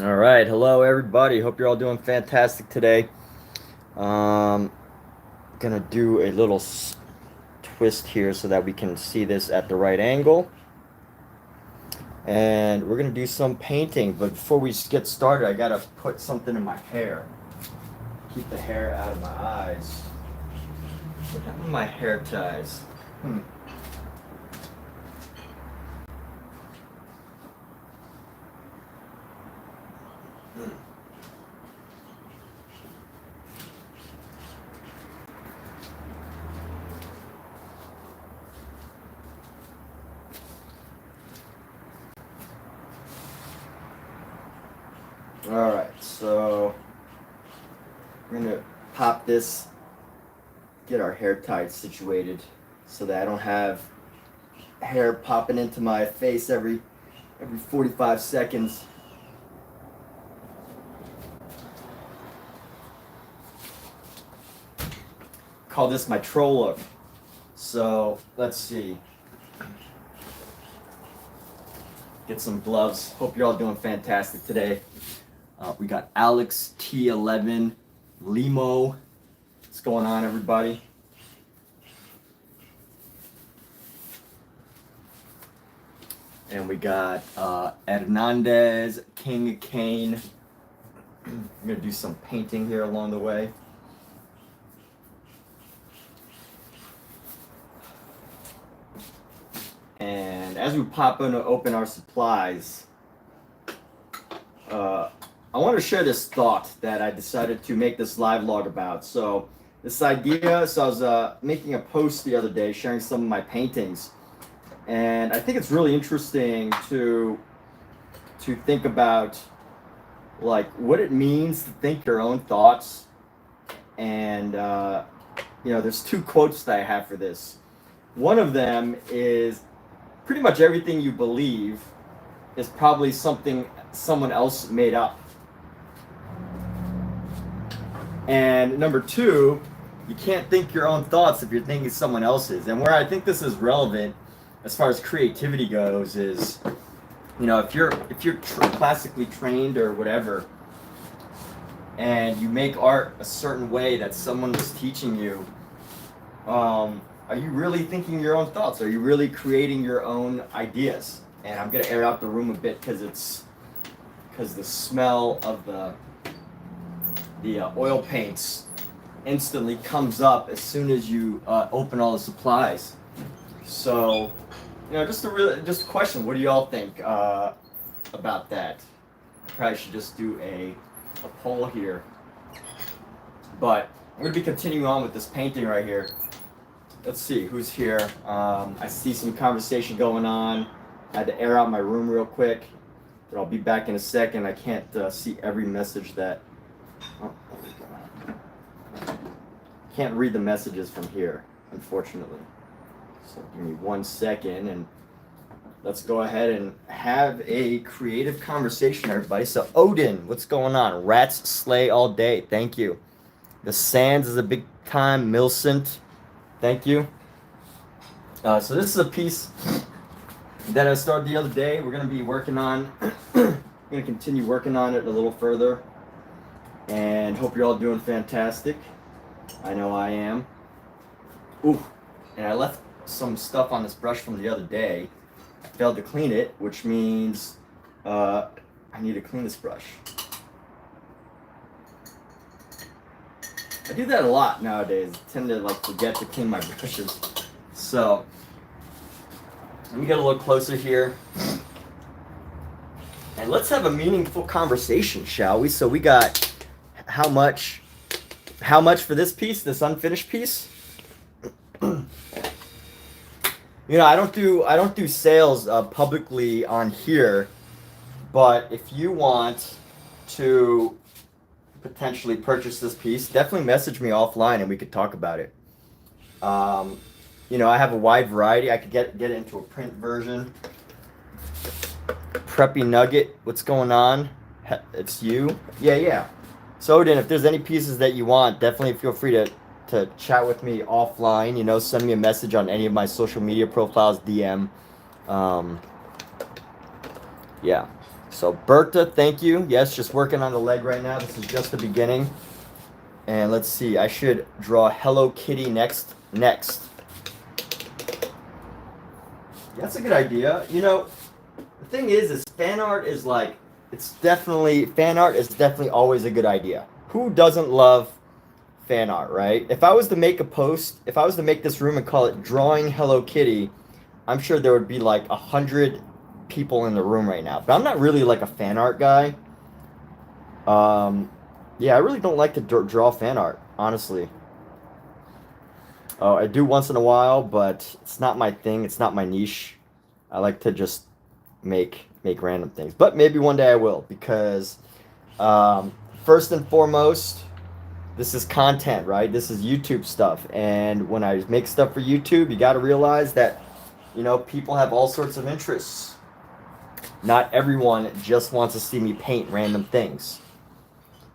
All right, hello everybody. Hope you're all doing fantastic today. Um, gonna do a little twist here so that we can see this at the right angle. And we're gonna do some painting, but before we get started, I gotta put something in my hair. Keep the hair out of my eyes. What happened to my hair ties? All right, so we're gonna pop this, get our hair tied situated so that I don't have hair popping into my face every 45 seconds. Call this my troll look. So let's see. Get some gloves. Hope you're all doing fantastic today. We got Alex T11 Limo. What's going on, everybody? And we got Hernandez, King Kane. I'm gonna do some painting here along the way. And as we pop in to open our supplies, I want to share this thought that I decided to make this live log about. So this idea, so I was making a post the other day sharing some of my paintings. And I think it's really interesting to think about like what it means to think your own thoughts. And there's two quotes that I have for this. One of them is pretty much everything you believe is probably something someone else made up. And number two, you can't think your own thoughts if you're thinking someone else's. And where I think this is relevant as far as creativity goes is, if you're classically trained or whatever, and you make art a certain way that someone was teaching you, are you really thinking your own thoughts? Are you really creating your own ideas? And I'm gonna air out the room a bit because the smell of the oil paints instantly comes up as soon as you open all the supplies. So, just a question. What do y'all think about that? Probably should just do a poll here. But I'm gonna be continuing on with this painting right here. Let's see who's here. I see some conversation going on. I had to air out my room real quick, but I'll be back in a second. I can't see every message that. Oh my God. Can't read the messages from here, unfortunately. So give me 1 second and let's go ahead and have a creative conversation, everybody. So Odin, what's going on? Rats slay all day. Thank you. The Sands is a big time. Millicent, thank you. So this is a piece that I started the other day. We're going to be working on, I'm going to continue working on it a little further. And hope you're all doing fantastic. I know I am. Ooh, and I left some stuff on this brush from the other day. I failed to clean it, which means I need to clean this brush. I do that a lot nowadays. I tend to forget to clean my brushes. So let me get a little closer here. And let's have a meaningful conversation, shall we? So we got how much for this piece, this unfinished piece? I don't do sales publicly on here, but if you want to potentially purchase this piece, definitely message me offline and we could talk about it. I have a wide variety. I could get it into a print version. Preppy Nugget, what's going on? It's you? Yeah. So Odin, if there's any pieces that you want, definitely feel free to chat with me offline. Send me a message on any of my social media profiles, DM. Yeah. So Bertha, thank you. Yes, just working on the leg right now. This is just the beginning. And let's see, I should draw Hello Kitty next. That's a good idea. You know, the thing is fan art is like, fan art is definitely always a good idea. Who doesn't love fan art, right? If I was to make this room and call it Drawing Hello Kitty, I'm sure there would be like 100 people in the room right now. But I'm not really like a fan art guy. Yeah, I really don't like to draw fan art, honestly. Oh, I do once in a while, but it's not my thing. It's not my niche. I like to just make random things. But maybe one day I will, because first and foremost, this is content, right? This is YouTube stuff. And when I make stuff for YouTube, you got to realize that, you know, people have all sorts of interests. Not everyone just wants to see me paint random things.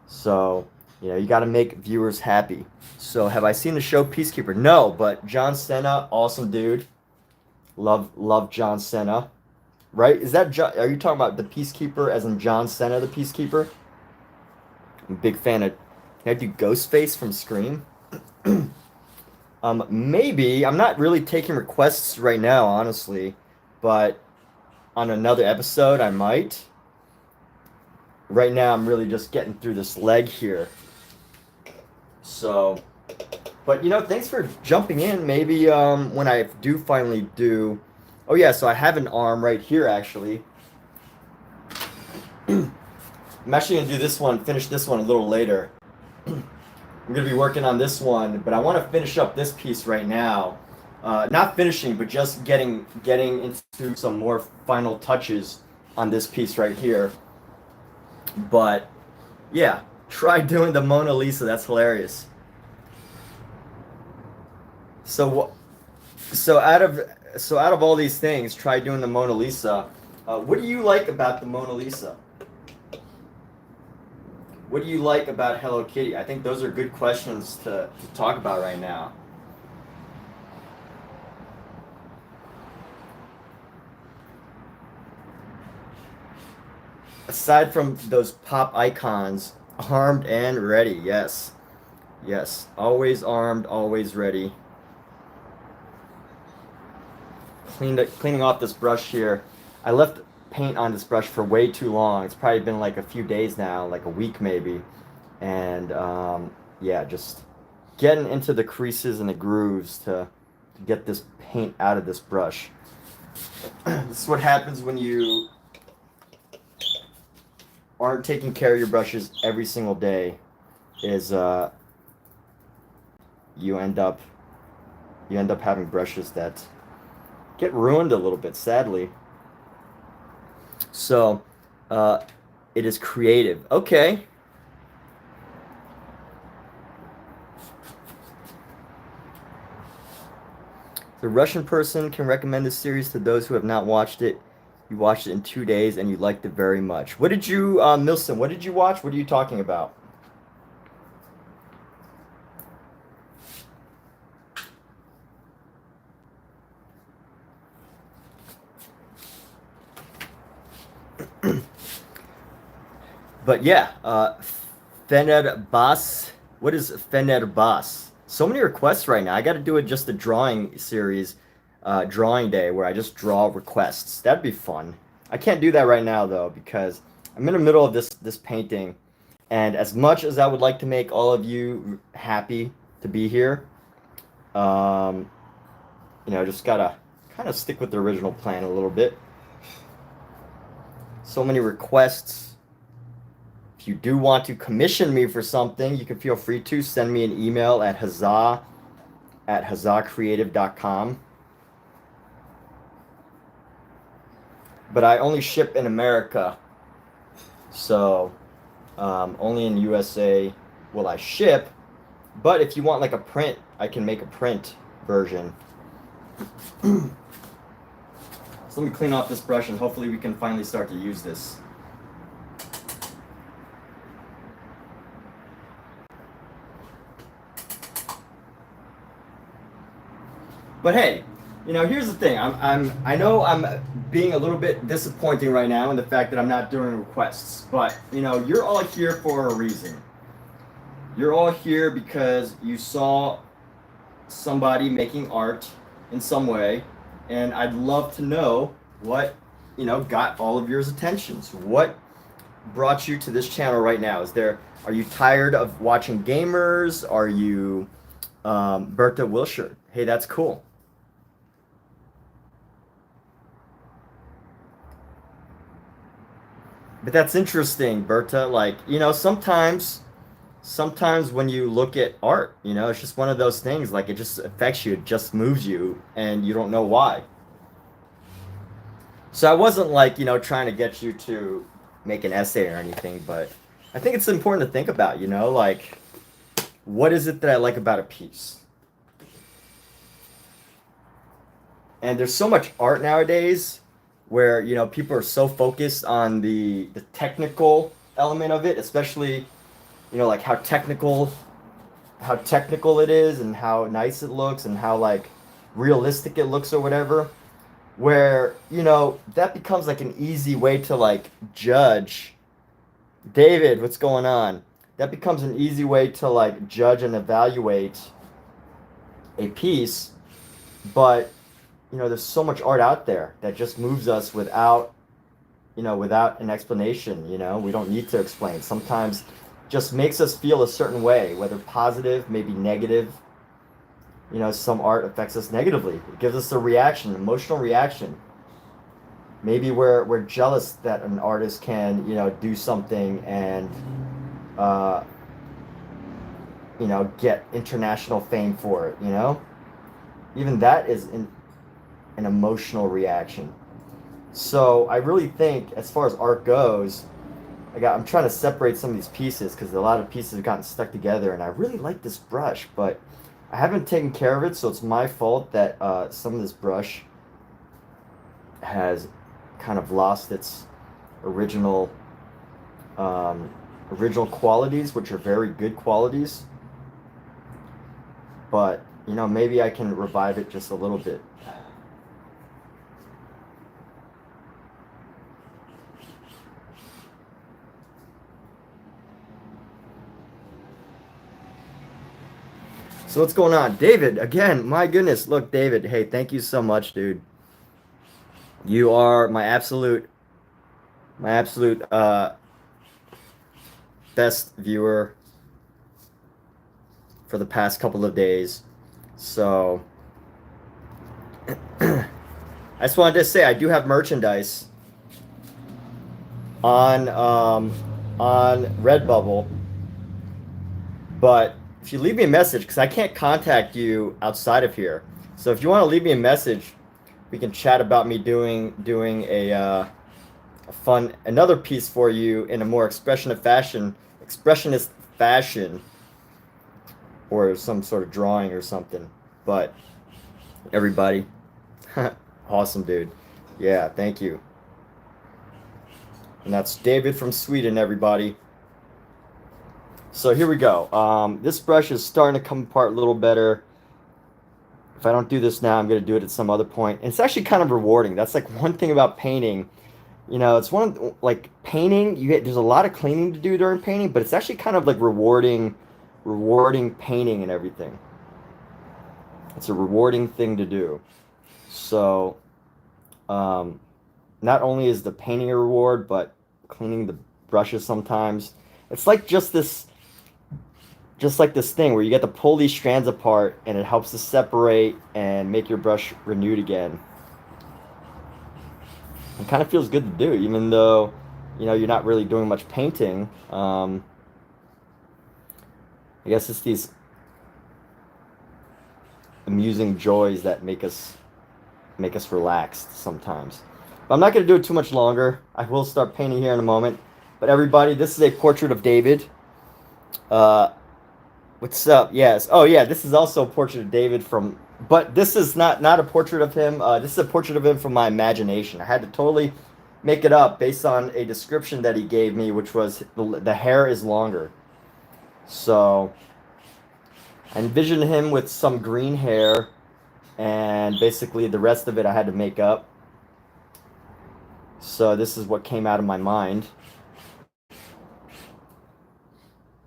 So, you know, you got to make viewers happy. So, have I seen the show Peacekeeper? No, but John Cena, awesome dude. Love John Cena. Right? Are you talking about the Peacekeeper as in John Cena, the Peacekeeper? I'm a big fan of. Can I do Ghostface from Scream? Maybe. I'm not really taking requests right now, honestly. But on another episode, I might. Right now, I'm really just getting through this leg here. So, but you know, thanks for jumping in. Maybe when I do finally do. Oh yeah, so I have an arm right here actually. I'm actually gonna do this one, finish this one a little later. I'm gonna be working on this one, but I want to finish up this piece right now. Not finishing, but just getting into some more final touches on this piece right here. But yeah, try doing the Mona Lisa. That's hilarious. So out of all these things, try doing the Mona Lisa. What do you like about the Mona Lisa? What do you like about Hello Kitty? I think those are good questions to talk about right now. Aside from those pop icons, armed and ready, yes. Yes, always armed, always ready. Cleaning off this brush here. I left paint on this brush for way too long. It's probably been like a few days now, like a week maybe. And yeah, just getting into the creases and the grooves to get this paint out of this brush. This is what happens when you aren't taking care of your brushes every single day, is you end up having brushes that get ruined a little bit, sadly. So, it is creative. Okay. The Russian person can recommend this series to those who have not watched it. You watched it in 2 days and you liked it very much. What did you, Milson, what did you watch? What are you talking about? But yeah, Fenerbahce. What is Fenerbahce? So many requests right now. I got to do just a drawing series, drawing day, where I just draw requests. That'd be fun. I can't do that right now though, because I'm in the middle of this painting, and as much as I would like to make all of you happy to be here, you know, just gotta kind of stick with the original plan a little bit. So many requests. If you do want to commission me for something, you can feel free to send me an email at hazzacreative.com. But I only ship in America, so only in USA will I ship. But if you want like a print, I can make a print version. So let me clean off this brush and hopefully we can finally start to use this. But hey, You know, here's the thing. I know I'm being a little bit disappointing right now in the fact that I'm not doing requests, but you know, you're all here for a reason. You're all here because you saw somebody making art in some way, and I'd love to know what, you know, got all of yours attentions. What brought you to this channel right now? Are you tired of watching gamers? Are you Bertha Wilshire? Hey, that's cool. But that's interesting, Berta. Like, you know, sometimes when you look at art, you know, it's just one of those things. Like, it just affects you, it just moves you, and you don't know why. So I wasn't like, you know, trying to get you to make an essay or anything, but I think it's important to think about, you know, like, what is it that I like about a piece? And there's so much art nowadays where, you know, people are so focused on the technical element of it, especially, you know, like how technical it is and how nice it looks and how like realistic it looks or whatever, where, you know, that becomes like an easy way to like judge. David, what's going on? That becomes an easy way to like judge and evaluate a piece. But you know, there's so much art out there that just moves us without, you know, without an explanation. You know, we don't need to explain. Sometimes just makes us feel a certain way, whether positive, maybe negative. You know, some art affects us negatively. It gives us a reaction, emotional reaction. Maybe we're jealous that an artist can, you know, do something and uh, you know, get international fame for it, you know? Even that is an emotional reaction. So I really think, as far as art goes, I'm trying to separate some of these pieces because a lot of pieces have gotten stuck together, and I really like this brush, but I haven't taken care of it, so it's my fault that some of this brush has kind of lost its original original qualities, which are very good qualities. But you know, maybe I can revive it just a little bit. So what's going on? David, again, my goodness. Look, David, hey, thank you so much, dude. You are my absolute best viewer for the past couple of days. So I just wanted to say I do have merchandise on Redbubble, but if you leave me a message, because I can't contact you outside of here, so if you want to leave me a message, we can chat about me doing a fun another piece for you in a more expressionist fashion, or some sort of drawing or something. But everybody, awesome, dude. Yeah, thank you. And that's David from Sweden, everybody. So here we go. This brush is starting to come apart a little better. If I don't do this now, I'm going to do it at some other point. And it's actually kind of rewarding. That's like one thing about painting. You know, it's one of, like painting, there's a lot of cleaning to do during painting, but it's actually kind of like rewarding painting and everything. It's a rewarding thing to do. So, not only is the painting a reward, but cleaning the brushes sometimes. It's like just like this thing where you get to pull these strands apart and it helps to separate and make your brush renewed again. It kind of feels good to do, even though, you know, you're not really doing much painting. I guess it's these amusing joys that make us relaxed sometimes. But I'm not going to do it too much longer. I will start painting here in a moment. But everybody, this is a portrait of David. What's up? Yes. Oh yeah, this is also a portrait of David from, but this is not a portrait of him. This is a portrait of him from my imagination. I had to totally make it up based on a description that he gave me, which was the hair is longer. So I envisioned him with some green hair and basically the rest of it I had to make up. So this is what came out of my mind.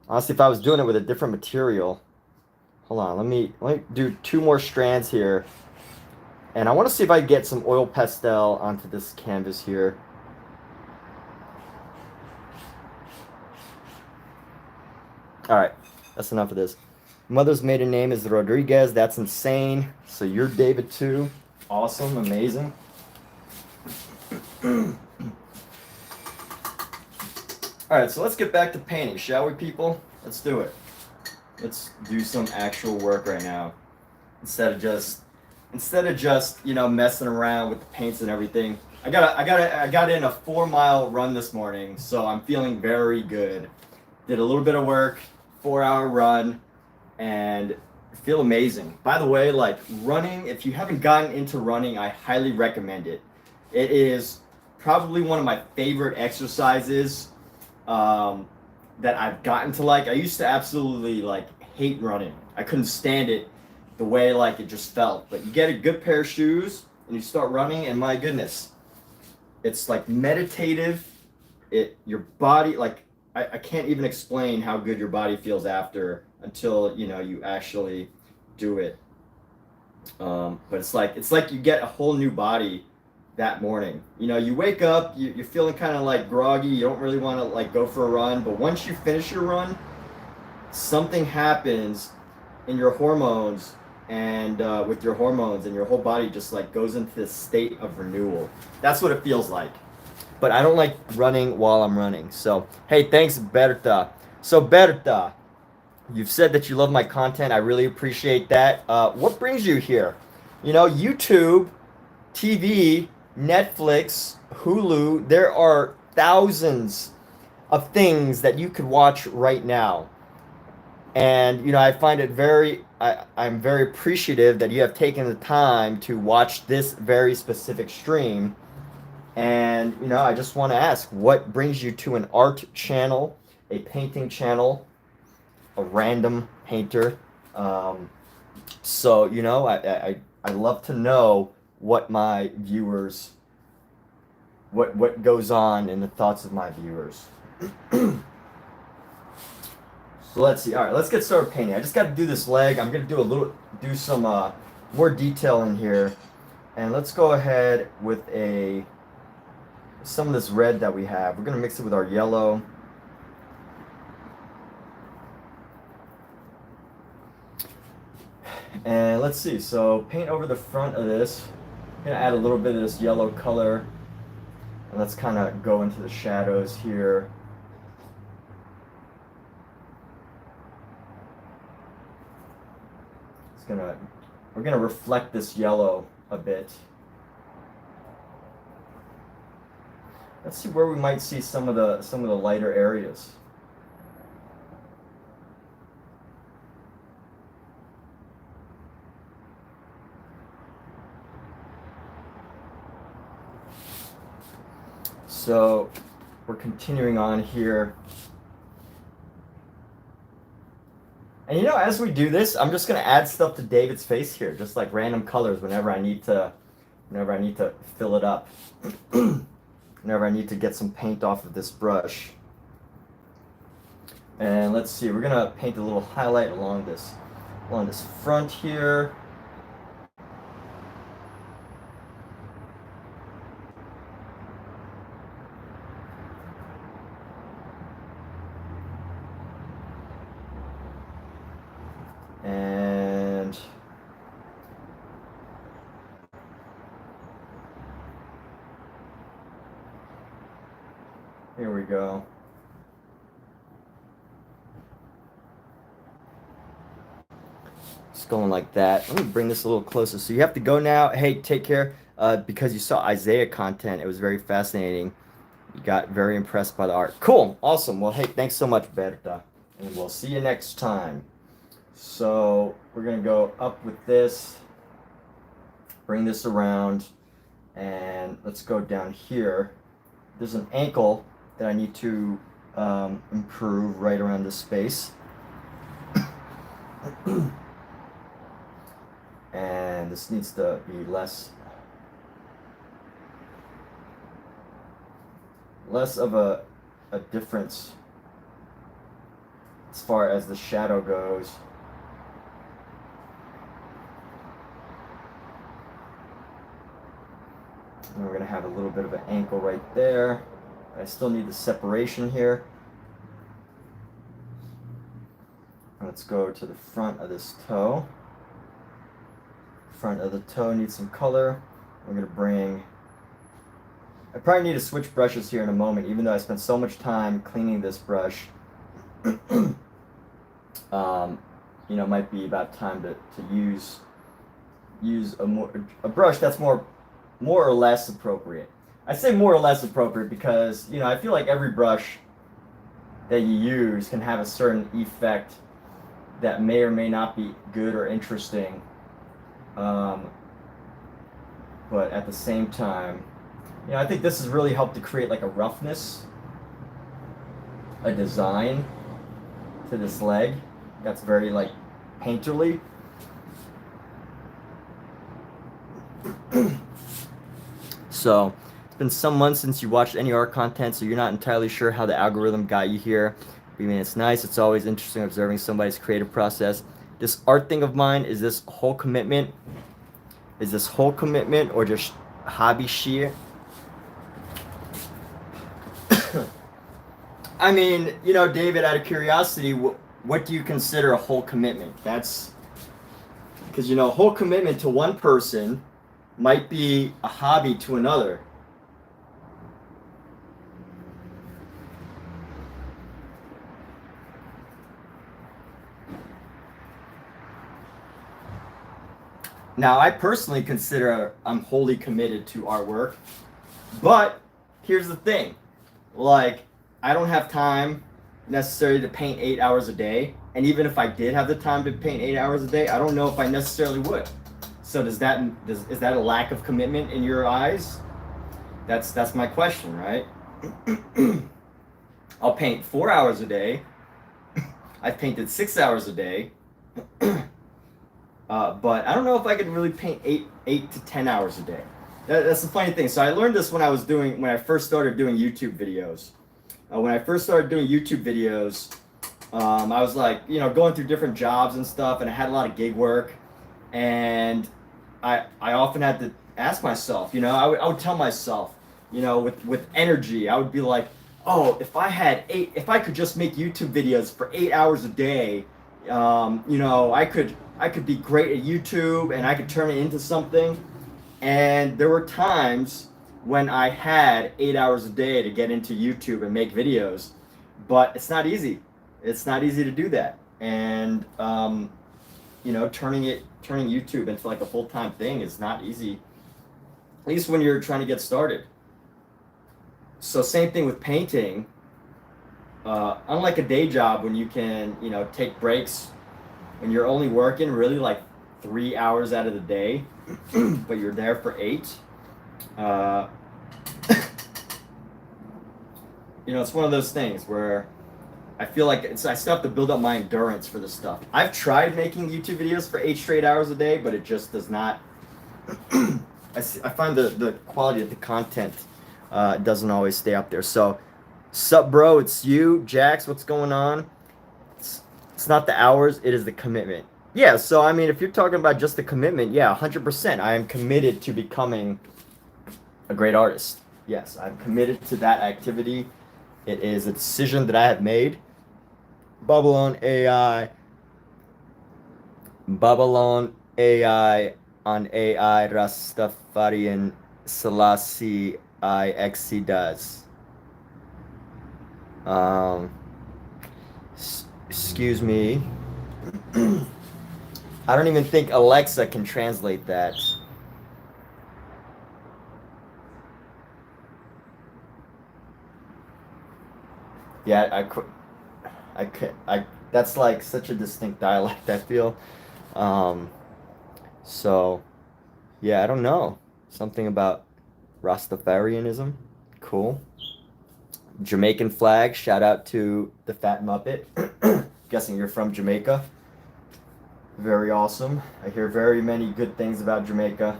Honestly, if I was doing it with a different material, hold on, let me do 2 more strands here. And I want to see if I can get some oil pastel onto this canvas here. All right, that's enough of this. Mother's maiden name is Rodriguez. That's insane. So you're David too. Awesome, amazing. All right, so let's get back to painting, shall we, people? Let's do it. Let's do some actual work right now, instead of just messing around with the paints and everything. I got in a 4-mile run this morning, so I'm feeling very good. Did a little bit of work, 4-hour run, and feel amazing. By the way, like running, if you haven't gotten into running, I highly recommend it. It is probably one of my favorite exercises that I've gotten to like. I used to absolutely like hate running. I couldn't stand it the way like it just felt. But you get a good pair of shoes and you start running, and my goodness, it's like meditative. Your body, like I can't even explain how good your body feels after until you actually do it. But it's like you get a whole new body that morning. You wake up, you're feeling kind of like groggy. You don't really want to like go for a run, but once you finish your run, something happens in your hormones and with your hormones, and your whole body just like goes into this state of renewal. That's what it feels like. But I don't like running while I'm running. So hey, thanks, Berta. So Berta, you've said that you love my content. I really appreciate that. What brings you here? YouTube, TV, Netflix, Hulu, there are thousands of things that you could watch right now. And I find it I'm very appreciative that you have taken the time to watch this very specific stream. And I just want to ask, what brings you to an art channel, a painting channel, a random painter? So I love to know what my viewers, what goes on in the thoughts of my viewers. So let's see. All right, let's get started painting. I just got to do this leg. I'm gonna do some more detail in here, and let's go ahead with some of this red that we have. We're gonna mix it with our yellow. And let's see. So paint over the front of this. I'm gonna add a little bit of this yellow color, and let's kind of go into the shadows here. We're gonna reflect this yellow a bit. Let's see where we might see some of the lighter areas. So we're continuing on here. And as we do this, I'm just gonna add stuff to David's face here, just like random colors whenever I need to fill it up. Whenever I need to get some paint off of this brush. And let's see, we're gonna paint a little highlight along this front here. And here we go. Just going like that. Let me bring this a little closer. So you have to go now. Hey, take care. Because you saw Isaiah content, it was very fascinating. You got very impressed by the art. Cool, awesome. Well, hey, thanks so much, Berta, and we'll see you next time. So we're gonna go up with this, bring this around, and let's go down here. There's an ankle that I need to improve right around this space. And this needs to be less of a difference as far as the shadow goes. And we're going to have a little bit of an ankle right there. I still need the separation here. Let's go to the front of this toe. Front of the toe needs some color. We're going to bring... I probably need to switch brushes here in a moment, even though I spent so much time cleaning this brush. You know, it might be about time to use a brush that's more or less appropriate. I say more or less appropriate because, you know, I feel like every brush that you use can have a certain effect that may or may not be good or interesting. But at the same time, you know, I think this has really helped to create like a roughness, a design to this leg that's very like painterly. So it's been some months since you watched any art content, so you're not entirely sure how the algorithm got you here. I mean, it's nice. It's always interesting observing somebody's creative process. This art thing of mine, is this whole commitment? Is this whole commitment or just hobby shit? I mean, you know, David, out of curiosity, what do you consider a whole commitment? That's because, you know, a whole commitment to one person might be a hobby to another. Now, I personally consider I'm wholly committed to artwork, but here's the thing, like, I don't have time necessarily to paint 8 hours a day, and even if I did have the time to paint 8 hours a day, I don't know if I necessarily would. So is that a lack of commitment in your eyes? That's my question, right? I'll paint 4 hours a day. I've painted 6 hours a day. But I don't know if I could really paint 8 to 10 hours a day. That's the funny thing. So I learned this when I first started doing YouTube videos. When I first started doing YouTube videos, I was like, you know, going through different jobs and stuff, and I had a lot of gig work, and I often had to ask myself, you know, I would tell myself, you know, with energy, I would be like, oh, if I could just make YouTube videos for 8 hours a day, you know, I could be great at YouTube and I could turn it into something. And there were times when I had 8 hours a day to get into YouTube and make videos, but it's not easy. It's not easy to do that. And, you know, turning YouTube into like a full-time thing is not easy, at least when you're trying to get started. So same thing with painting. Unlike a day job when you can, you know, take breaks when you're only working really like 3 hours out of the day, but you're there for 8. You know, it's one of those things where I feel like I still have to build up my endurance for this stuff. I've tried making YouTube videos for 8 straight hours a day, but it just does not. I find the quality of the content doesn't always stay up there. So, sup, bro? It's you, Jax. What's going on? It's not the hours; it is the commitment. Yeah. So, I mean, if you're talking about just the commitment, yeah, 100%. I am committed to becoming a great artist. Yes, I'm committed to that activity. It is a decision that I have made. Babylon AI on AI Rastafarian Selassie I Exodus. Excuse me. I don't even think Alexa can translate that. Yeah, that's like such a distinct dialect, I feel. So, yeah, I don't know. Something about Rastafarianism. Cool. Jamaican flag. Shout out to the Fat Muppet. Guessing you're from Jamaica. Very awesome. I hear very many good things about Jamaica.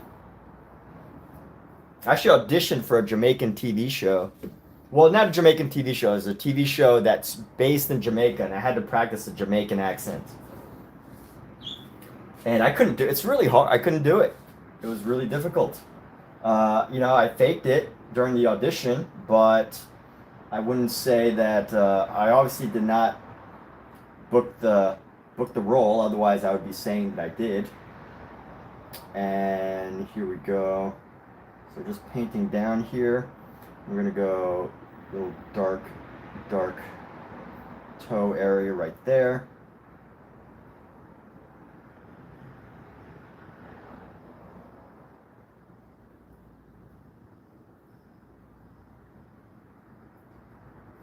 I actually auditioned for a Jamaican TV show. Well, not a Jamaican TV show. It's a TV show that's based in Jamaica, and I had to practice a Jamaican accent. And I couldn't do it. It's really hard. I couldn't do it. It was really difficult. I faked it during the audition, but I wouldn't say that I obviously did not book the role. Otherwise, I would be saying that I did. And here we go. So just painting down here. We're gonna go a little dark toe area right there.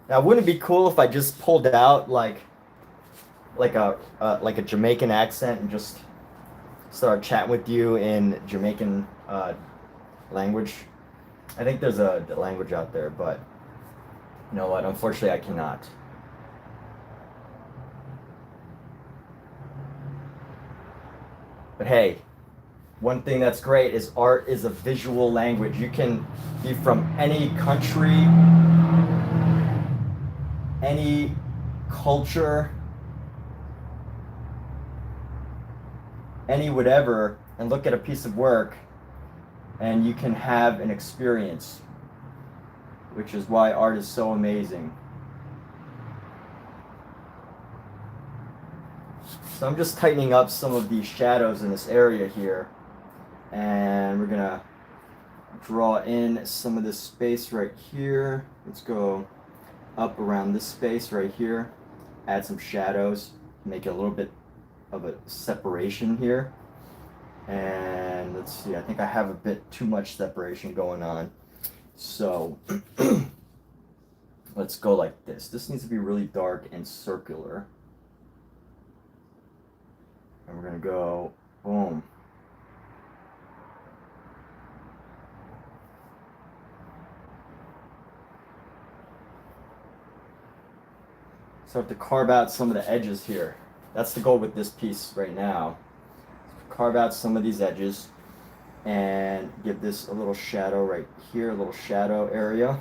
Now, wouldn't it be cool if I just pulled out like a Jamaican accent and just started chatting with you in Jamaican language? I think there's a language out there, but you know what? Unfortunately, I cannot. But hey, one thing that's great is art is a visual language. You can be from any country, any culture, any whatever, and look at a piece of work, and you can have an experience, which is why art is so amazing. So I'm just tightening up some of these shadows in this area here, and we're gonna draw in some of this space right here. Let's go up around this space right here, add some shadows, make it a little bit of a separation here. And let's see, I think I have a bit too much separation going on. So let's go like this. This needs to be really dark and circular. And we're gonna go, boom. So I have to carve out some of the edges here. That's the goal with this piece right now. Carve out some of these edges and give this a little shadow right here, a little shadow area.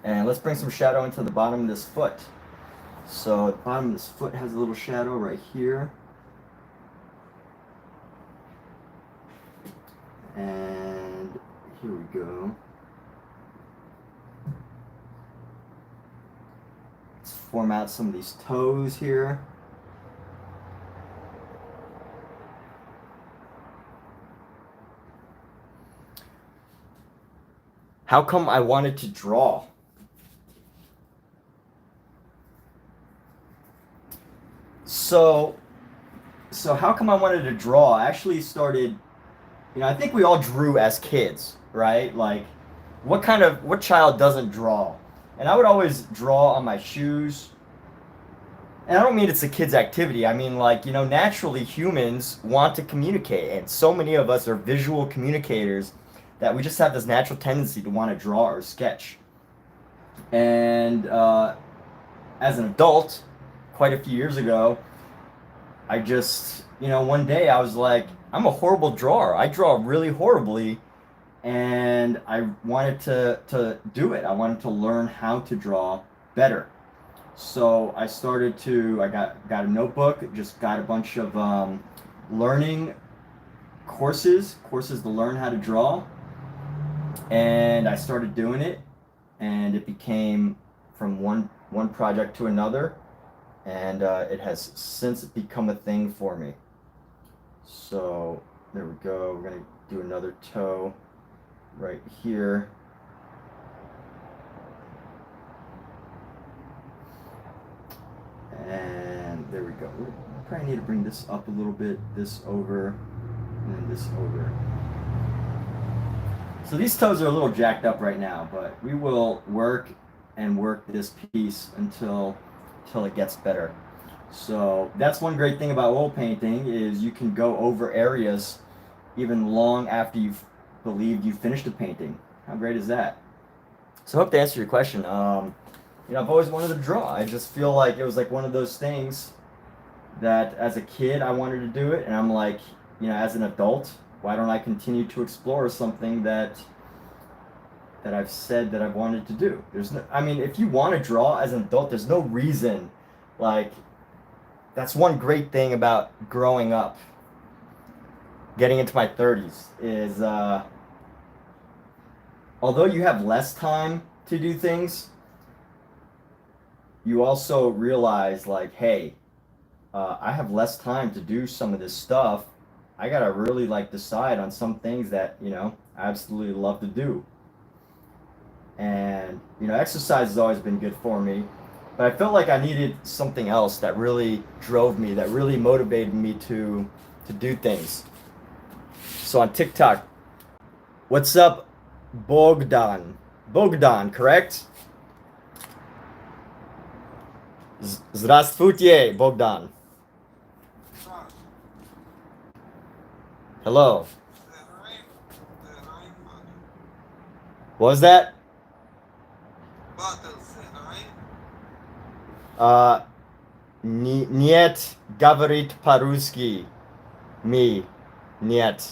And let's bring some shadow into the bottom of this foot. So the bottom of this foot has a little shadow right here. And here we go. Let's form out some of these toes here. How come I wanted to draw? So how come I wanted to draw? I actually started, I think we all drew as kids, right? Like, what child doesn't draw? And I would always draw on my shoes. And I don't mean it's a kid's activity. I mean, like, naturally humans want to communicate. And so many of us are visual communicators that we just have this natural tendency to want to draw or sketch. And as an adult, quite a few years ago, I just, one day I was like, I'm a horrible drawer. I draw really horribly, and I wanted to do it. I wanted to learn how to draw better. So I started I got a notebook, just got a bunch of learning courses to learn how to draw. And I started doing it, and it became from one project to another, and it has since become a thing for me. So there we go. We're gonna do another toe right here. And there we go. We probably need to bring this up a little bit, this over, and then this over. So these toes are a little jacked up right now, but we will work this piece until it gets better. So that's one great thing about oil painting, is you can go over areas even long after you've believed you finished a painting. How great is that? So I hope to answer your question. I've always wanted to draw. I just feel like it was like one of those things that as a kid I wanted to do it, and I'm like, you know, as an adult, why don't I continue to explore something that I've said that I've wanted to do? There's no, I mean, if you want to draw as an adult, there's no reason. Like, that's one great thing about growing up, getting into my 30s, is although you have less time to do things, you also realize, like, hey, I have less time to do some of this stuff. I gotta really like decide on some things that, you know, I absolutely love to do. And, you know, exercise has always been good for me, but I felt like I needed something else that really drove me, that really motivated me to do things. So on TikTok, what's up, Bogdan? Bogdan, correct? Здравствуйте, Bogdan. Hello. What was that? Нет, говорит по-русски. Me. Нет.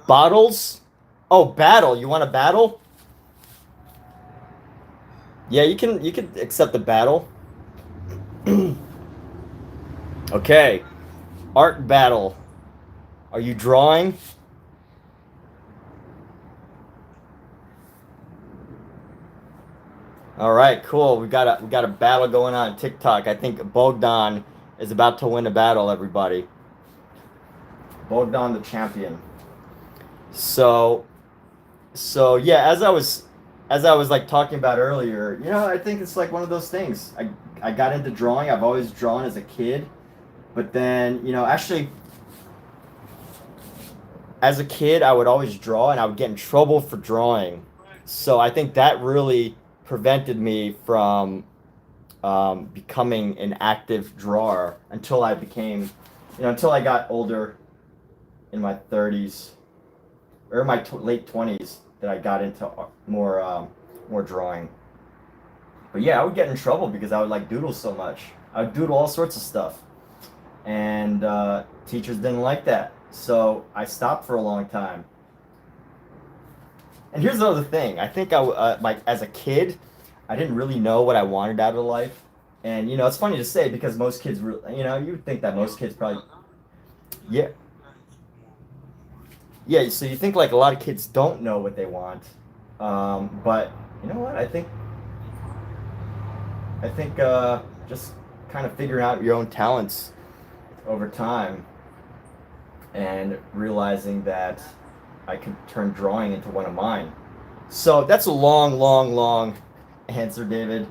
Bottles? Oh, battle. You want a battle? Yeah, you can accept the battle. Okay. Art battle. Are you drawing? All right, cool. We got a battle going on TikTok. I think Bogdan is about to win a battle, everybody. Bogdan the champion. So yeah, as I was like talking about earlier, you know, I think it's like one of those things. I got into drawing. I've always drawn as a kid, but then, you know, actually as a kid I would always draw and I would get in trouble for drawing. So I think that really prevented me from becoming an active drawer until I became, you know, until I got older in my 30s or my late 20s, that I got into more drawing. But yeah, I would get in trouble because I would like doodle so much. I would doodle all sorts of stuff, and teachers didn't like that, so I stopped for a long time. And here's the other thing. I think like as a kid, I didn't really know what I wanted out of life. And you know, it's funny to say because most kids, you know, you would think that most kids probably, yeah, yeah. So you think like a lot of kids don't know what they want, but you know what? I think just kind of figuring out your own talents over time and realizing that I could turn drawing into one of mine. So that's a long answer, David.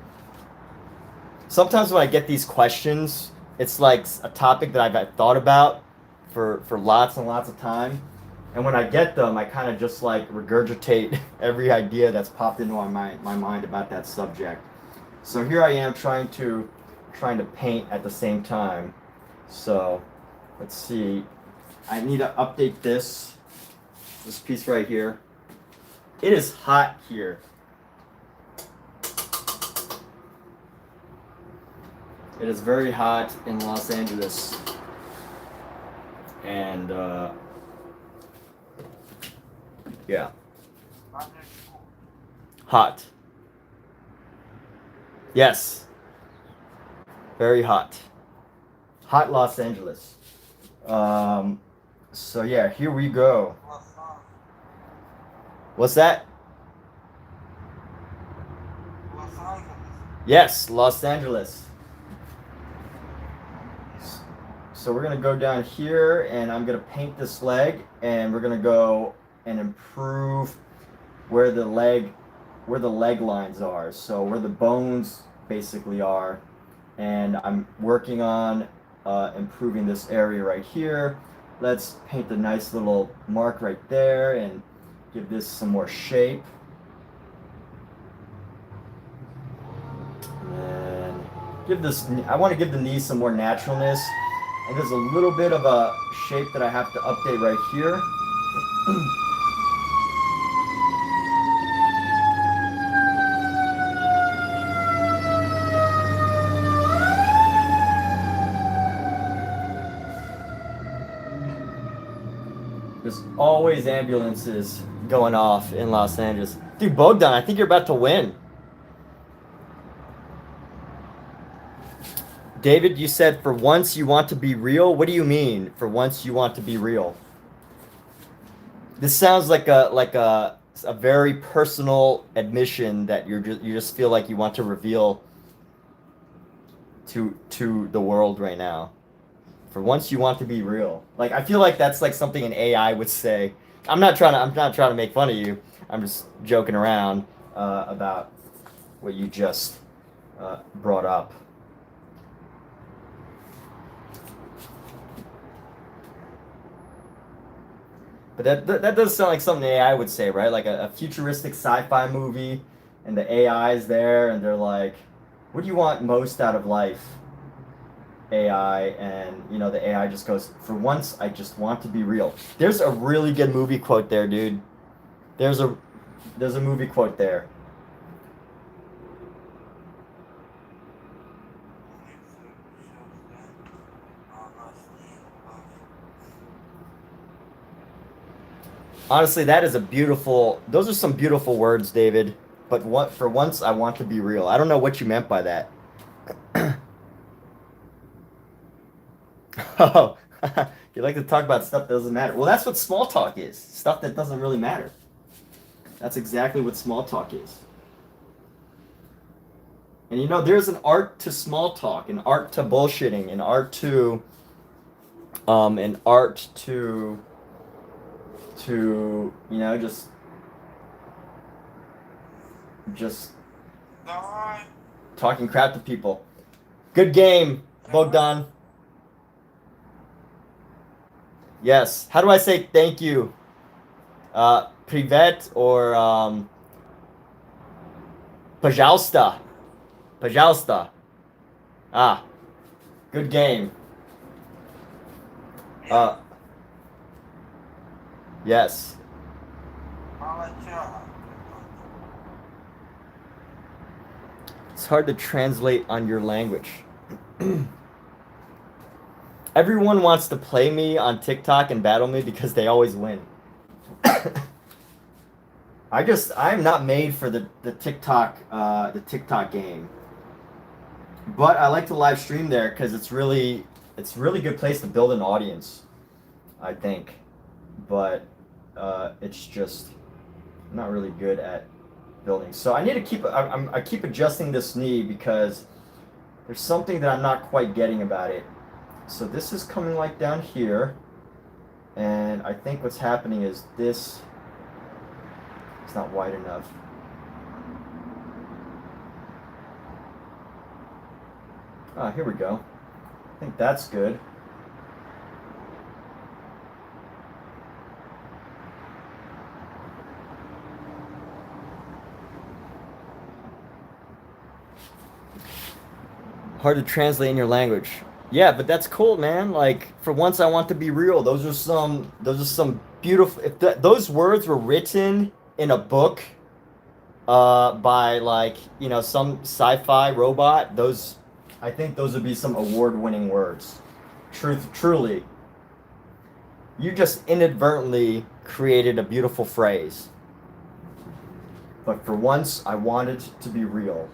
Sometimes when I get these questions, it's like a topic that I've thought about for lots and lots of time. And when I get them, I kind of just like regurgitate every idea that's popped into my mind about that subject. So here I am trying to paint at the same time. So let's see. I need to update this piece right here. It is hot here. It is very hot in Los Angeles. And yeah. Hot. Yes. Very hot. Hot Los Angeles. So yeah, here we go. What's that? Yes, Los Angeles. So we're gonna go down here and I'm gonna paint this leg, and we're gonna go and improve where the leg lines are, so where the bones basically are. And I'm working on improving this area right here. Let's paint a nice little mark right there and give this some more shape. And I want to give the knees some more naturalness. And there's a little bit of a shape that I have to update right here. There's always ambulances going off in Los Angeles. Dude, Bogdan, I think you're about to win. David, you said for once you want to be real. What do you mean for once you want to be real? This sounds like a very personal admission that you just feel like you want to reveal to the world right now. For once you want to be real. Like, I feel like that's like something an AI would say. I'm not trying to make fun of you. I'm just joking around about what you just brought up. But that does sound like something AI would say, right? Like a futuristic sci-fi movie, and the AI is there, and they're like, "What do you want most out of life, AI?" And you know, the AI just goes, "For once, I just want to be real." There's a really good movie quote there, dude. There's a movie quote there. Honestly, that is a beautiful. Those are some beautiful words, David. But what for once, I want to be real. I don't know what you meant by that. Oh, you like to talk about stuff that doesn't matter. Well, that's what small talk is. Stuff that doesn't really matter. That's exactly what small talk is. And you know, there's an art to small talk, an art to bullshitting, an art to you know, just talking crap to people. Good game, Bogdan. Yes. How do I say thank you? Privet or Pajausta. Pajausta. Ah, good game. Yes. It's hard to translate on your language. Everyone wants to play me on TikTok and battle me because they always win. I'm not made for the TikTok game. But I like to live stream there because it's really good place to build an audience, I think. But it's just I'm not really good at building. So I need to keep I keep adjusting this knee because there's something that I'm not quite getting about it. So this is coming like down here, and I think what's happening is this is not wide enough. Ah, here we go. I think that's good. Hard to translate in your language. Yeah, but that's cool, man. Like, for once I want to be real. Those are some beautiful if those words were written in a book by like, you know, some sci-fi robot, I think those would be some award-winning words. Truly. You just inadvertently created a beautiful phrase. But for once I wanted to be real.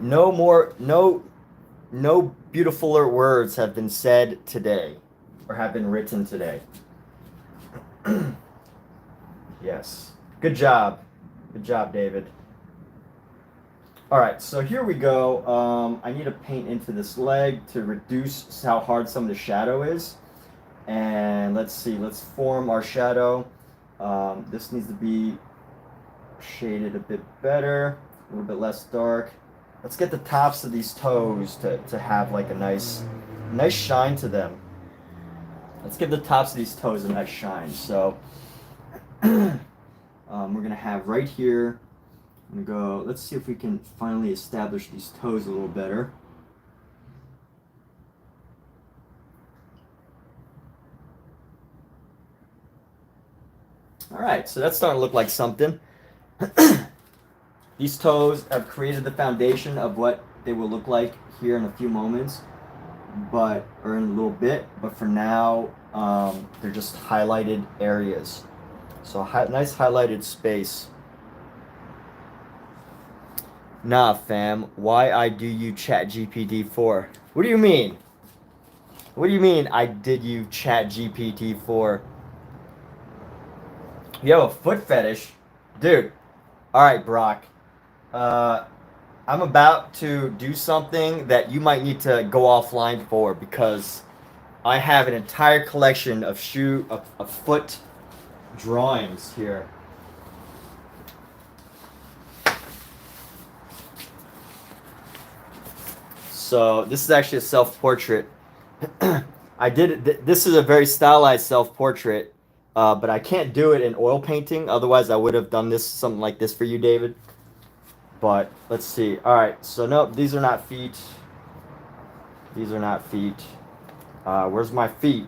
No beautifuler words have been said today or have been written today. Yes. Good job. Good job, David. All right, so here we go. I need to paint into this leg to reduce how hard some of the shadow is. And let's see, let's form our shadow. This needs to be shaded a bit better, a little bit less dark. Let's get the tops of these toes to have like a nice shine to them. Let's give the tops of these toes a nice shine. So we're gonna have right here, I'm gonna go, let's see if we can finally establish these toes a little better. All right, so that's starting to look like something. These toes have created the foundation of what they will look like here in a few moments, or in a little bit. But for now, they're just highlighted areas. So nice highlighted space. Nah, fam. Why I do you chat GPT for? What do you mean? What do you mean I did you chat GPT for? You have a foot fetish? Dude. Alright, Brock. I'm about to do something that you might need to go offline for, because I have an entire collection of foot drawings here. So this is actually a self-portrait. This is a very stylized self-portrait, but I can't do it in oil painting. Otherwise, I would have done something like this for you, David. But let's see. All right. So nope, these are not feet. These are not feet. Where's my feet?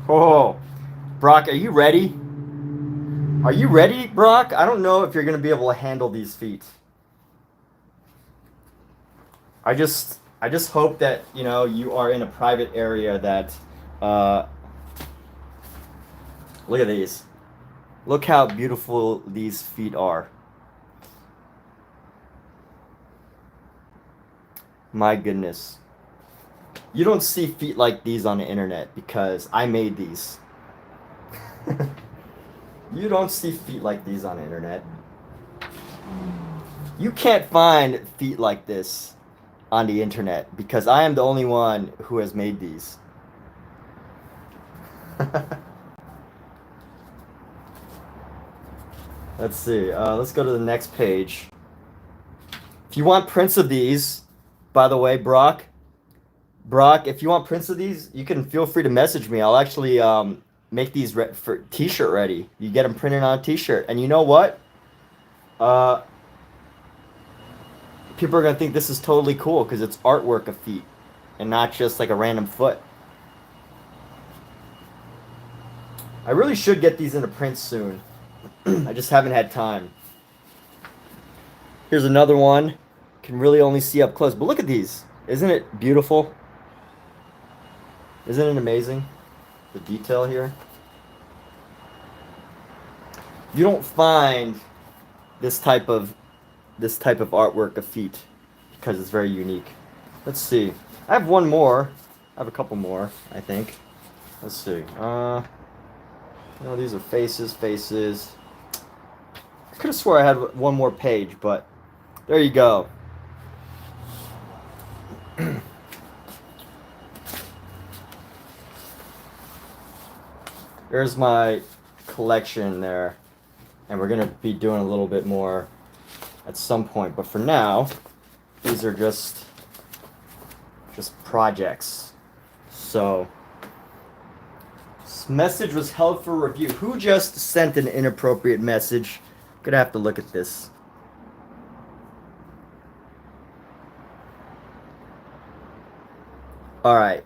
Oh, Brock, are you ready? Are you ready, Brock? I don't know if you're gonna be able to handle these feet. I just hope that, you know, you are in a private area that, look at these. Look how beautiful these feet are. My goodness. You don't see feet like these on the internet because I made these. You don't see feet like these on the internet. You can't find feet like this on the internet because I am the only one who has made these. Let's see. Let's go to the next page. If you want prints of these, by the way, Brock, if you want prints of these, you can feel free to message me. I'll actually make these for t-shirt ready. You get them printed on a t-shirt. And you know what? People are going to think this is totally cool because it's artwork of feet and not just like a random foot. I really should get these into print soon. I just haven't had time. Here's another one. Can really only see up close. But look at these. Isn't it beautiful? Isn't it amazing? The detail here. You don't find this type of artwork of feet because it's very unique. Let's see. I have one more. I have a couple more, I think. Let's see. No, these are faces. I could have swore I had one more page, but there you go. There's my collection there, and we're gonna be doing a little bit more at some point, but for now, these are just projects. So, this message was held for review. Who just sent an inappropriate message? I'm gonna have to look at this. All right.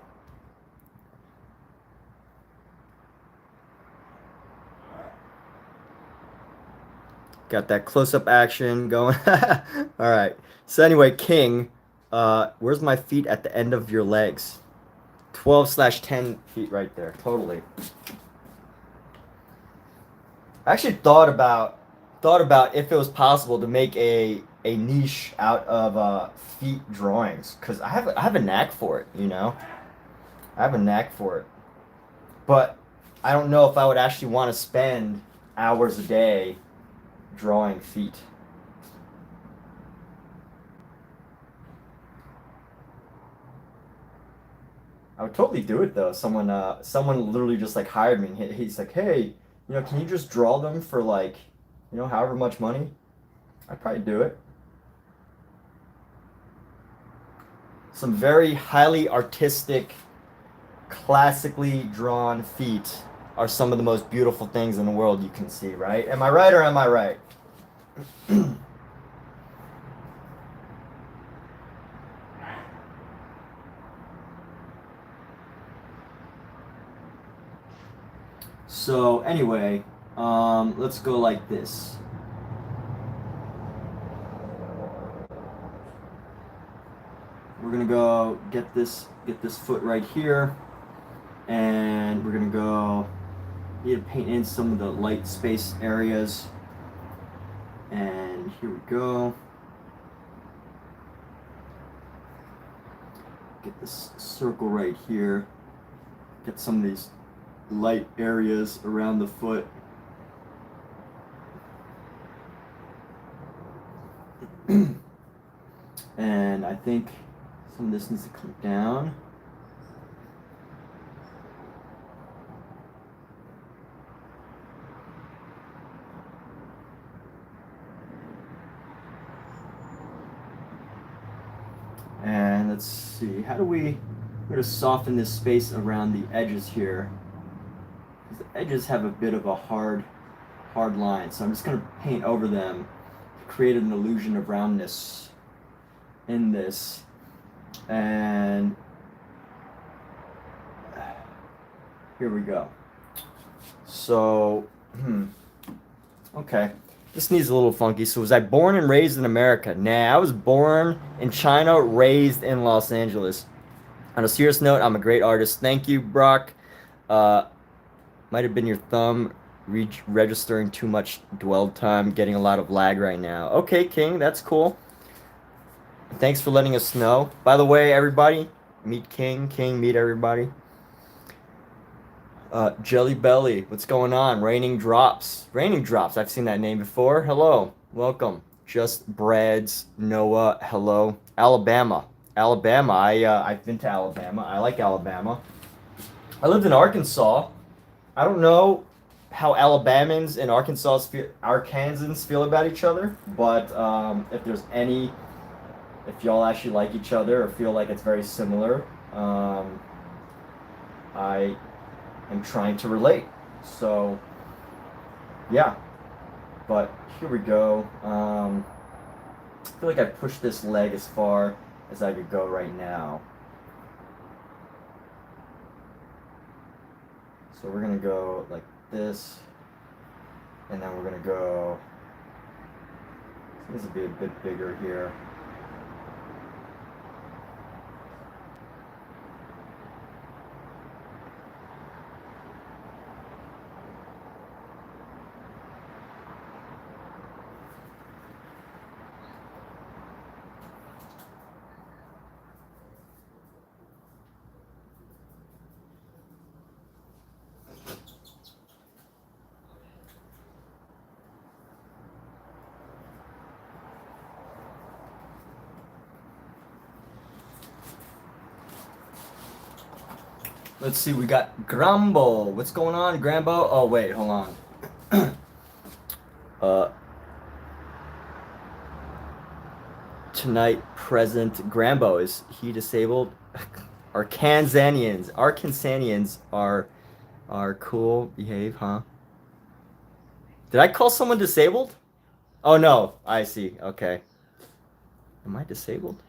Got that close-up action going. All right. So anyway, King, where's my feet at the end of your legs? 12/10 feet right there. Totally. I actually thought about if it was possible to make a niche out of feet drawings, because I have a knack for it, you know. I have a knack for it, but I don't know if I would actually want to spend hours a day drawing feet. I would totally do it though. Someone literally just like hired me, and he's like, hey, you know, can you just draw them for like, you know, however much money? I'd probably do it. Some very highly artistic, classically drawn feet are some of the most beautiful things in the world you can see, right? Am I right or am I right? So anyway, let's go like this. we're gonna go get this foot right here, and we're gonna go need to paint in some of the light space areas. And here we go. Get this circle right here. Get some of these light areas around the foot. And I think some of this needs to come down. And let's see, how do we're going to soften this space around the edges here. Because the edges have a bit of a hard line, so I'm just going to paint over them to create an illusion of roundness in this. And here we go. So, okay. This needs a little funky. So was I born and raised in America? Nah, I was born in China, raised in Los Angeles. On a serious note, I'm a great artist. Thank you, Brock. Might have been your thumb registering too much dwell time, getting a lot of lag right now. Okay, King, that's cool. Thanks for letting us know. By the way, everybody, meet King. King, meet everybody. Jelly Belly, what's going on? Raining Drops. Raining Drops, I've seen that name before. Hello, welcome. Just Breads, Noah, hello. Alabama. I've been to Alabama. I like Alabama. I lived in Arkansas. I don't know how Alabamans and Arkansans feel about each other, but if y'all actually like each other or feel like it's very similar, I am trying to relate. So, yeah. But here we go. I feel like I pushed this leg as far as I could go right now. So we're gonna go like this, and then we're gonna go, this will be a bit bigger here. Let's see, we got Grambo. What's going on, Grambo? Oh, wait, hold on. Tonight, present Grambo. Is he disabled? Arkansanians are cool, behave, huh? Did I call someone disabled? Oh, no, I see, okay. Am I disabled?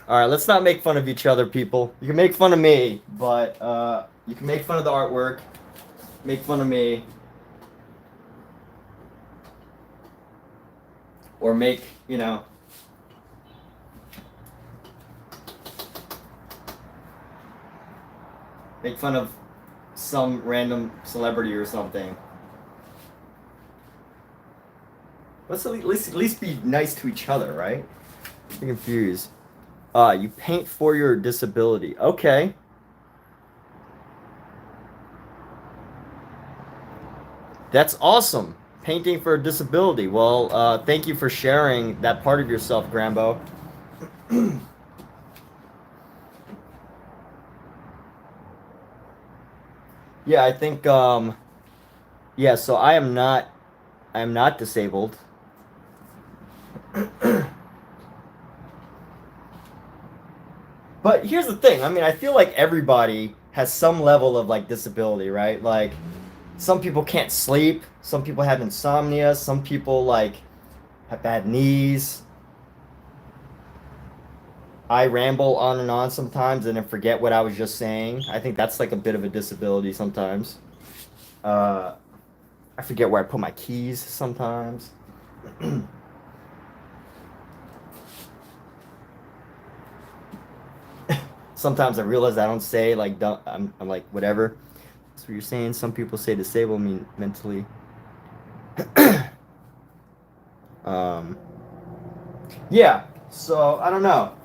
All right, let's not make fun of each other, people. You can make fun of me, but you can make fun of the artwork, make fun of me, or make, make fun of some random celebrity or something. Let's at least be nice to each other, right? I'm confused. You paint for your disability. Okay. That's awesome. Painting for a disability. Well, thank you for sharing that part of yourself, Grambo. Yeah, I think, yeah, so I am not disabled. But here's the thing. I mean, I feel like everybody has some level of, like, disability, right? Like, some people can't sleep. Some people have insomnia. Some people, like, have bad knees. I ramble on and on sometimes and then forget what I was just saying. I think that's, like, a bit of a disability sometimes. I forget where I put my keys sometimes. sometimes I realize I don't say like don't, I'm like whatever. That's what you're saying. Some people say disable mean mentally. um, yeah. So I don't know.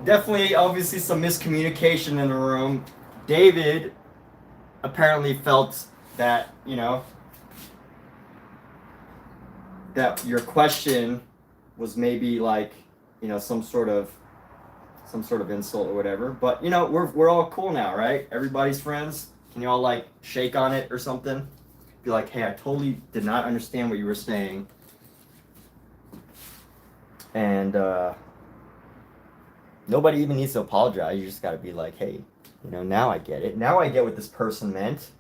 Definitely, obviously, some miscommunication in the room. David apparently felt that, you know, that your question was maybe like, you know, some sort of insult or whatever. But you know, we're all cool now, right? Everybody's friends. Can you all like shake on it or something? Be like, hey, I totally did not understand what you were saying. And nobody even needs to apologize. You just got to be like, hey, you know, now I get it. Now I get what this person meant.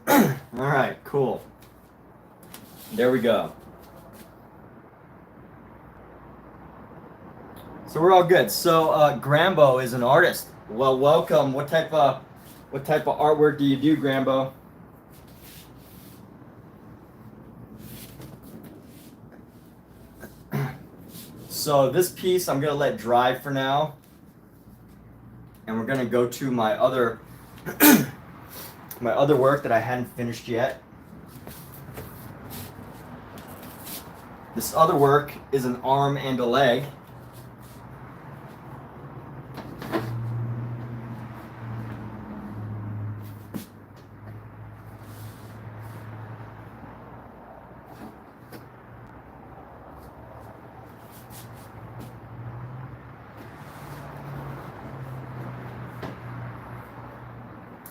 All right, cool. There we go. So we're all good. So Grambo is an artist. Well, welcome. What type of artwork do you do, Grambo? So this piece I'm gonna let dry for now, and we're gonna go to my other my other work that I hadn't finished yet. This other work is an arm and a leg.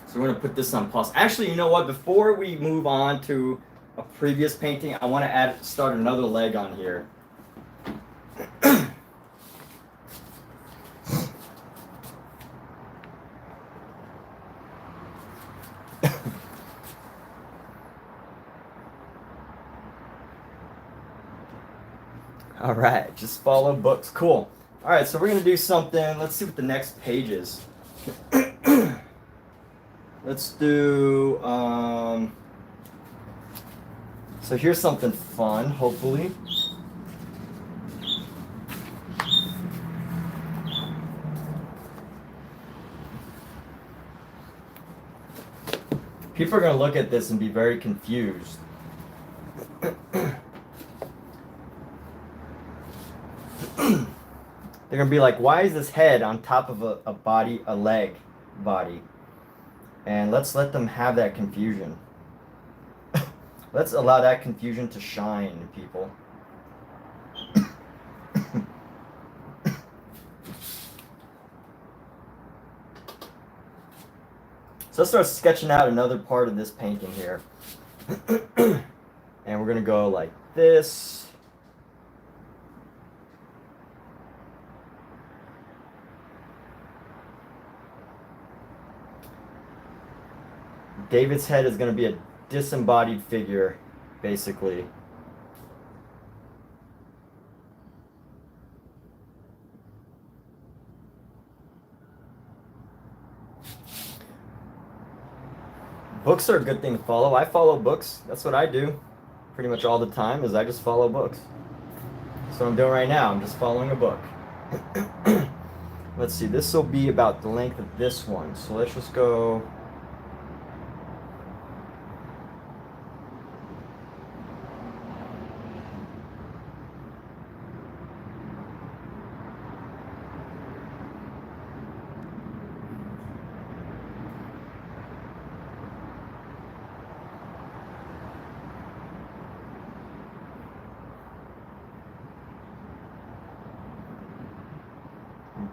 So we're gonna put this on pause. Actually, you know what? Before we move on to a previous painting, I want to start another leg on here. All right, just follow books. Cool. All right, so we're gonna do something. Let's see what the next page is. Let's do. So here's something fun, hopefully. People are gonna look at this and be very confused. They're gonna be like, why is this head on top of a leg body? And let's let them have that confusion. Let's allow that confusion to shine, people. So let's start sketching out another part of this painting here. And we're gonna go like this. David's head is going to be a disembodied figure, basically. Books are a good thing to follow. I follow books. That's what I do pretty much all the time, is I just follow books. That's what I'm doing right now. I'm just following a book. Let's see. This will be about the length of this one. So let's just go...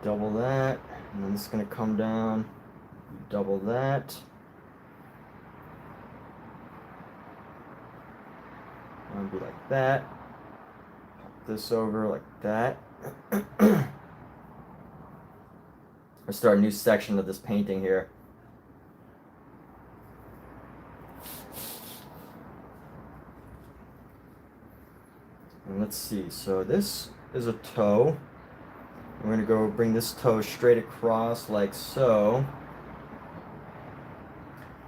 double that, and then it's going to come down, double that. And be like that. Pop this over like that. Let's start a new section of this painting here. And let's see, so this is a toe. We're going to go bring this toe straight across like so.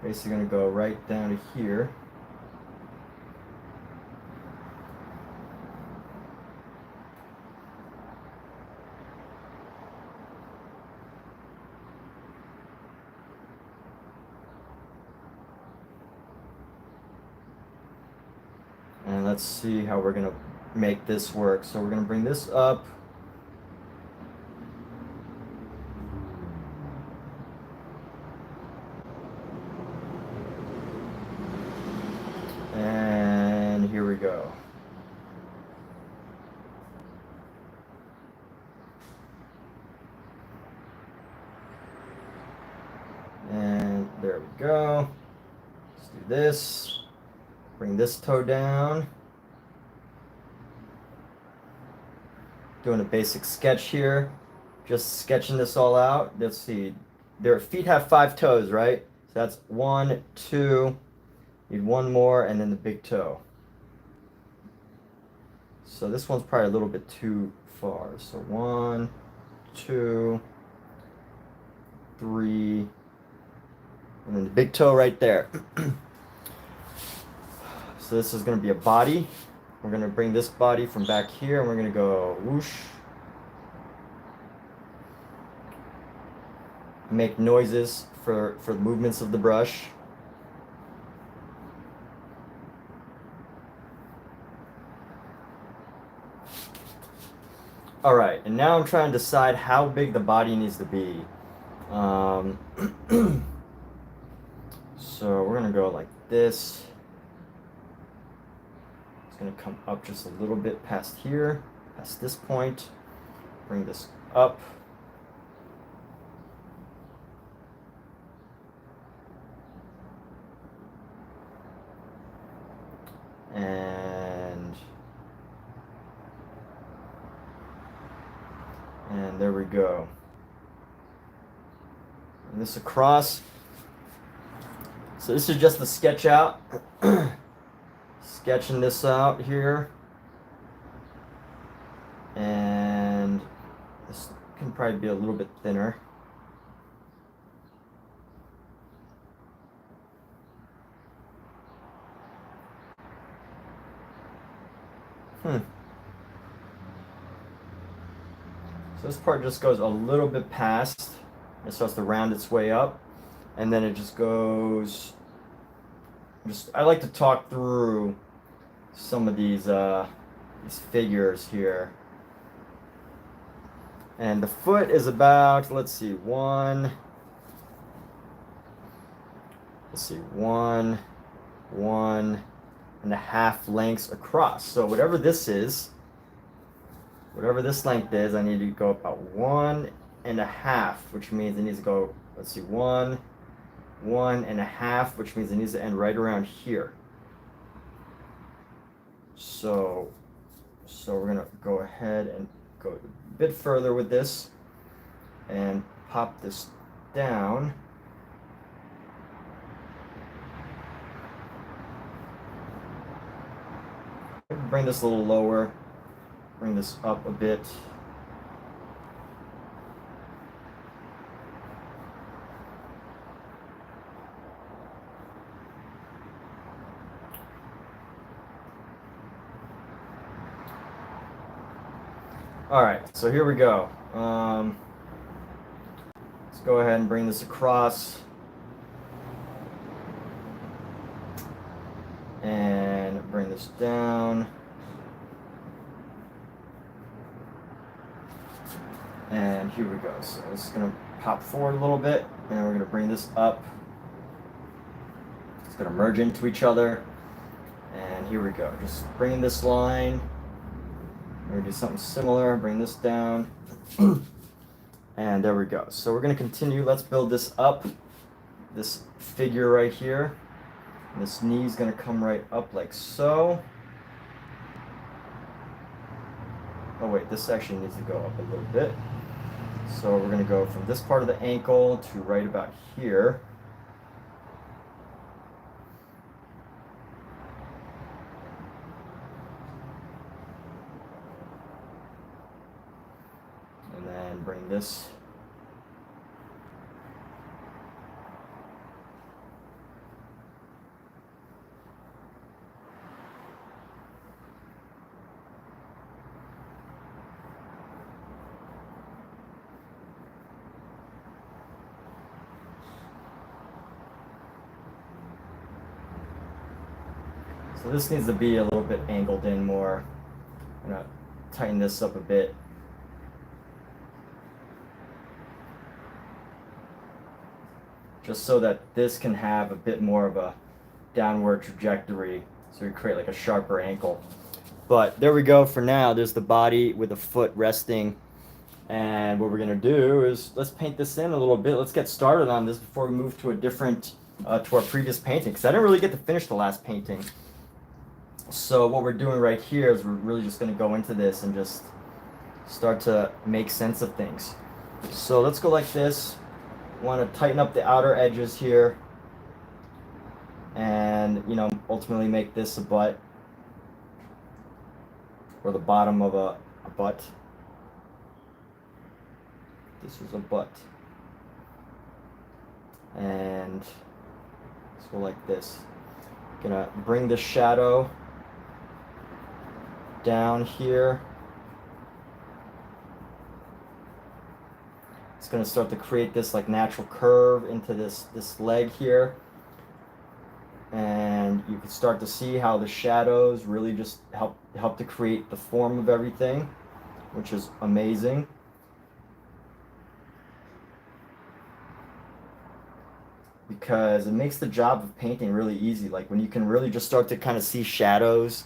Basically gonna go right down to here. And let's see how we're gonna make this work. So we're gonna bring this up. And here we go. And there we go. Let's do this. Bring this toe down. Doing a basic sketch here. Just sketching this all out. Let's see. Their feet have 5 toes, right? So that's 1, 2. Need 1 more, and then the big toe. So this one's probably a little bit too far. So 1, 2, 3, and then the big toe right there. So this is going to be a body. We're going to bring this body from back here, and we're going to go whoosh. Make noises for the movements of the brush. All right, and now I'm trying to decide how big the body needs to be. So we're gonna go like this. It's gonna come up just a little bit past here, past this point. Bring this up. And there we go. And this across. So this is just the sketch out. Sketching this out here. And this can probably be a little bit thinner. So this part just goes a little bit past. It starts to round its way up. And then it just goes... I like to talk through some of these figures here. And the foot is about, let's see, one and a half lengths across. So whatever this is, whatever this length is, I need to go about 1.5, which means it needs to go, let's see, 1.5, which means it needs to end right around here. So we're gonna go ahead and go a bit further with this and pop this down. Bring this a little lower. Bring this up a bit. All right, so here we go. Let's go ahead and bring this across. And bring this down. And here we go. So it's going to pop forward a little bit, and we're going to bring this up. It's going to merge into each other. And here we go. Just bringing this line. We're going to do something similar. Bring this down. And there we go. So we're going to continue. Let's build this up. This figure right here. And this knee is going to come right up like so. Oh wait, this actually needs to go up a little bit. So we're going to go from this part of the ankle to right about here. And then bring this So this needs to be a little bit angled in more. I'm gonna tighten this up a bit. Just so that this can have a bit more of a downward trajectory, so we create like a sharper ankle. But there we go for now. There's the body with the foot resting. And what we're gonna do is let's paint this in a little bit. Let's get started on this before we move to a different, to our previous painting, because I didn't really get to finish the last painting. So what we're doing right here is we're really just gonna go into this and just start to make sense of things. So let's go like this. Want to tighten up the outer edges here, and ultimately make this a butt, or the bottom of a butt. This is a butt, and let's go like this. Gonna bring the shadow down here. It's going to start to create this like natural curve into this leg here, and you can start to see how the shadows really just help to create the form of everything, which is amazing. Because it makes the job of painting really easy. Like when you can really just start to kind of see shadows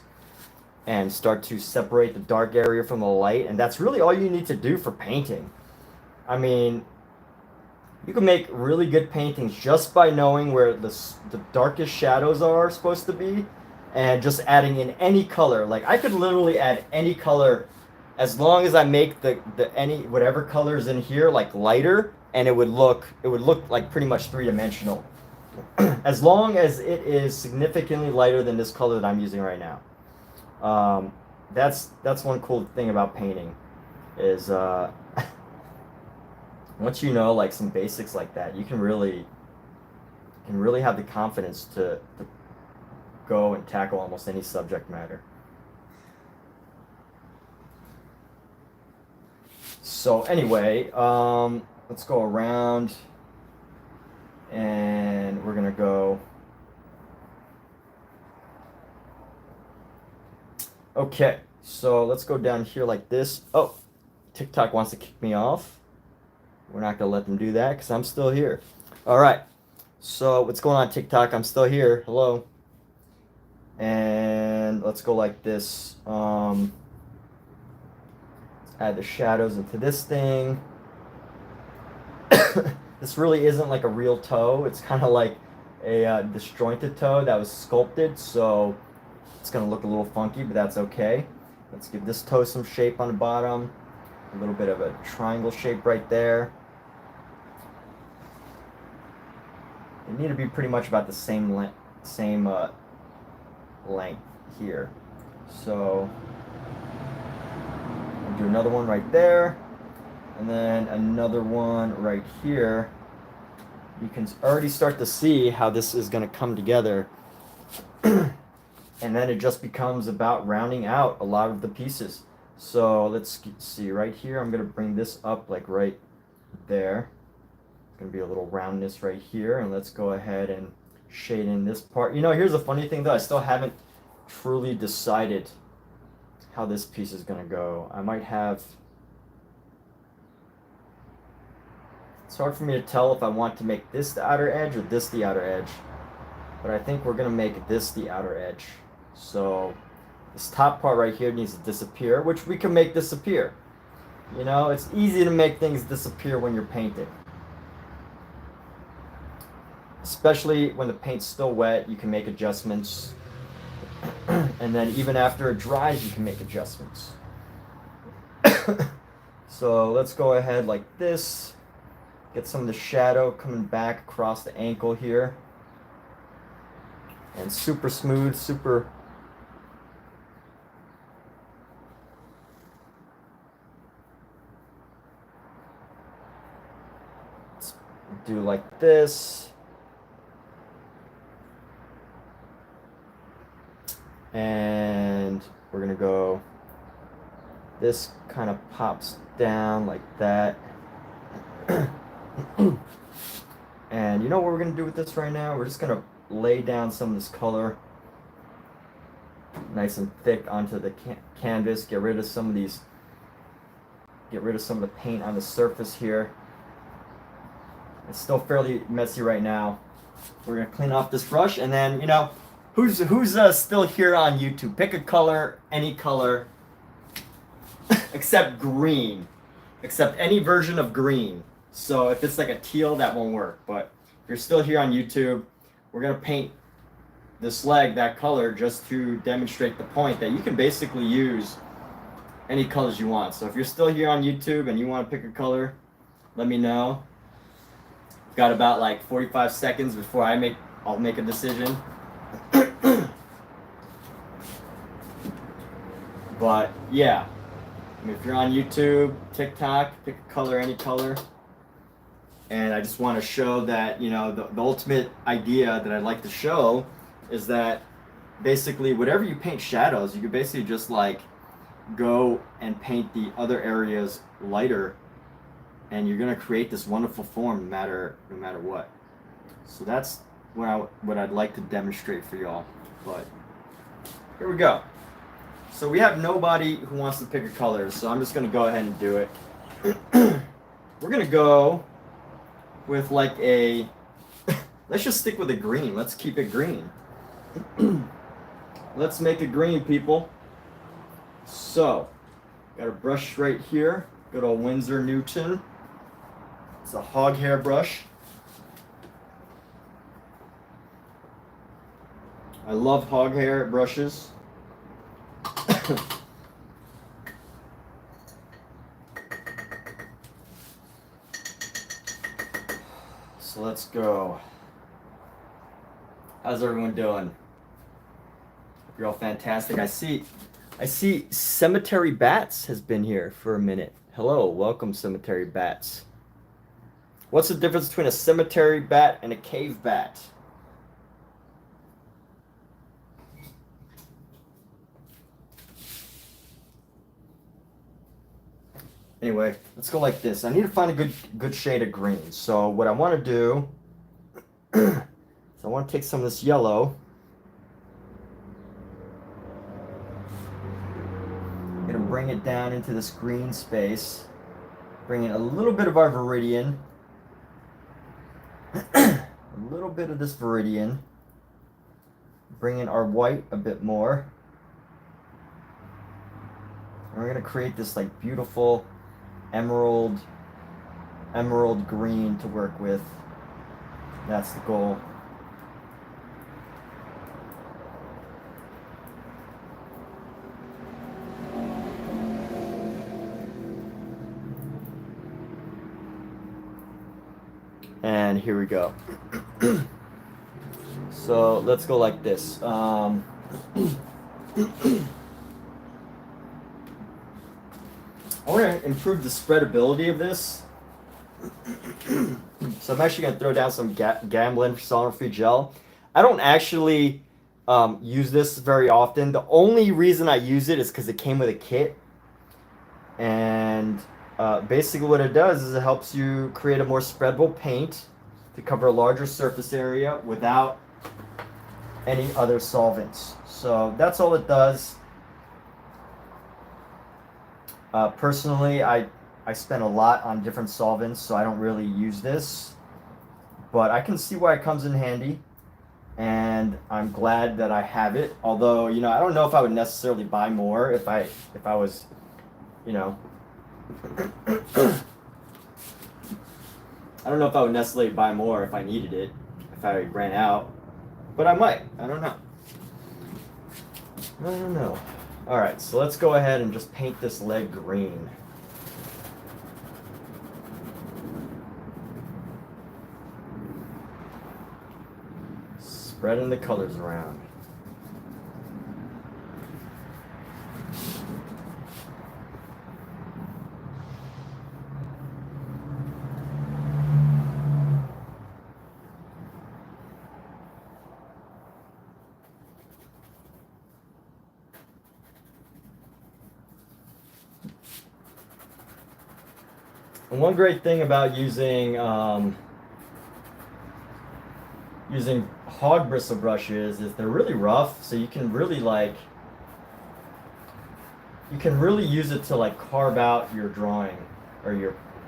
and start to separate the dark area from the light, and that's really all you need to do for painting. I mean, you can make really good paintings just by knowing where the darkest shadows are supposed to be, and just adding in any color. Like I could literally add any color as long as I make the whatever colors in here like lighter, and it would look like pretty much three-dimensional. As long as it is significantly lighter than this color that I'm using right now. That's one cool thing about painting is once you know like some basics like that, you can really have the confidence to go and tackle almost any subject matter. So anyway, let's go around, and we're gonna go. Okay, so let's go down here like this. Oh, TikTok wants to kick me off. We're not going to let them do that because I'm still here. All right. So what's going on, TikTok? I'm still here. Hello. And let's go like this. Let's add the shadows into this thing. This really isn't like a real toe. It's kind of like a disjointed toe that was sculpted. So it's going to look a little funky, but that's okay. Let's give this toe some shape on the bottom. A little bit of a triangle shape right there. They need to be pretty much about the same length here. So I'll do another one right there, and then another one right here. You can already start to see how this is going to come together. And then it just becomes about rounding out a lot of the pieces. So let's see right here. I'm going to bring this up like right there. It's going to be a little roundness right here. And let's go ahead and shade in this part. Here's the funny thing though. I still haven't truly decided how this piece is going to go. I might have... It's hard for me to tell if I want to make this the outer edge or this the outer edge. But I think we're going to make this the outer edge. So this top part right here needs to disappear, which we can make disappear. It's easy to make things disappear when you're painting. Especially when the paint's still wet, you can make adjustments. And then even after it dries, you can make adjustments. So let's go ahead like this. Get some of the shadow coming back across the ankle here. And super smooth, super... Let's do like this. And we're gonna go, this kind of pops down like that. And you know what we're gonna do with this right now? We're just gonna lay down some of this color nice and thick onto the canvas. Get rid of some of these, get rid of some of the paint on the surface here. It's still fairly messy right now. We're gonna clean off this brush, and then, you know, who's still here on YouTube? Pick a color, any color, except green, except any version of green. So if it's like a teal, that won't work. But if you're still here on YouTube, we're gonna paint this leg that color just to demonstrate the point that you can basically use any colors you want. So if you're still here on YouTube and you want to pick a color, let me know. Got about like 45 seconds before I'll make a decision. But yeah, I mean, if you're on YouTube, TikTok, pick a color, any color. And I just want to show that, you know, the ultimate idea that I'd like to show is that basically whatever you paint shadows, you could basically just like go and paint the other areas lighter, and you're gonna create this wonderful form no matter what. So that's what I'd like to demonstrate for y'all. But here we go. So we have nobody who wants to pick a color, so I'm just gonna go ahead and do it. We're gonna go with like a let's just stick with a green. Let's keep it green. Let's make it green, people. So got a brush right here, good old Winsor Newton. It's a hog hair brush. I love hog hair brushes. So let's go. How's everyone doing? You're all fantastic. I see Cemetery Bats has been here for a minute. Hello, welcome Cemetery Bats. What's the difference between a cemetery bat and a cave bat? Anyway, let's go like this. I need to find a good shade of green. So what I want to do is I want to take some of this yellow. I'm going to bring it down into this green space. Bring in a little bit of our Viridian. A little bit of this Viridian. Bring in our white a bit more. And we're going to create this like beautiful emerald green to work with. That's the goal. And here we go. So let's go like this. I want to improve the spreadability of this. So I'm actually going to throw down some Gamblin solvent-free gel. I don't actually use this very often. The only reason I use it is because it came with a kit. And basically what it does is it helps you create a more spreadable paint to cover a larger surface area without any other solvents. So that's all it does. Personally, I spend a lot on different solvents, so I don't really use this. But I can see why it comes in handy, and I'm glad that I have it. Although, you know, I don't know if I would necessarily buy more if I was, you know, I don't know if I would necessarily buy more if I needed it, if I ran out. But I might. I don't know. I don't know. Alright, so let's go ahead and just paint this leg green. Spreading the colors around. And one great thing about using hog bristle brushes is they're really rough, so you can really like you can really use it to like carve out your drawing or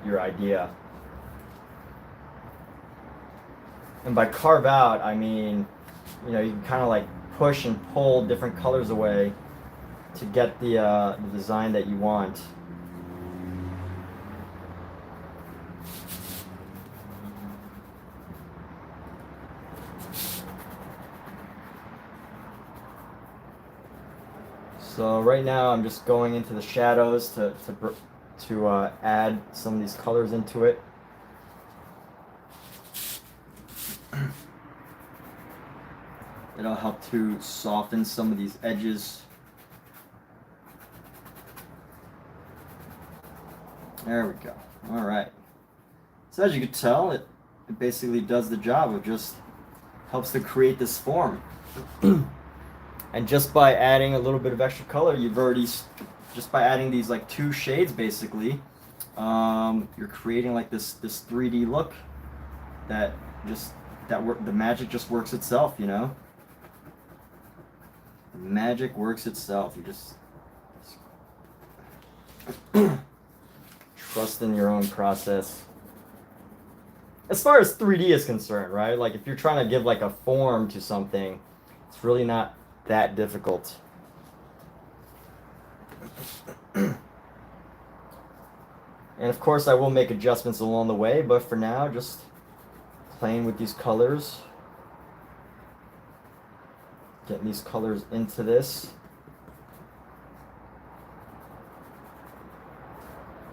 your idea. And by carve out, I mean, you know, you can kind of like push and pull different colors away to get the design that you want. So right now I'm just going into the shadows to add some of these colors into it. It'll help to soften some of these edges. There we go. All right. So as you can tell, it basically does the job of just helps to create this form. And just by adding a little bit of extra color, you've already, just by adding these like 2 shades basically, you're creating like this 3D look that the magic just works itself, you know? The magic works itself. You just trust in your own process. As far as 3D is concerned, right? Like if you're trying to give like a form to something, it's really not that difficult. And of course I will make adjustments along the way, but for now just playing with these colors, getting these colors into this.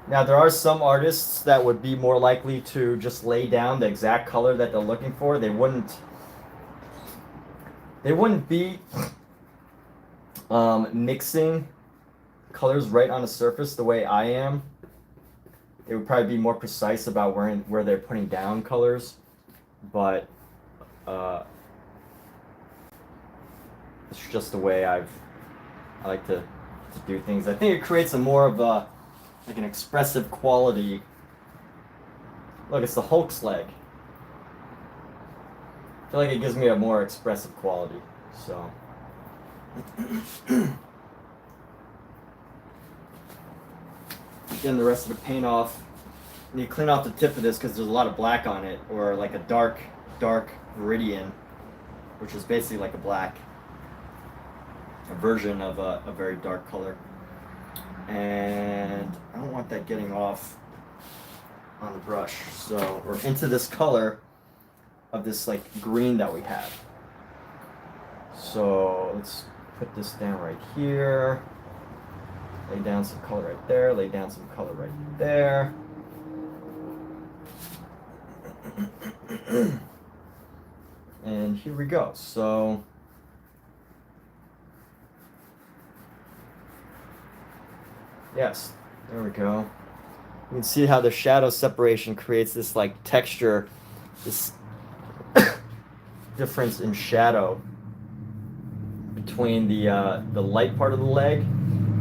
Now there are some artists that would be more likely to just lay down the exact color that they're looking for. They wouldn't be mixing colors right on the surface the way I am. They would probably be more precise about where they're putting down colors, but it's just the way I like to do things. I think it creates a more of a like an expressive quality. Look, it's the Hulk's leg. I feel like it gives me a more expressive quality. So getting the rest of the paint off. And you clean off the tip of this because there's a lot of black on it, or like a dark meridian, which is basically like a black, a version of a very dark color. And I don't want that getting off on the brush. So we're into this color of this like green that we have. So let's put this down right here. Lay down some color right there. Lay down some color right there. And here we go. So yes, there we go. You can see how the shadow separation creates this like texture, this difference in shadow between the light part of the leg.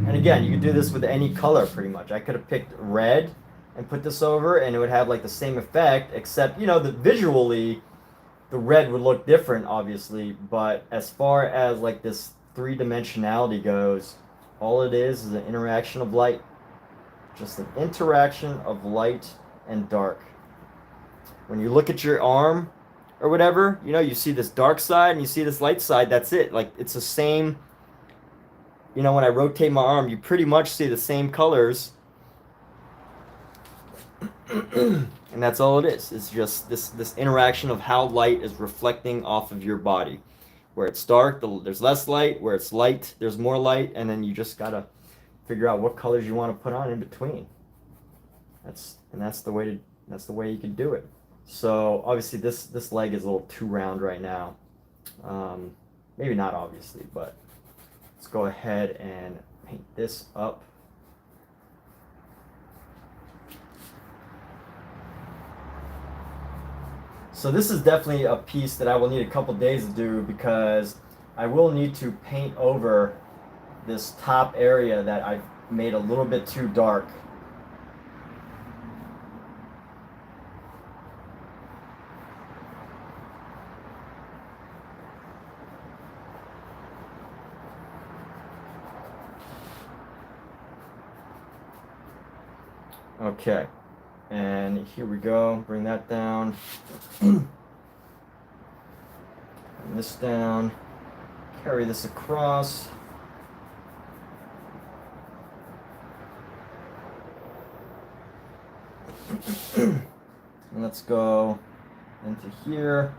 And again, you could do this with any color pretty much. I could have picked red and put this over and it would have like the same effect, except, you know, visually the red would look different obviously, but as far as like this 3-dimensionality goes, all it is an interaction of light. Just an interaction of light and dark. When you look at your arm or whatever, you know, you see this dark side and you see this light side, that's it. Like it's the same, you know, when I rotate my arm, you pretty much see the same colors. And that's all it is. It's just this interaction of how light is reflecting off of your body. Where it's dark, there's less light. Where it's light, there's more light. And then you just gotta figure out what colors you want to put on in between. That's the way you can do it. So obviously this leg is a little too round right now. Maybe not obviously, but let's go ahead and paint this up. So this is definitely a piece that I will need a couple days to do because I will need to paint over this top area that I've made a little bit too dark. Okay, and here we go. Bring that down. Bring this down. Carry this across. And let's go into here.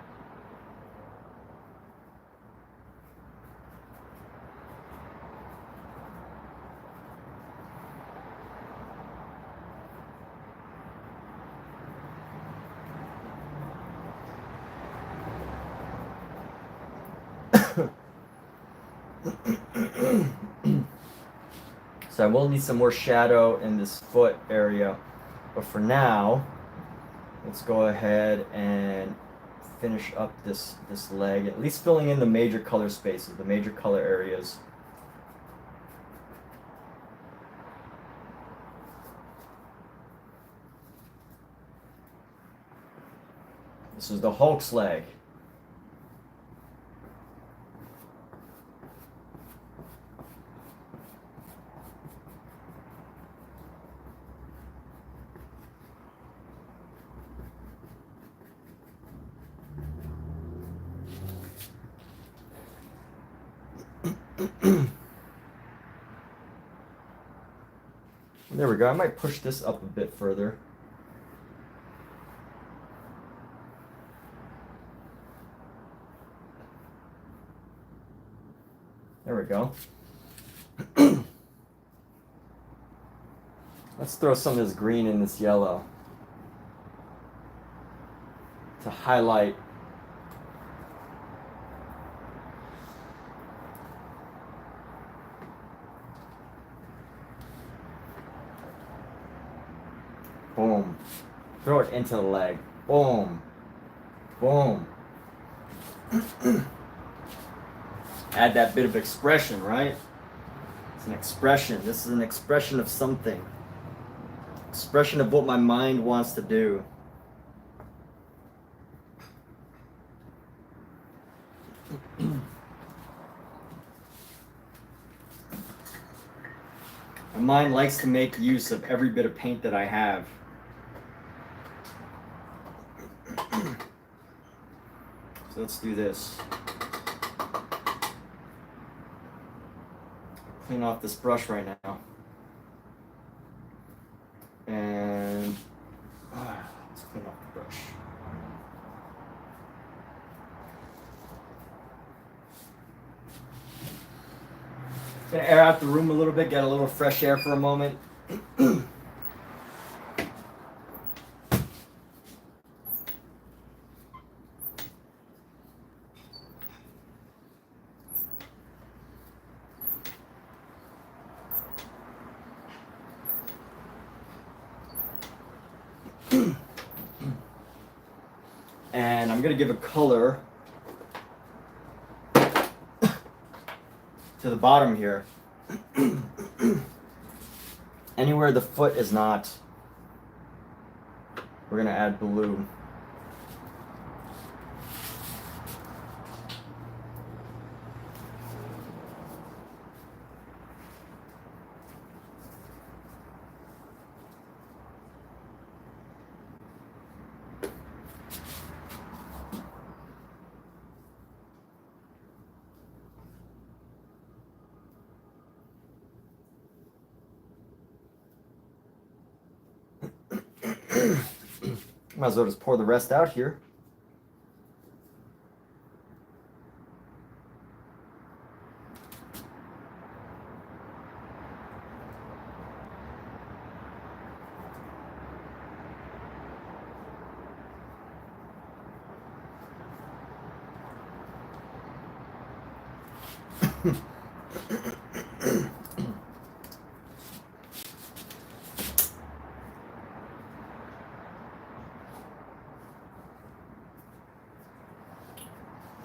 So I will need some more shadow in this foot area, but for now, let's go ahead and finish up this leg, at least filling in the major color spaces, the major color areas. This is the Hulk's leg. There we go. I might push this up a bit further. There we go. Let's throw some of this green in this yellow to highlight. Boom. Throw it into the leg. Boom. Boom. Add that bit of expression, right? It's an expression. This is an expression of something. Expression of what my mind wants to do. My mind likes to make use of every bit of paint that I have. So let's do this. Clean off this brush right now. And let's clean off the brush. Gonna air out the room a little bit, get a little fresh air for a moment. And I'm gonna give a color to the bottom here. Anywhere the foot is not, we're gonna add blue. Might as well just pour the rest out here.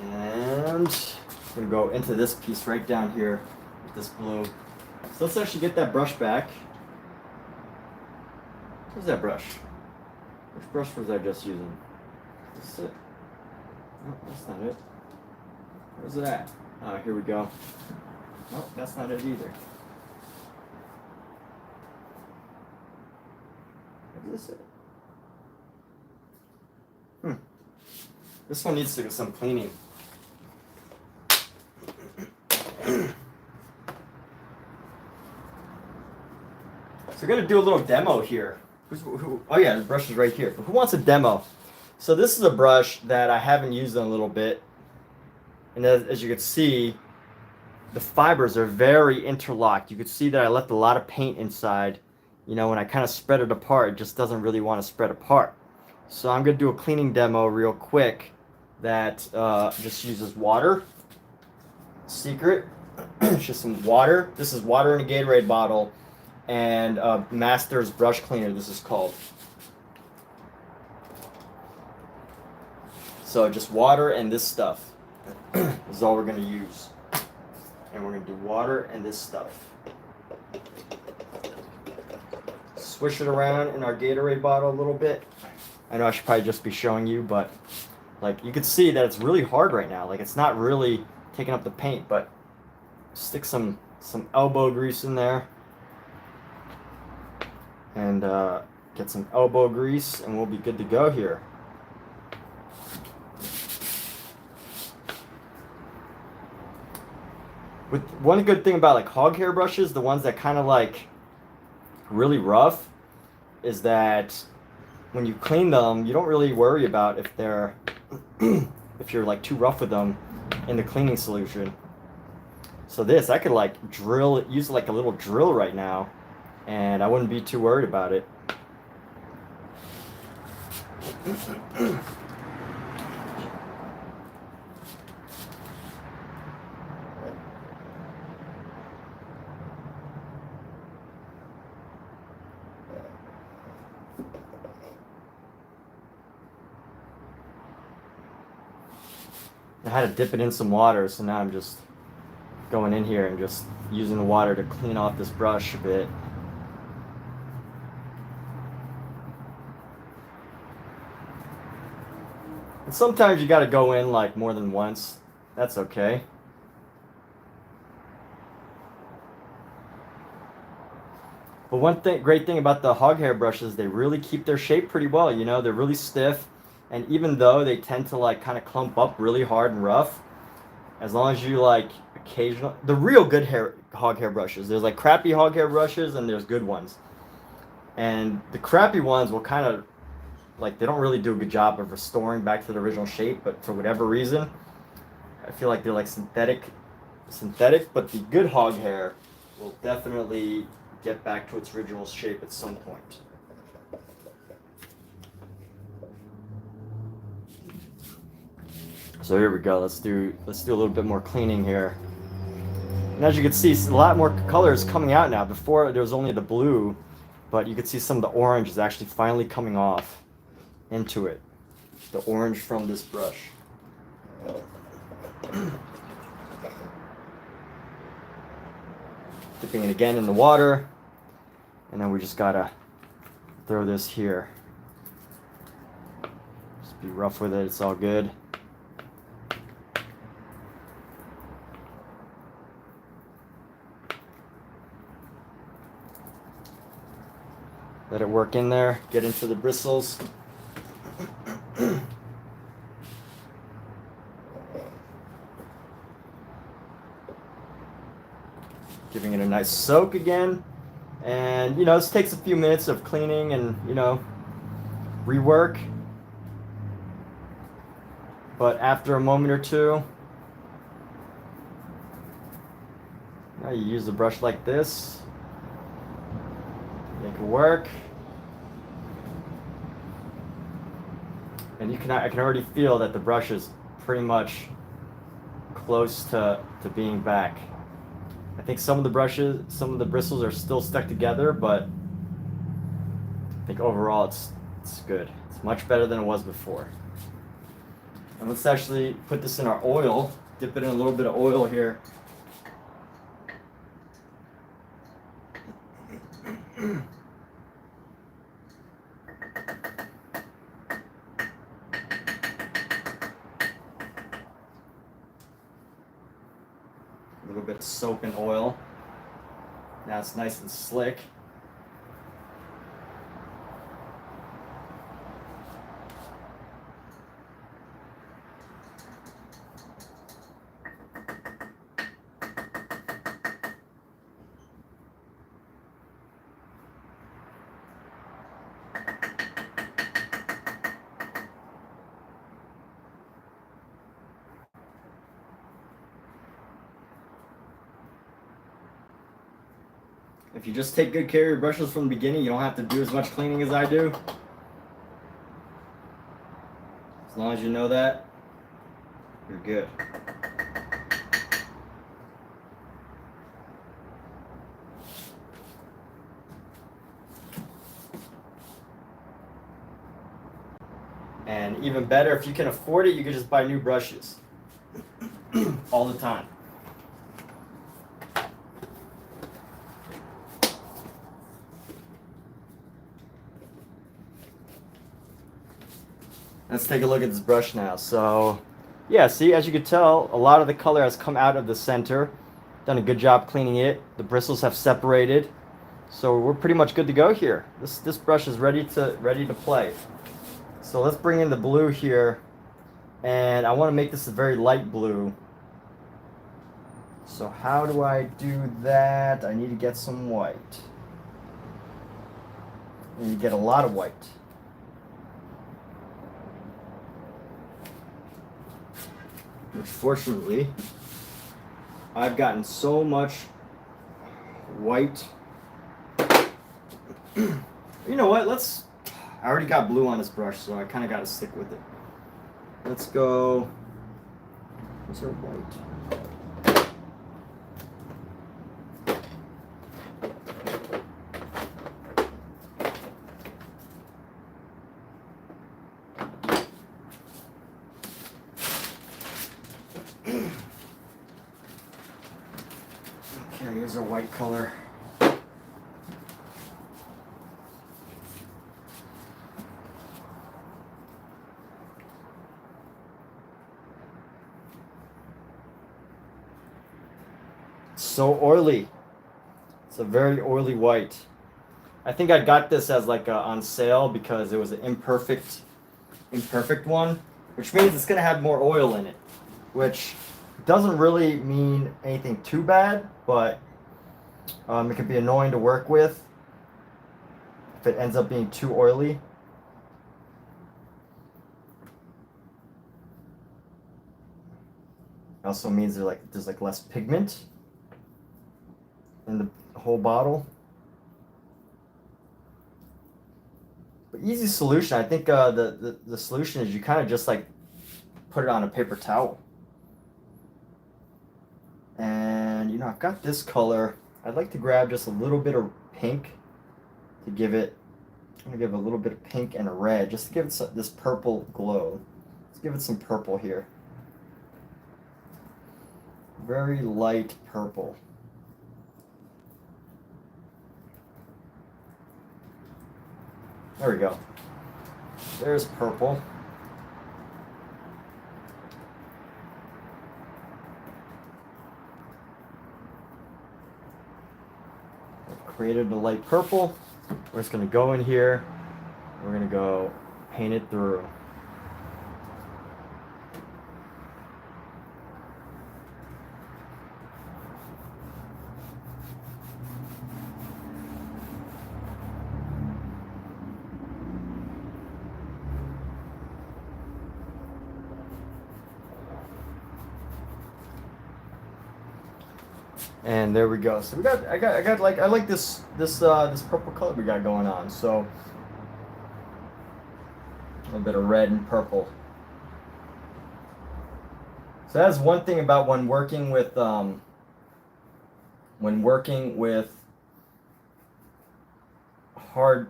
And I'm gonna go into this piece right down here with this blue. So let's actually get that brush back. Where's that brush? Which brush was I just using? Is this it? No, that's not it. Where's it at? Here we go. Nope, that's not it either. is it? This one needs to get some cleaning. So we're gonna do a little demo here. Oh yeah, the brush is right here. Who wants a demo? So this is a brush that I haven't used in a little bit. And as you can see, the fibers are very interlocked. You can see that I left a lot of paint inside. You know, when I kind of spread it apart, it just doesn't really want to spread apart. So I'm gonna do a cleaning demo real quick that just uses water. Secret, it's just some water. This is water in a Gatorade bottle, and Master's brush cleaner, this is called. So just water and this stuff is all we're going to use. And we're going to do water and this stuff. Swish it around in our Gatorade bottle a little bit. I know I should probably just be showing you, but like you can see that it's really hard right now. Like it's not really taking up the paint, but stick some elbow grease in there. And get some elbow grease and we'll be good to go here. With one good thing about like hog hair brushes, the ones that kind of like really rough, is that when you clean them, you don't really worry about if they're if you're like too rough with them in the cleaning solution. So this, I could like use like a little drill right now, and I wouldn't be too worried about it. I had to dip it in some water, so now I'm just going in here and just using the water to clean off this brush a bit. And sometimes you got to go in like more than once. That's okay. But one great thing about the hog hair brushes, they really keep their shape pretty well. You know, they're really stiff. And even though they tend to like kind of clump up really hard and rough, as long as you like the real good hog hair brushes, there's like crappy hog hair brushes and there's good ones. And the crappy ones will kind of like, they don't really do a good job of restoring back to the original shape, but for whatever reason, I feel like they're like synthetic, but the good hog hair will definitely get back to its original shape at some point. So here we go. Let's do a little bit more cleaning here. And as you can see, a lot more colors coming out now. Before there was only the blue, but you can see some of the orange is actually finally coming off into it. The orange from this brush. Dipping it again in the water, and then we just gotta throw this here. Just be rough with it, it's all good. Let it work in there, get into the bristles. Giving it a nice soak again. And, you know, this takes a few minutes of cleaning and, you know, rework. But after a moment or two, now you use the brush like this. Make it work. And I can already feel that the brush is pretty much close to being back. I think some of the bristles are still stuck together, but I think overall it's good. It's much better than it was before. And let's actually put this in our oil, dip it in a little bit of oil here. A little bit of soap and oil. Now it's nice and slick. If you just take good care of your brushes from the beginning, you don't have to do as much cleaning as I do. As long as you know that, you're good. And even better, if you can afford it, you can just buy new brushes all the time. Let's take a look at this brush now. So, yeah, see, as you can tell, a lot of the color has come out of the center. Done a good job cleaning it. The bristles have separated. So we're pretty much good to go here. This brush is ready to play. So let's bring in the blue here. And I want to make this a very light blue. So how do I do that? I need to get some white. I need to get a lot of white. Unfortunately, I've gotten so much white. You know what? I already got blue on this brush, so I kind of got to stick with it. Let's go. What's our white? Okay, here's our white color. So oily. It's a very oily white. I think I got this as like on sale because it was an imperfect one, which means it's gonna have more oil in it, which doesn't really mean anything too bad, but it can be annoying to work with if it ends up being too oily. It also means there's like less pigment in the whole bottle. But easy solution. I think the solution is you kind of just like put it on a paper towel. And you know, I've got this color. I'd like to grab just a little bit of pink to give it. I'm gonna give it a little bit of pink and a red just to give it this purple glow. Let's give it some purple here. Very light purple. There we go. There's purple. I've created a light purple. We're just going to go in here. We're going to go paint it through. And there we go. So I like this purple color we got going on. So a little bit of red and purple. So that's one thing about when working with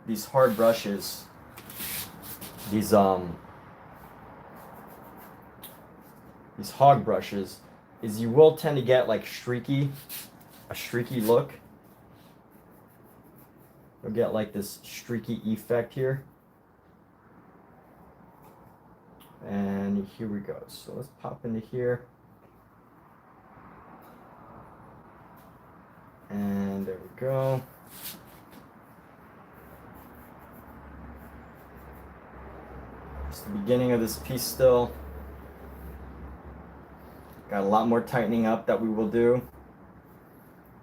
these hard brushes, these hog brushes, is you will tend to get like a streaky look. You'll get like this streaky effect here. And here we go. So let's pop into here. And there we go. Just the beginning of this piece still. Got a lot more tightening up that we will do.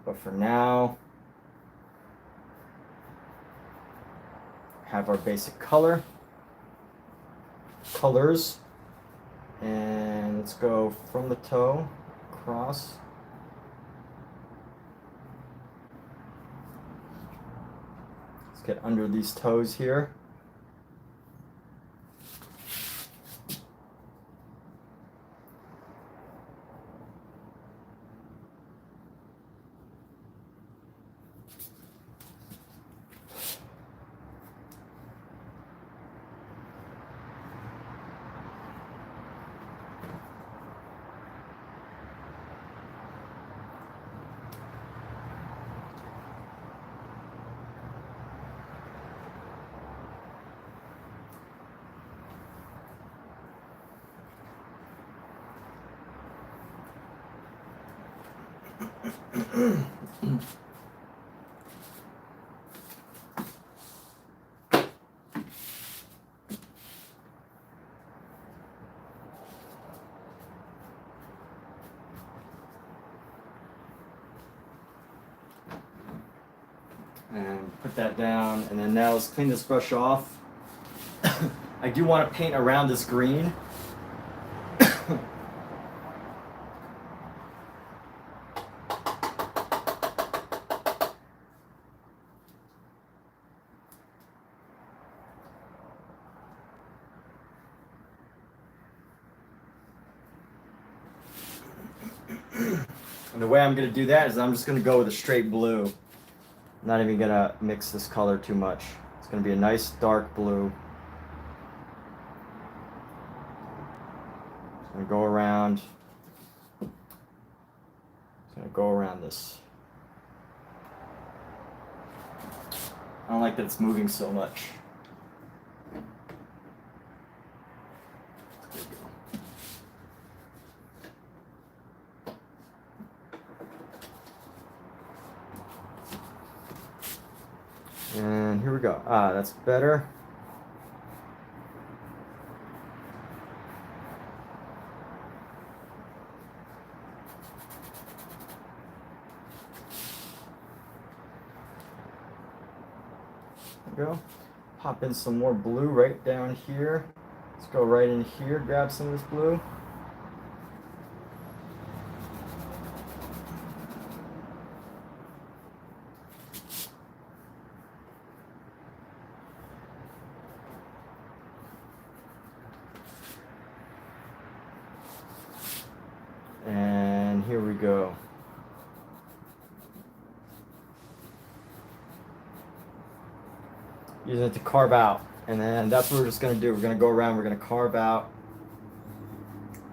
But for now, have our basic colors. And let's go from the toe, across. get under these toes here. And put that down, and then now let's clean this brush off. I do want to paint around this green. And the way I'm going to do that is I'm just going to go with a straight blue. I'm not even going to mix this color too much. It's going to be a nice dark blue. It's going to go around. It's going to go around this. I don't like that it's moving so much. And here we go. Ah, that's better. There we go. Pop in some more blue right down here. Let's go right in here, grab some of this blue. And here we go. Using it to carve out. And then that's what we're just going to do. We're going to go around, we're going to carve out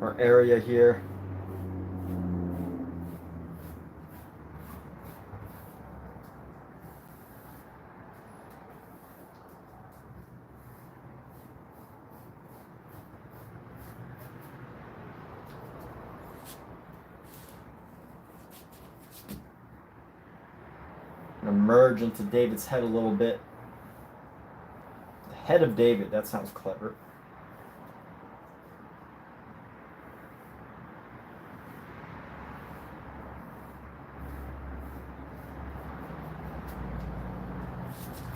our area here. I'm going to merge into David's head a little bit. The head of David, that sounds clever.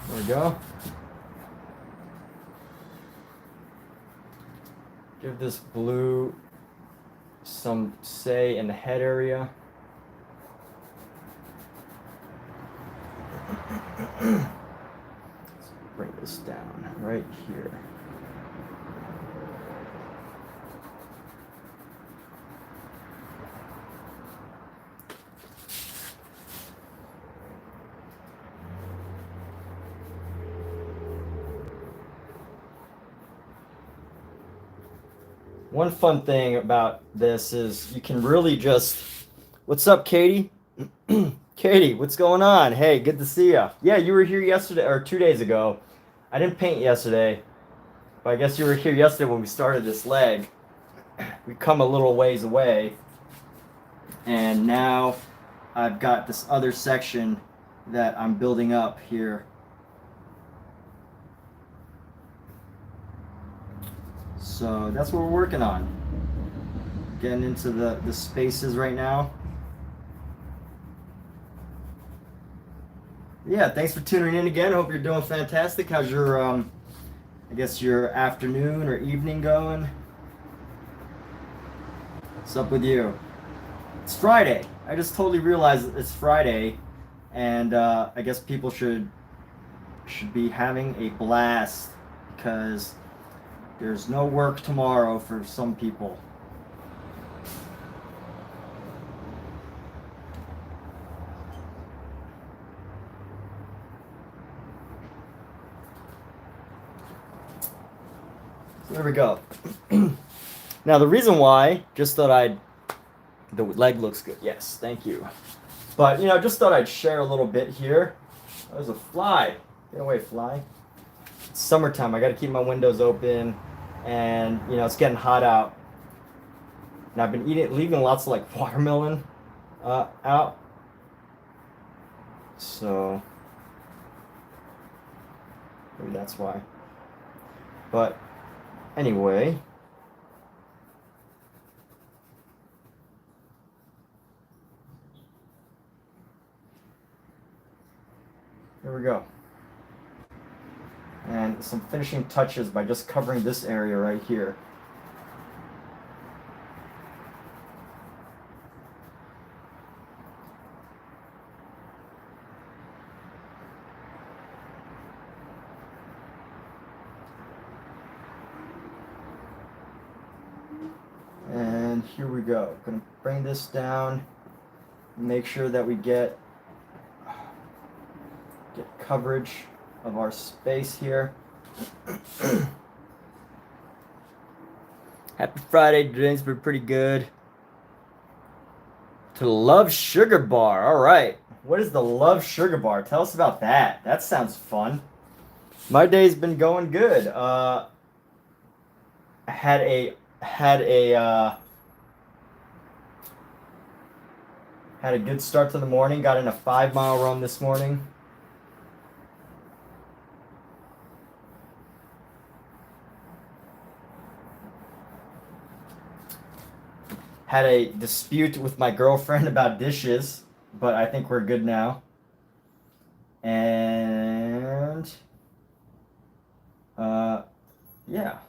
There we go. Give this blue some say in the head area. Let's bring this down right here. One fun thing about this is you can really just... What's up, Katie? Katie, what's going on? Hey, good to see you. Yeah, you were here yesterday, or 2 days ago. I didn't paint yesterday, but I guess you were here yesterday when we started this leg. We come a little ways away, and now I've got this other section that I'm building up here. So that's what we're working on. Getting into the spaces right now. Yeah, thanks for tuning in again. I hope you're doing fantastic. How's your, I guess your afternoon or evening going? What's up with you? It's Friday. I just totally realized it's Friday, and I guess people should should be having a blast because there's no work tomorrow for some people. So there we go. Now the reason why, just thought the leg looks good. Yes, thank you. But, you know, just thought I'd share a little bit here. There's a fly. Get away, fly. It's summertime. I got to keep my windows open. And, you know, it's getting hot out. And I've been leaving lots of, like, watermelon out. So, maybe that's why. But, anyway. Here we go. And some finishing touches by just covering this area right here. And here we go. Gonna bring this down. Make sure that we get coverage of our space here. Happy Friday. Today's been pretty good. To the Love Sugar Bar. All right. What is the Love Sugar Bar? Tell us about that. That sounds fun. My day's been going good. I had a good start to the morning. Got in a 5-mile run this morning. Had a dispute with my girlfriend about dishes, but I think we're good now. And yeah.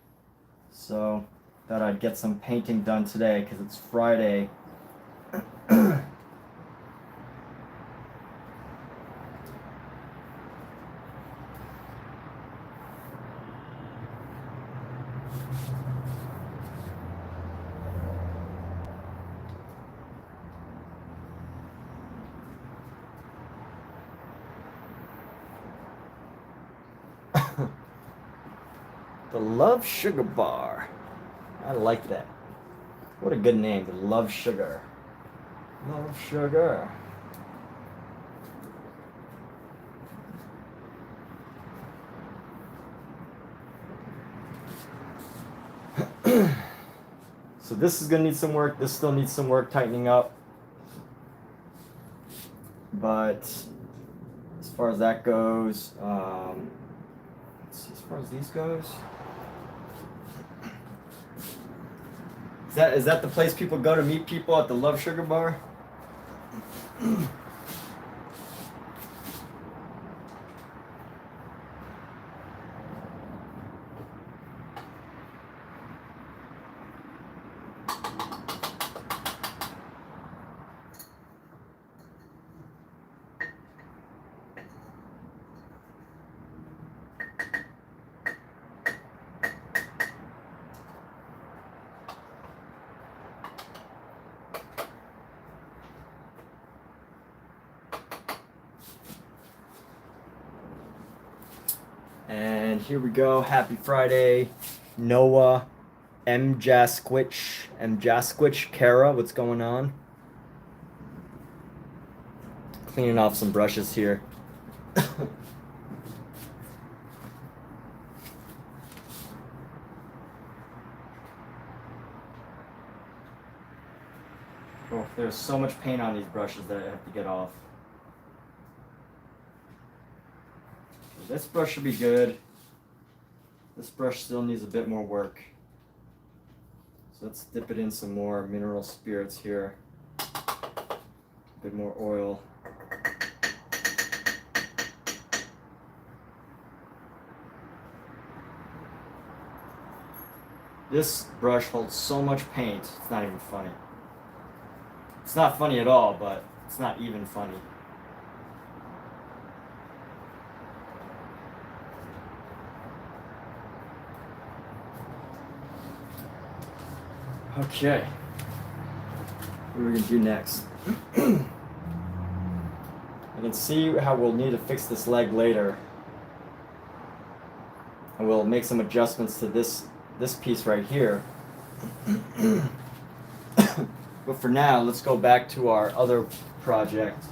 So thought I'd get some painting done today because it's Friday. The Love Sugar Bar. I like that. What a good name, the Love Sugar. Love Sugar. So this is gonna need some work. This still needs some work tightening up. But as far as that goes, let's see, as far as these goes. Is that the place people go to meet people at the Love Sugar Bar? And here we go. Happy Friday. Noah, M. Jasquitch, Kara, what's going on? Cleaning off some brushes here. Oh, there's so much paint on these brushes that I have to get off. This brush should be good. This brush still needs a bit more work. So let's dip it in some more mineral spirits here. A bit more oil. This brush holds so much paint, it's not even funny. It's not funny at all, but it's not even funny. Okay. What are we gonna do next? I can see how we'll need to fix this leg later. And we'll make some adjustments to this piece right here. But for now, let's go back to our other project.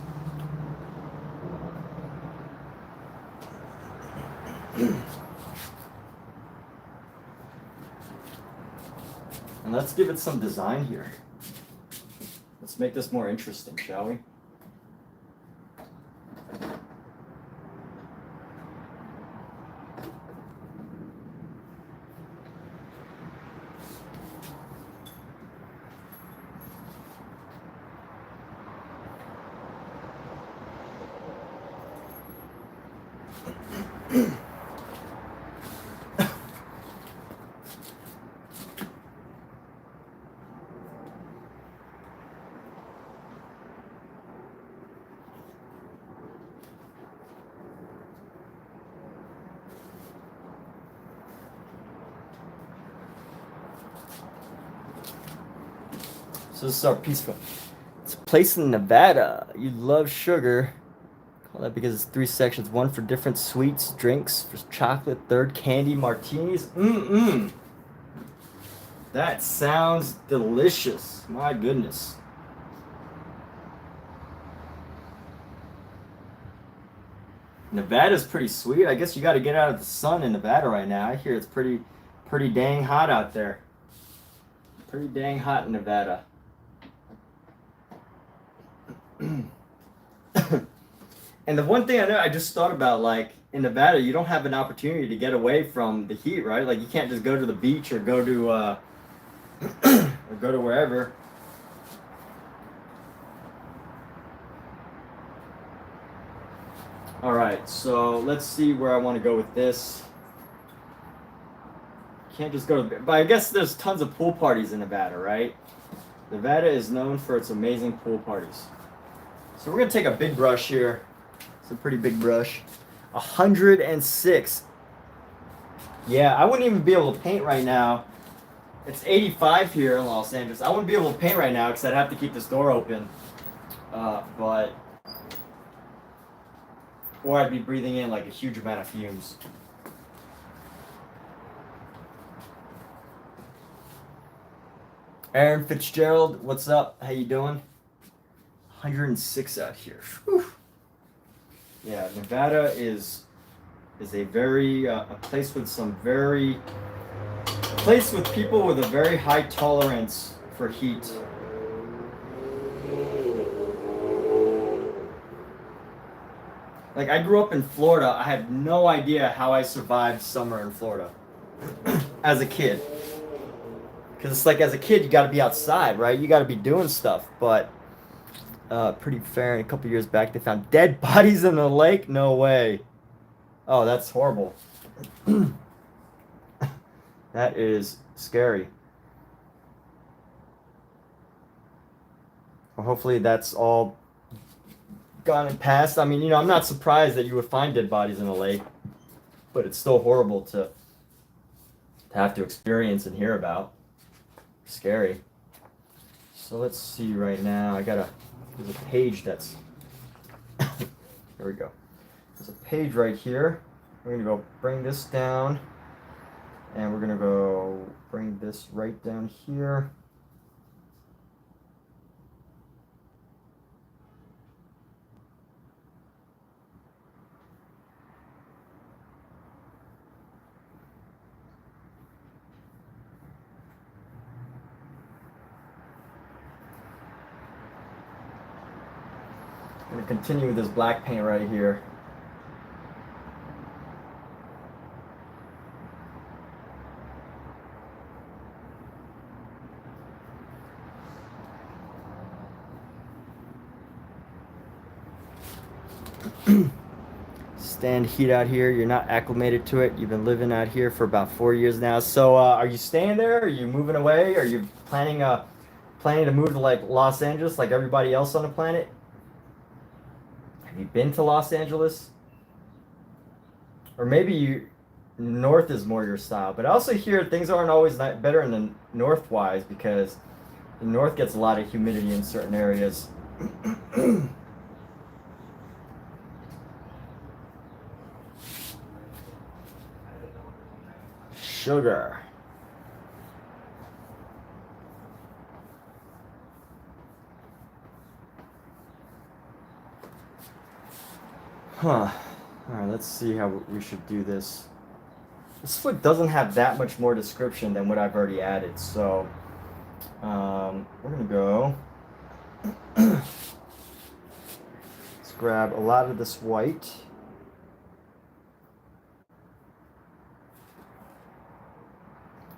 And let's give it some design here. Let's make this more interesting, shall we? So this is our piece. It's a place in Nevada. You love sugar. Call that because it's 3 sections. 1 for different sweets, drinks, for chocolate. 3rd, candy, martinis. That sounds delicious. My goodness. Nevada's pretty sweet. I guess you got to get out of the sun in Nevada right now. I hear it's pretty dang hot out there. Pretty dang hot in Nevada. And the one thing I know, I just thought about, like, in Nevada, you don't have an opportunity to get away from the heat, right? Like, you can't just go to the beach or go to or go to wherever. All right, so let's see where I want to go with this. Can't just go to, but I guess there's tons of pool parties in Nevada, right? Nevada is known for its amazing pool parties. So we're gonna take a big brush here. It's a pretty big brush. 106. Yeah, I wouldn't even be able to paint right now. It's 85 here in Los Angeles. I wouldn't be able to paint right now because I'd have to keep this door open. Or I'd be breathing in like a huge amount of fumes. Aaron Fitzgerald, what's up? How you doing? 106 out here. Whew. Yeah, Nevada is a very a place with people with a very high tolerance for heat. Like, I grew up in Florida. I had no idea how I survived summer in Florida as a kid. Because it's like, as a kid, you got to be outside, right? You got to be doing stuff. But pretty fair. A couple years back, they found dead bodies in the lake. No way. Oh, that's horrible. That is scary. Well, hopefully that's all gone and passed. I mean, you know, I'm not surprised that you would find dead bodies in a lake, but it's still horrible to have to experience and hear about. Scary. So let's see right now. There's a page that's there we go. There's a page right here. We're gonna go bring this down, and we're gonna go bring this right down here. I'm going to continue with this black paint right here. Stand heat out here. You're not acclimated to it. You've been living out here for about 4 years now. So are you staying there? Are you moving away? Are you planning to move to like Los Angeles like everybody else on the planet? Have you been to Los Angeles? Or maybe north is more your style. But I also hear things aren't always better in the north-wise because the north gets a lot of humidity in certain areas. Sugar. Huh. Alright, let's see how we should do this. This foot doesn't have that much more description than what I've already added, so we're gonna go. Let's grab a lot of this white.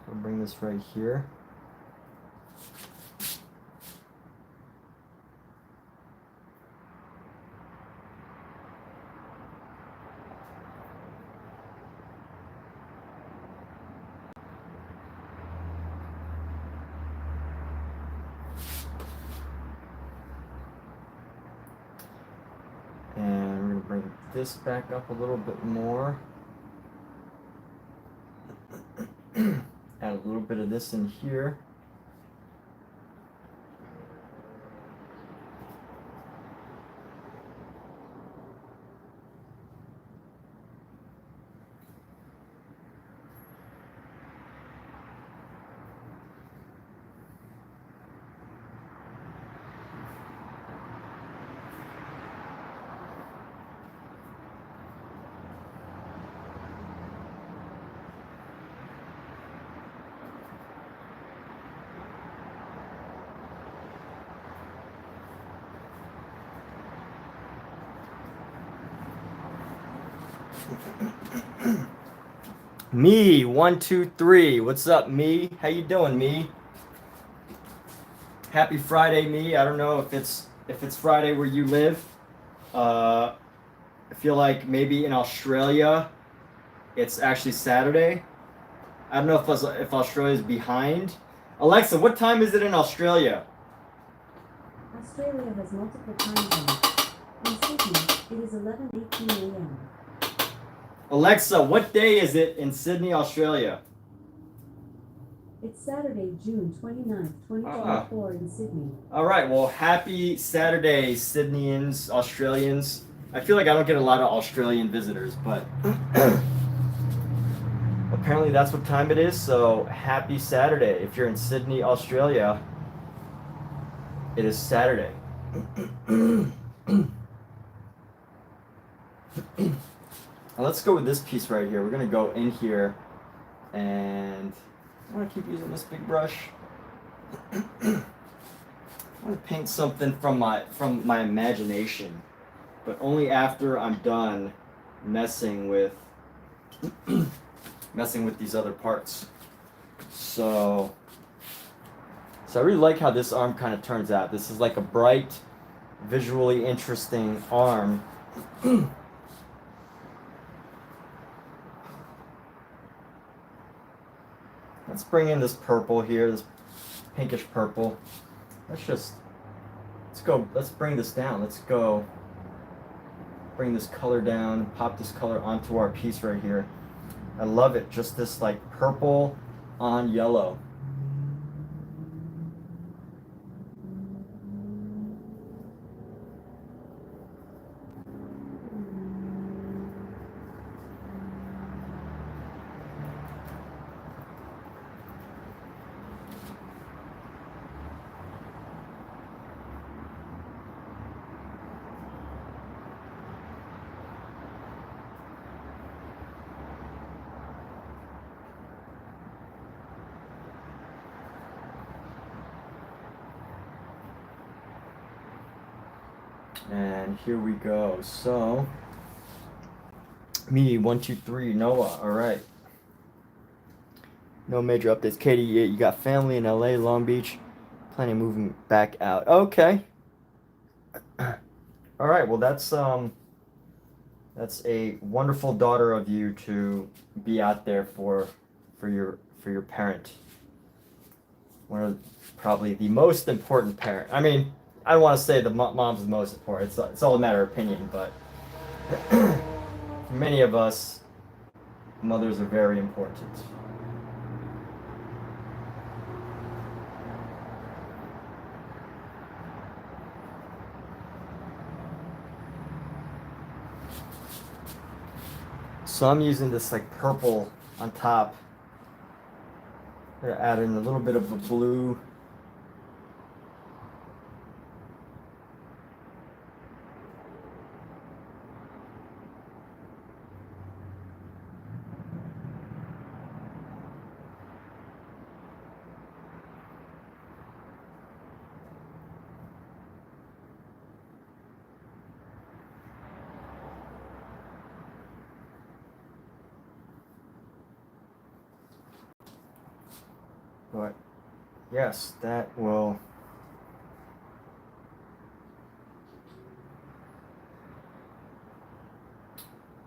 We'll bring this right here. And we're going to bring this back up a little bit more. Add a little bit of this in here. Me 1 2 3. What's up, me? How you doing, me? Happy Friday, me. I don't know if it's Friday where you live. I feel like maybe in Australia it's actually Saturday. I don't know if Australia's behind. Alexa, what time is it in Australia? Australia has multiple time zones. In Sydney, it is 11:18 a.m. Alexa, what day is it in Sydney, Australia? It's Saturday, June 29th, 2024 in Sydney. All right, well, happy Saturday, Sydneyans, Australians. I feel like I don't get a lot of Australian visitors, but apparently that's what time it is, so happy Saturday. If you're in Sydney, Australia, it is Saturday. Now let's go with this piece right here. We're gonna go in here, and I want to keep using this big brush. I want to paint something from my imagination, but only after I'm done messing with these other parts. So I really like how this arm kind of turns out. This is like a bright, visually interesting arm. Let's bring in this purple here, this pinkish purple. Let's bring this down. Let's go bring this color down, pop this color onto our piece right here. I love it, just this like purple on yellow. And here we go. So, me 1 2 3 Noah. All right. No major updates. Katie, you got family in LA, Long Beach. Planning on moving back out. Okay. All right. Well, that's a wonderful daughter of you to be out there for your parent. One of probably the most important parent. I mean, I don't want to say the mom's the most important. It's all a matter of opinion, but for many of us, Mothers are very important. So I'm using this like purple on top. I'm gonna add in a little bit of a blue. But yes, that will.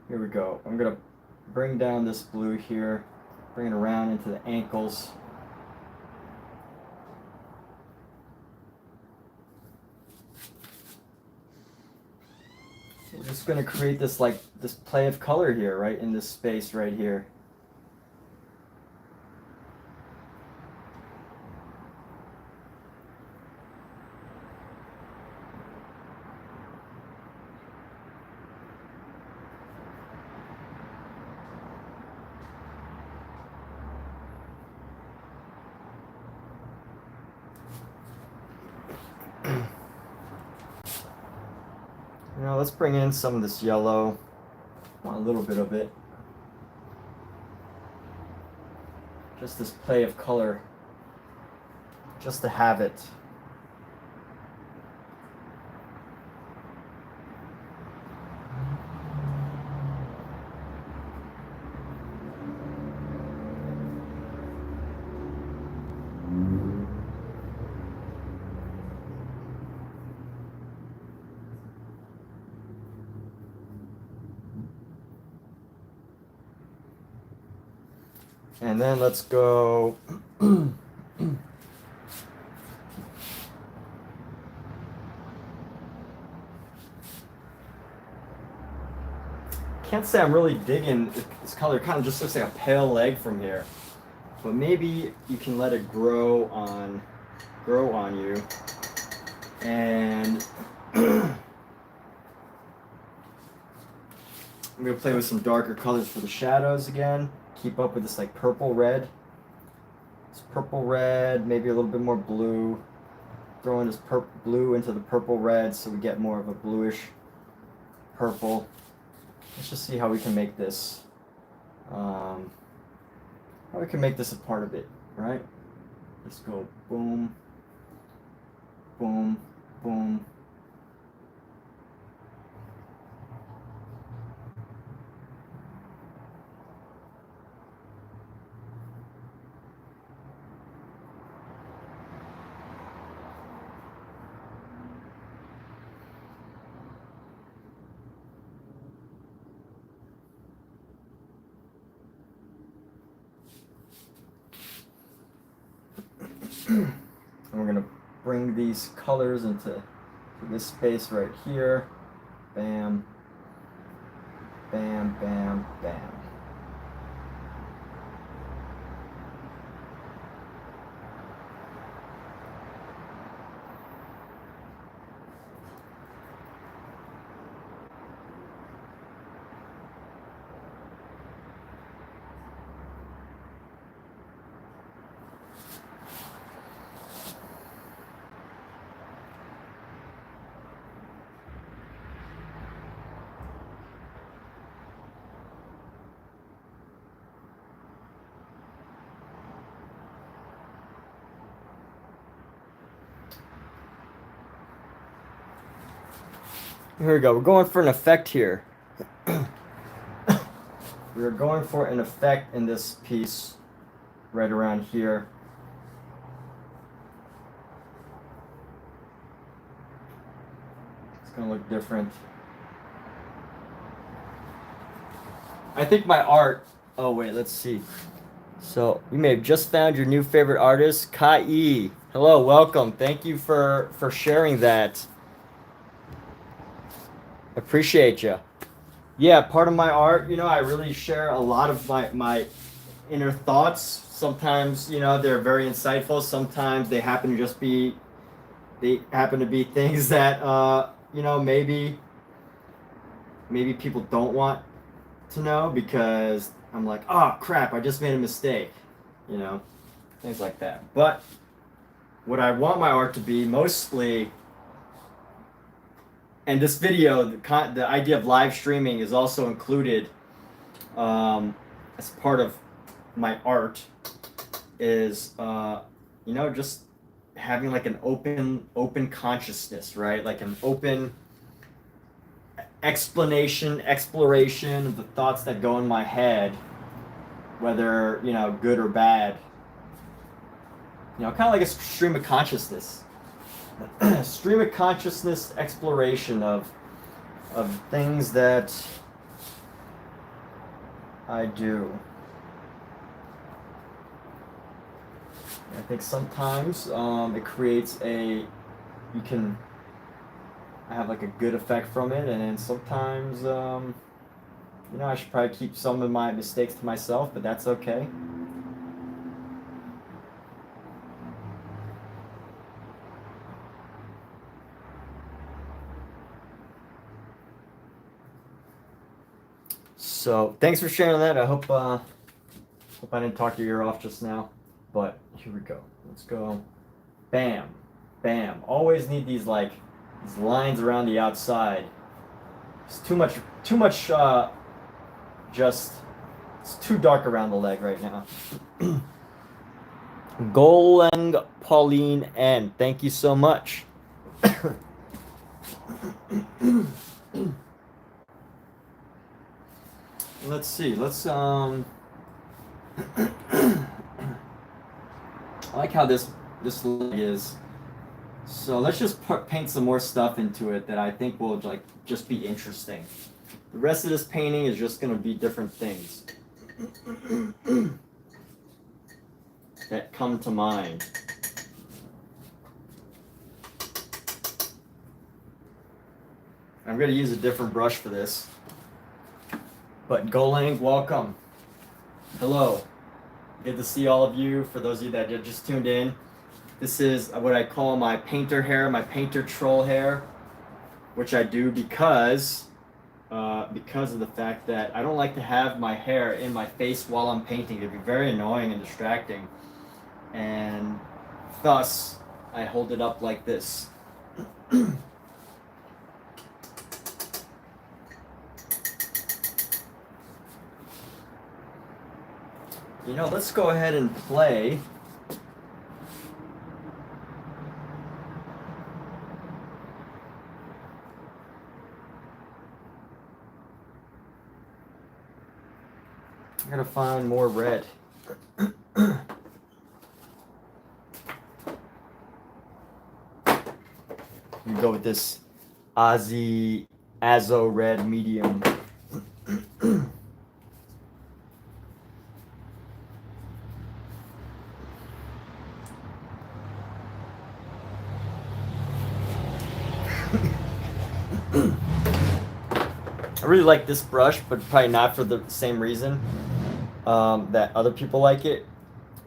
Here we go. I'm gonna bring down this blue here, bring it around into the ankles. We're just gonna create this this play of color here, right in this space right here. Now let's bring in some of this yellow. Want a little bit of it. Just this play of color. Just to have it. And then let's go. Can't say I'm really digging this color. It kind of just looks like a pale leg from here, but maybe you can let it grow on you. And I'm gonna play with some darker colors for the shadows again. Keep up with this like purple red. This purple red, maybe a little bit more blue. Throw in this blue into the purple red so we get more of a bluish purple. Let's just see how we can make this. How we can make this a part of it, right? Let's go boom, boom, boom. And we're going to bring these colors into this space right here. Bam, bam, bam, bam. Here we go. We're going for an effect here. We're going for an effect in this piece right around here. It's going to look different. I think my art... Oh, wait, let's see. So, you may have just found your new favorite artist, Kai. Hello, welcome. Thank you for sharing that. Appreciate you. yeah, part of my art, you know, I really share a lot of my inner thoughts. Sometimes, you know, they're very insightful. Sometimes they happen to be things that you know, maybe people don't want to know because I'm like, oh crap, I just made a mistake, you know, things like that. But what I want my art to be mostly, and this video, the idea of live streaming is also included as part of my art, is you know, just having like an open consciousness, right? Like an open exploration of the thoughts that go in my head, whether, you know, good or bad. You know, kind of like a stream of consciousness. Stream of consciousness exploration of things that I do. I think sometimes it creates I have like a good effect from it, and then sometimes you know, I should probably keep some of my mistakes to myself, but that's okay. So thanks for sharing that. I hope I didn't talk your ear off just now, but here we go. Let's go. Bam, bam. Always need these lines around the outside. It's too much. Just it's too dark around the leg right now. Goleng Pauline N. Thank you so much. Let's see. Let's I like how this leg is. So let's just paint some more stuff into it that I think will like just be interesting. The rest of this painting is just going to be different things that come to mind. I'm going to use a different brush for this. But Golang, welcome. Hello. Good to see all of you. For those of you that just tuned in, this is what I call my painter hair, my painter troll hair, which I do because of the fact that I don't like to have my hair in my face while I'm painting. It'd be very annoying and distracting. And thus, I hold it up like this. You know, let's go ahead and play. I gotta find more red. You go with this Azo red medium. I really like this brush, but probably not for the same reason that other people like it.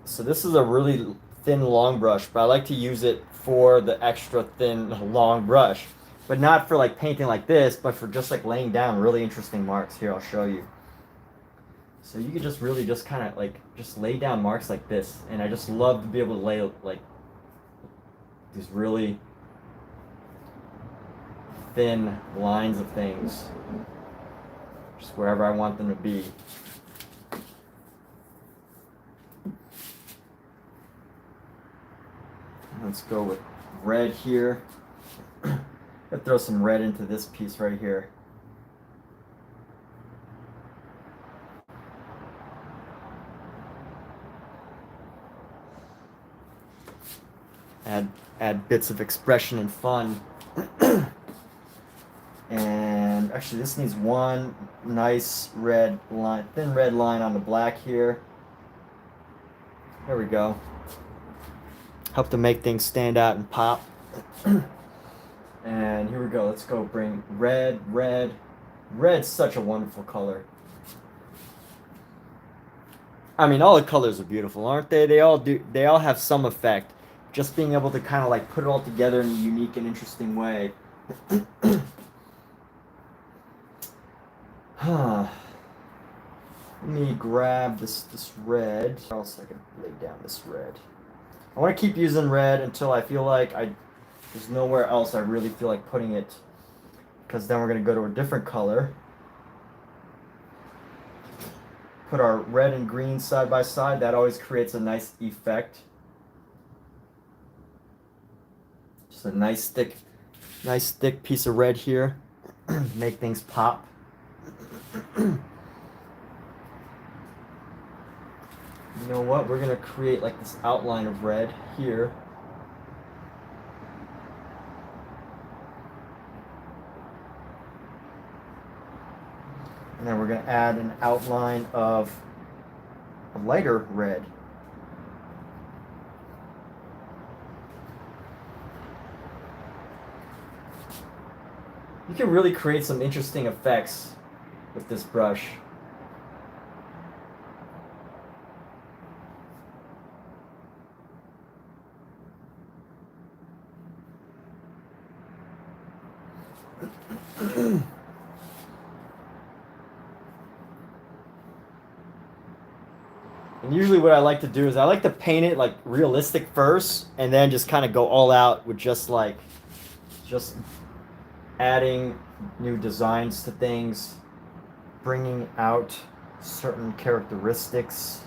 So this is a really thin, long brush, but I like to use it for the extra thin, long brush. But not for like painting like this, but for just like laying down really interesting marks. Here, I'll show you. So you can just really just kind of like just lay down marks like this. And I just love to be able to lay like these really thin lines of things just wherever I want them to be. Let's go with red here. I'll throw some red into this piece right here. Add bits of expression and fun. And actually this needs one nice red line, thin red line on the black here. There we go. Help to make things stand out and pop. And here we go. Let's go bring red, Red's such a wonderful color. I mean, all the colors are beautiful, aren't they? They all do. They all have some effect. Just being able to kind of like put it all together in a unique and interesting way. Huh. Let me grab this red. Or else I can lay down this red. I want to keep using red until I feel like there's nowhere else I really feel like putting it. Because then we're going to go to a different color. Put our red and green side by side. That always creates a nice effect. Just a nice thick piece of red here. Make things pop. You know what? We're gonna create like this outline of red here. And then we're gonna add an outline of a lighter red. You can really create some interesting effects with this brush. And usually what I like to do is I like to paint it like realistic first and then just kind of go all out with just adding new designs to things, bringing out certain characteristics.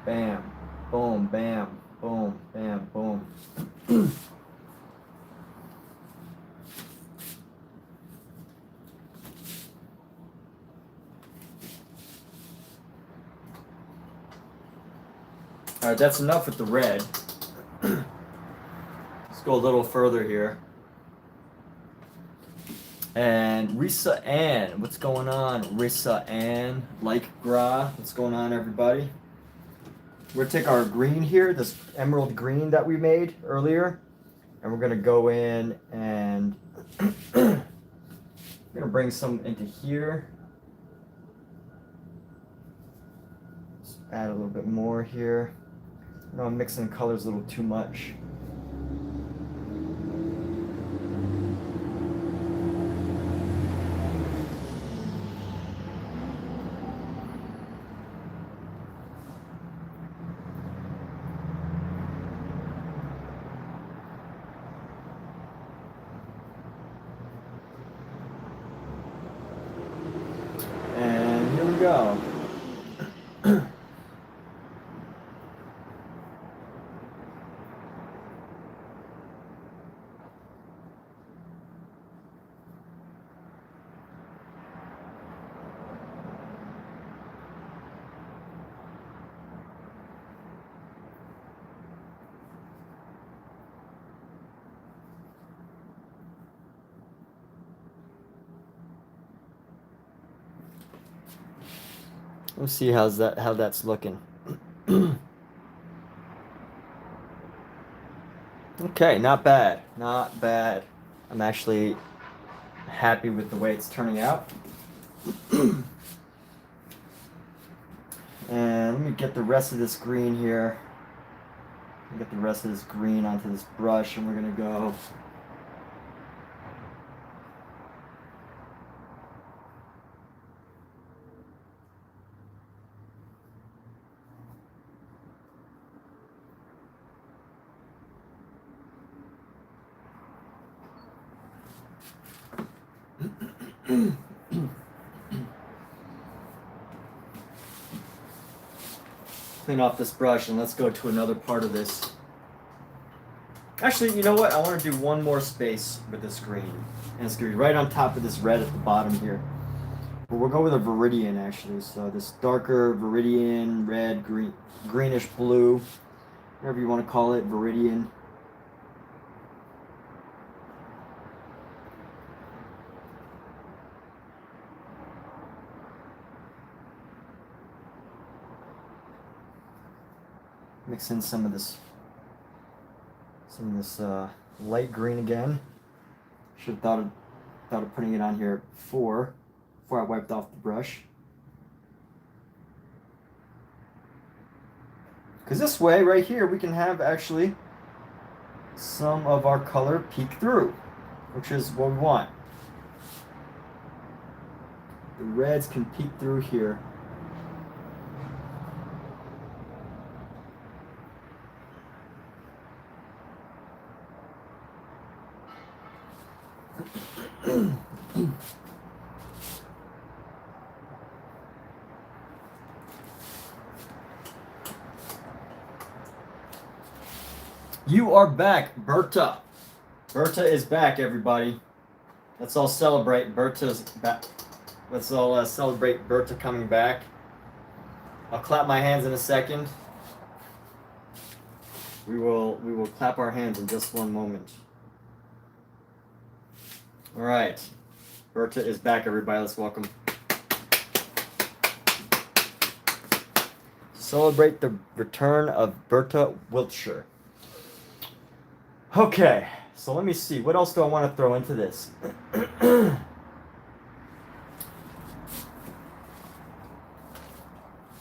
Bam, boom, bam, boom, bam, boom. All right, that's enough with the red. Let's go a little further here. And Risa Ann, what's going on? Risa Ann, like Gra, what's going on, everybody? We're gonna take our green here, this emerald green that we made earlier, and we're gonna go in and we're gonna bring some into here. Let's add a little bit more here. I know I'm mixing colors a little too much. And here we go. Let's see how that's looking. Okay, not bad. Not bad. I'm actually happy with the way it's turning out. And let me get the rest of this green here. Get the rest of this green onto this brush, and we're gonna go. Clean off this brush and let's go to another part of this. Actually, you know what? I want to do one more space with this green. And it's going to be right on top of this red at the bottom here. But we'll go with a viridian actually. So this darker viridian, red, green, greenish blue, whatever you want to call it, viridian. Mix in some of this light green again. Should have thought of putting it on here before I wiped off the brush. Because this way, right here, we can have actually some of our color peek through, which is what we want. The reds can peek through here. You are back, Berta. Berta is back, everybody. Let's all celebrate Berta's back. Let's all celebrate Berta coming back. I'll clap my hands in a second. We will clap our hands in just one moment. All right, Berta is back, everybody. Let's welcome. Celebrate the return of Berta Wiltshire. Okay, so let me see. What else do I want to throw into this?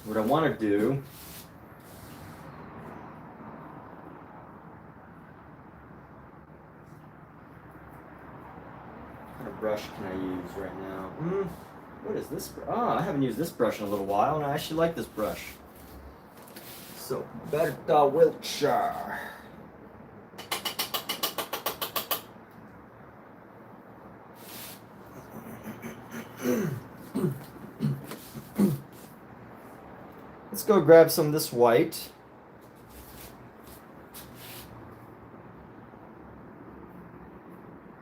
What I want to do what kind of brush can I use right now? What is this? I haven't used this brush in a little while, and I actually like this brush. So, Berta Wiltshire. Let's go grab some of this white.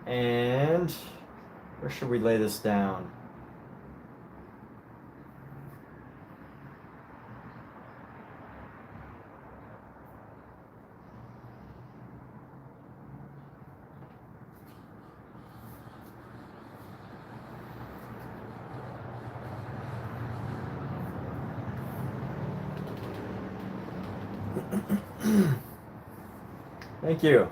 And where should we lay this down? Thank you.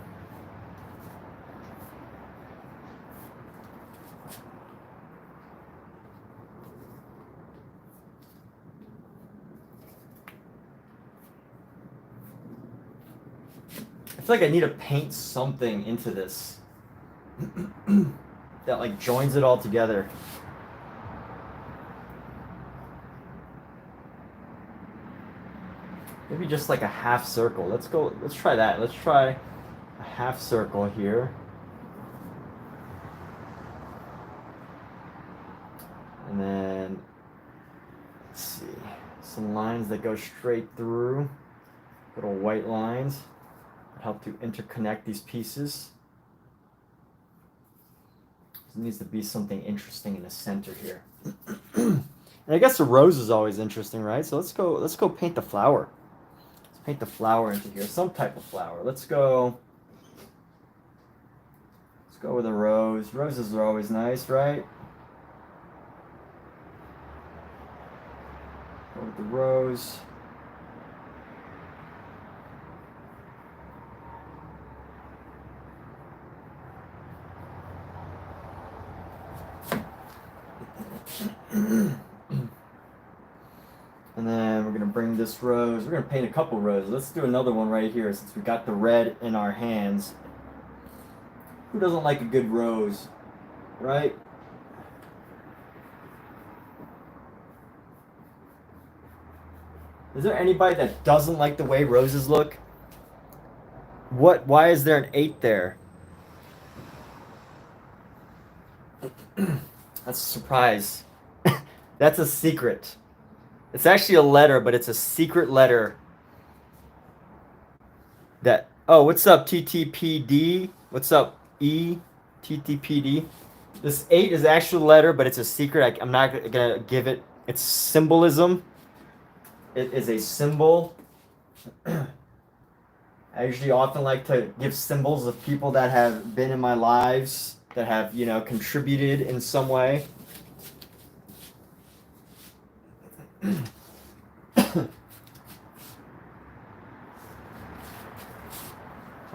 I feel like I need to paint something into this that like joins it all together. Maybe just like a half circle. Let's try that. Let's try a half circle here. And then, let's see, some lines that go straight through. Little white lines that help to interconnect these pieces. There needs to be something interesting in the center here. And I guess the rose is always interesting, right? So let's go paint the flower. Paint the flower into here, some type of flower. Let's go with a rose. Roses are always nice, right? Go with the rose. And then we're going to bring this rose. We're going to paint a couple roses. Let's do another one right here since we got the red in our hands. Who doesn't like a good rose, right? Is there anybody that doesn't like the way roses look? Why is there an 8 there? That's a surprise. That's a secret. It's actually a letter, but it's a secret letter. That, oh, what's up, TTPD? What's up, TTPD? This 8 is actually a letter, but it's a secret. I'm not going to give it. It's symbolism. It is a symbol. I usually often like to give symbols of people that have been in my lives, that have, contributed in some way.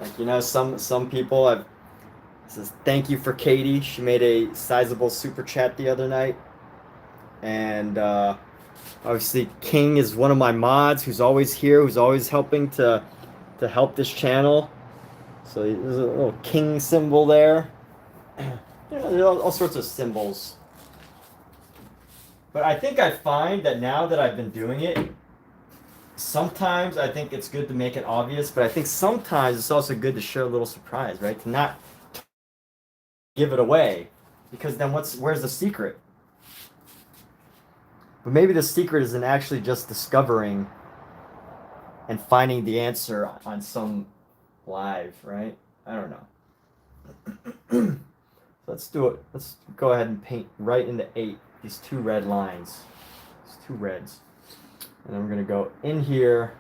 Like, you know, some people have says thank you for Katie. She made a sizable super chat the other night, and obviously King is one of my mods who's always here, who's always helping to help this channel. So there's a little king symbol there. You know, there are all sorts of symbols. But I think I find that now that I've been doing it, sometimes I think it's good to make it obvious, but I think sometimes it's also good to show a little surprise, right? To not give it away, because then where's the secret? But maybe the secret isn't actually just discovering and finding the answer on some live, right? I don't know. So let's do it. Let's go ahead and paint right into 8, these 2 red lines. These 2 reds. And then we're going to go in here,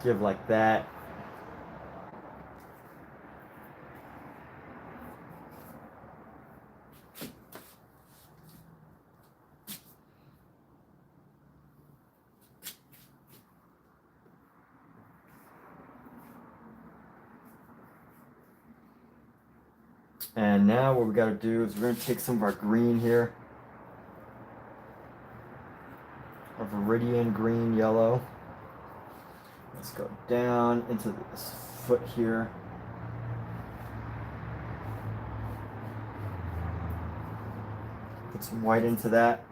give like that. And now what we got to do is we're going to take some of our green here. Our Viridian green, yellow. Let's go down into this foot here. Put some white into that.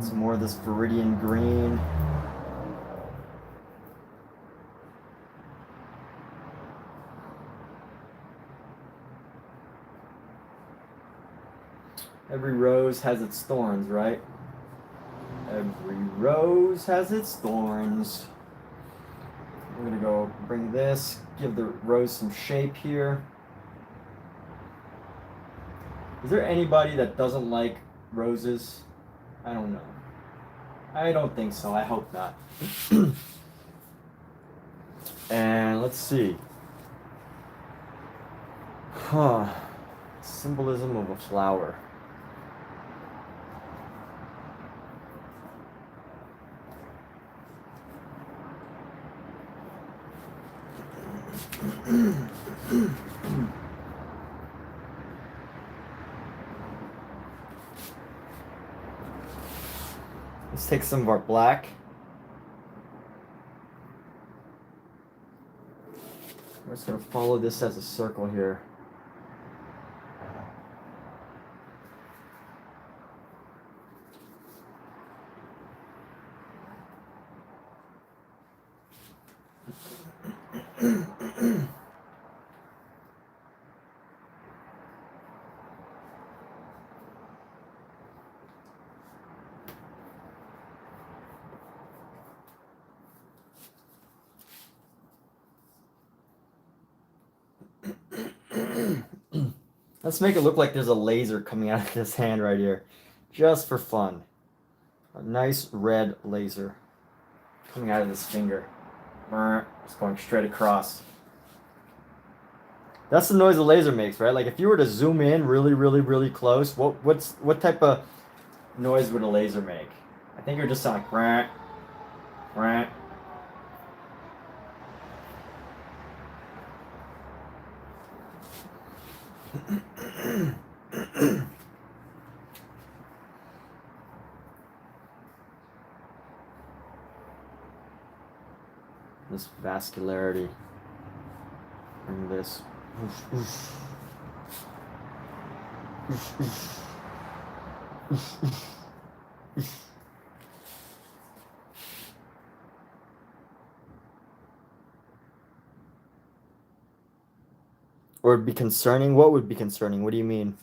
Some more of this Viridian green. Every rose has its thorns, right? Every rose has its thorns. I'm gonna go bring this, give the rose some shape here. Is there anybody that doesn't like roses? I don't know. I don't think so. I hope not. And let's see. Symbolism of a flower. Let's take some of our black. We're just going to follow this as a circle here. Let's make it look like there's a laser coming out of this hand right here. Just for fun. A nice red laser coming out of this finger. Just going straight across. That's the noise a laser makes, right? Like if you were to zoom in really, really, really close, what type of noise would a laser make? I think it would just sound like rah, rah. This vascularity. Bring this. Or it'd be concerning? What would be concerning? What do you mean?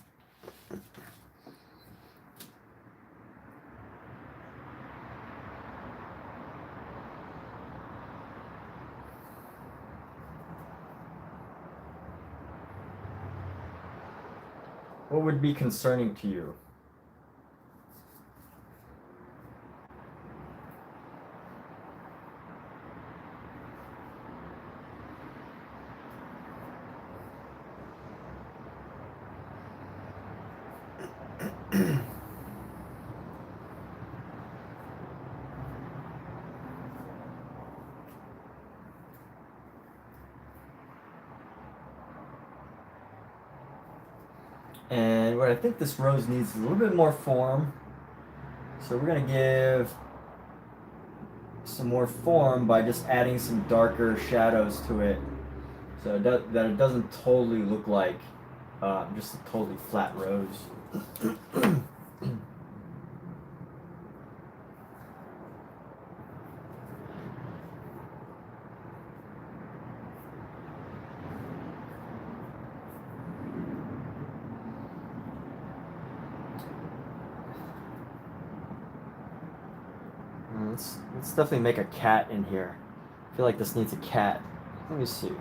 What would be concerning to you? And what I think this rose needs is a little bit more form. So we're going to give some more form by just adding some darker shadows to it, so that it doesn't totally look like just a totally flat rose. Let's definitely make a cat in here. I feel like this needs a cat. Let me see.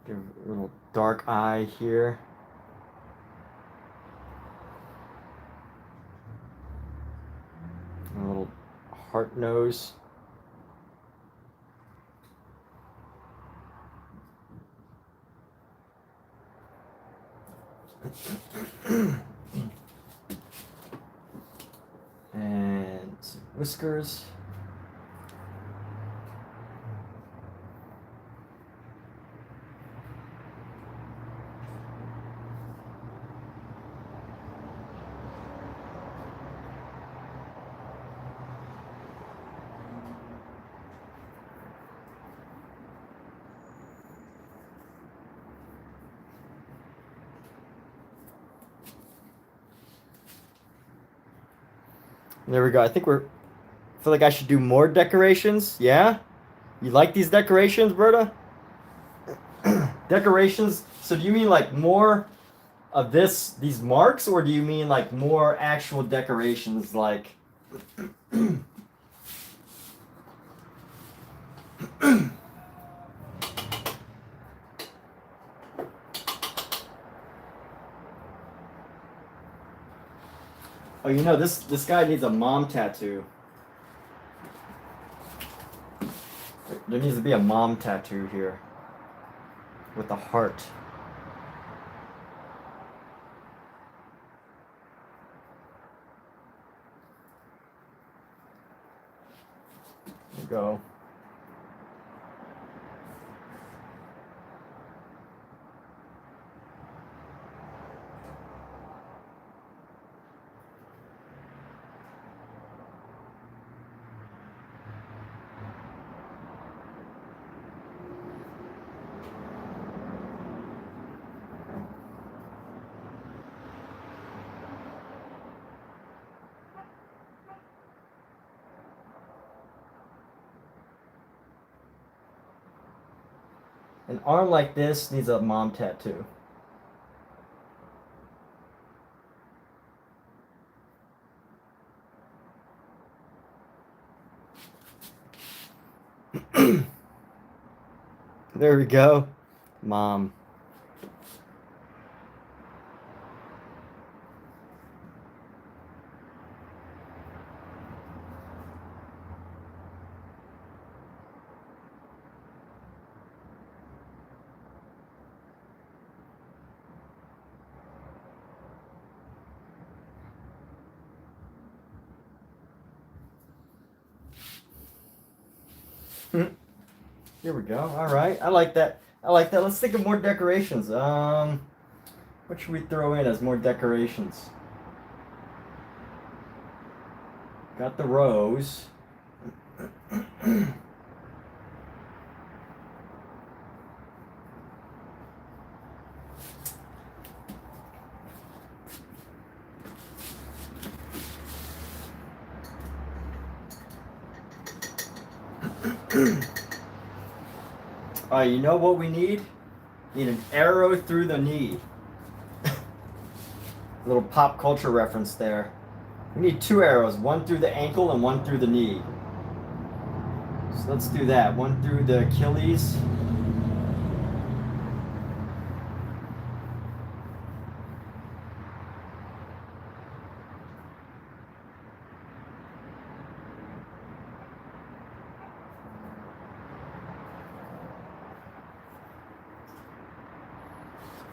Give a little dark eye here. A little heart nose. And some whiskers. There we go. I think I feel like I should do more decorations. Yeah? You like these decorations, Berta? Decorations? So do you mean like more of these marks, or do you mean like more actual decorations like Oh, you know, this guy needs a mom tattoo. There needs to be a mom tattoo here with a heart. There you go. An arm like this needs a mom tattoo. There we go. Mom. Here we go. All right. I like that. I like that. Let's think of more decorations. What should we throw in as more decorations? Got the rose. You know what we need? Need an arrow through the knee. Little pop culture reference there. We need 2 arrows, one through the ankle and one through the knee. So let's do that. One through the Achilles.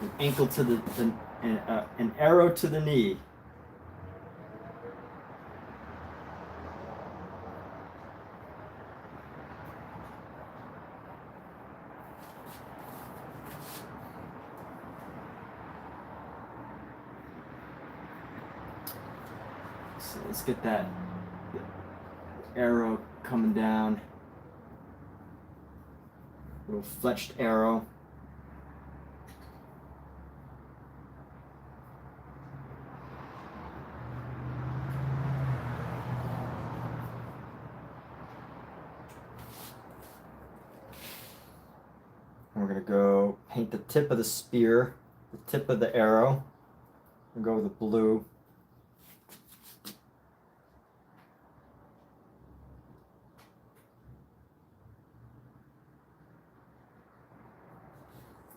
An ankle to an arrow to the knee. So let's get that arrow coming down. Little fletched arrow. We're gonna go paint the tip of the spear, the tip of the arrow. We'll go with the blue.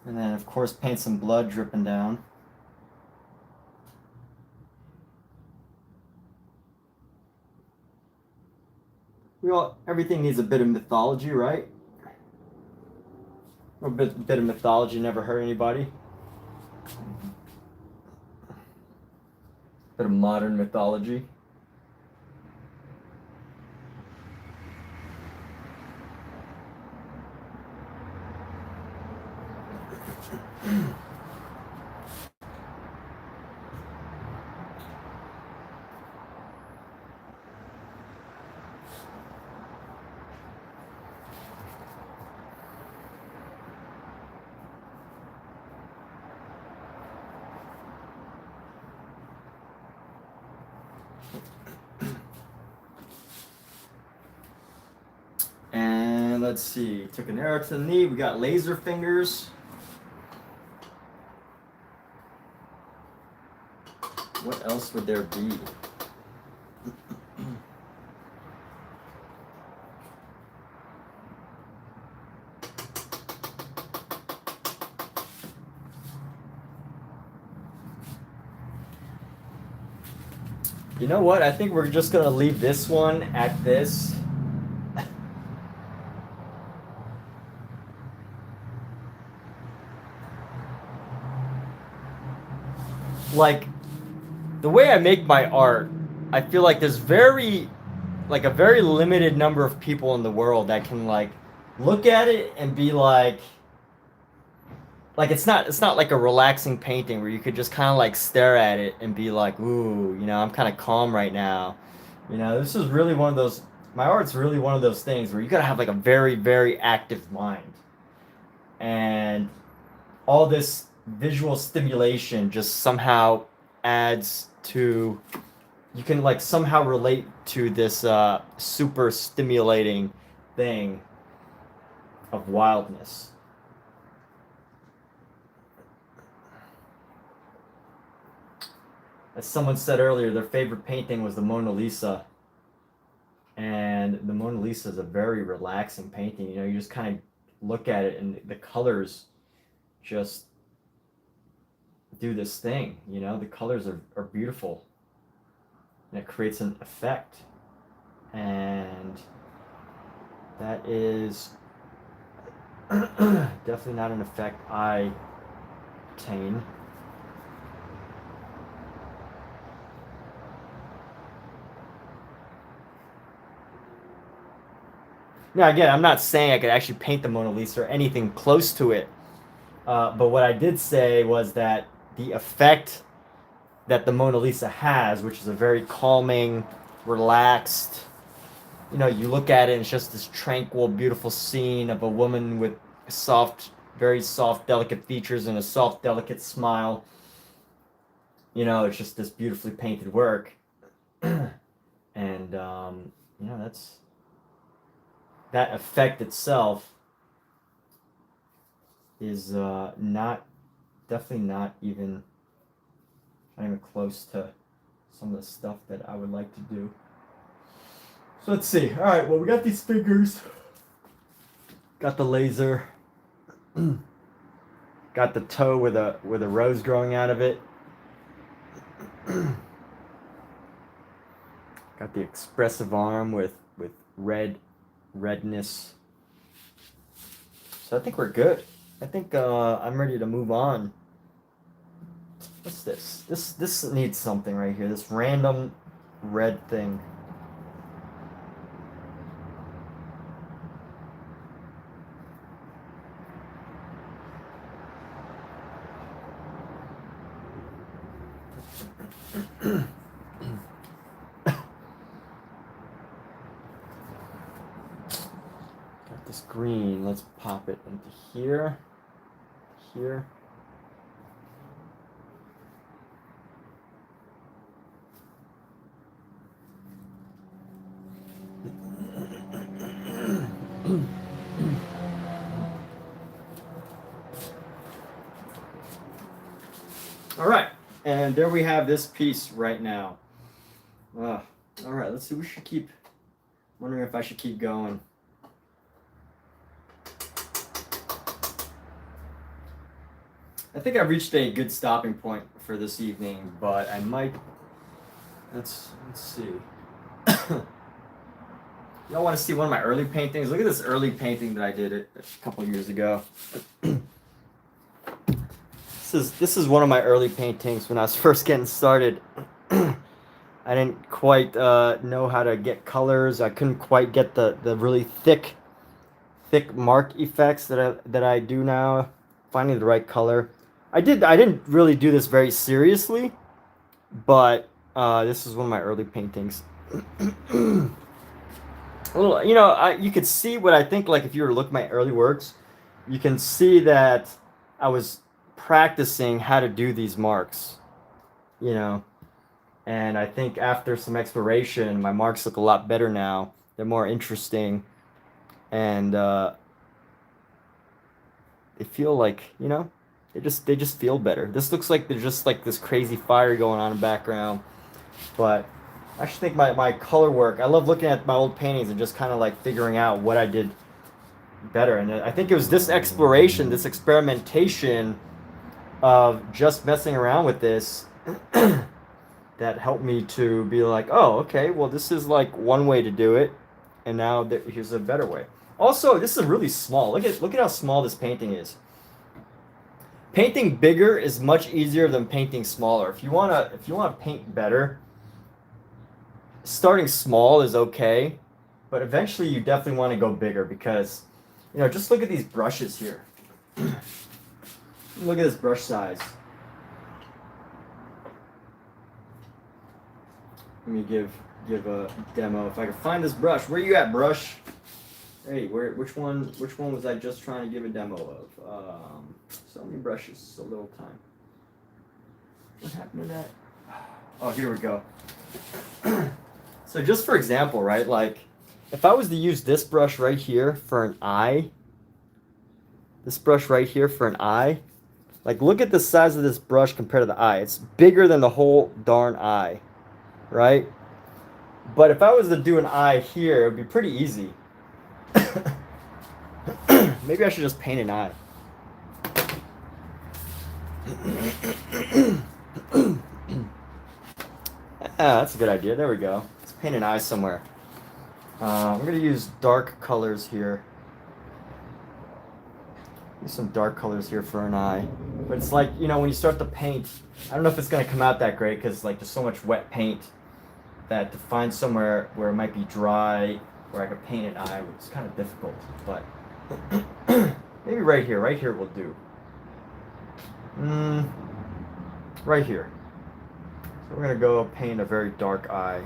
And then, of course, paint some blood dripping down. Everything needs a bit of mythology, right? A bit of mythology never hurt anybody. Bit of modern mythology. And let's see, took an arrow to the knee. We got laser fingers. What else would there be? You know what? I think we're just gonna leave this one at this. Like, the way I make my art, I feel like there's a very limited number of people in the world that can like look at it and be like it's not like a relaxing painting where you could just kind of like stare at it and be like, ooh, you know, I'm kind of calm right now. You know, this is really one of those, my art's really one of those things where you gotta have like a very, very active mind. And all this visual stimulation just somehow adds to, you can like somehow relate to this super stimulating thing of wildness. As someone said earlier, their favorite painting was the Mona Lisa. And the Mona Lisa is a very relaxing painting. You know, you just kind of look at it and the colors just do this thing. You know, the colors are beautiful. And it creates an effect. And that is definitely not an effect I attain. Now, again, I'm not saying I could actually paint the Mona Lisa or anything close to it. But what I did say was that the effect that the Mona Lisa has, which is a very calming, relaxed, you know, you look at it and it's just this tranquil, beautiful scene of a woman with soft, very soft, delicate features and a soft, delicate smile. You know, it's just this beautifully painted work. And, you know, that effect itself is definitely not even close to some of the stuff that I would like to do. So let's see. All right, well, we got these fingers, got the laser, got the toe with a rose growing out of it, got the expressive arm with redness. So I think we're good. I think I'm ready to move on What's this? This needs something right here. This random red thing. Got this green. Let's pop it into here. Here. All right, and there we have this piece right now. All right, let's see. We should keep. Wondering if I should keep going. I think I've reached a good stopping point for this evening, but I might. Let's see. Y'all want to see one of my early paintings? Look at this early painting that I did a couple years ago. This is one of my early paintings when I was first getting started. I didn't quite know how to get colors. I couldn't quite get the really thick mark effects that I do now. Finding the right color. I didn't really do this very seriously, but this is one of my early paintings. A little, you know, you could see what I think. Like if you were to look at my early works, you can see that I was practicing how to do these marks. You know. And I think after some exploration, my marks look a lot better now. They're more interesting. And they feel like, you know, they just feel better. This looks like there's just like this crazy fire going on in the background. But I actually think my color work, I love looking at my old paintings and just kind of like figuring out what I did better. And I think it was this exploration, this experimentation of just messing around with this that helped me to be like, oh, okay, well, this is like one way to do it, and now here's a better way. Also, this is really small. Look at how small this painting is. Painting bigger is much easier than painting smaller. If you wanna paint better, starting small is okay, but eventually you definitely want to go bigger because, you know, just look at these brushes here. Look at this brush size. Let me give a demo. If I can find this brush. Where you at, brush? Hey, which one was I just trying to give a demo of? So many brushes, so little time. What happened to that? Oh, here we go. So just for example, right? Like, if I was to use this brush right here for an eye, like look at the size of this brush compared to the eye. It's bigger than the whole darn eye. Right? But if I was to do an eye here, it would be pretty easy. Maybe I should just paint an eye. That's a good idea. There we go. Let's paint an eye somewhere. I'm going to use dark colors here. Use some dark colors here for an eye. But it's like, you know, when you start to paint, I don't know if it's going to come out that great because like there's so much wet paint that to find somewhere where it might be dry, where I could paint an eye, it's kind of difficult. But maybe right here will do. Right here. So we're going to go paint a very dark eye.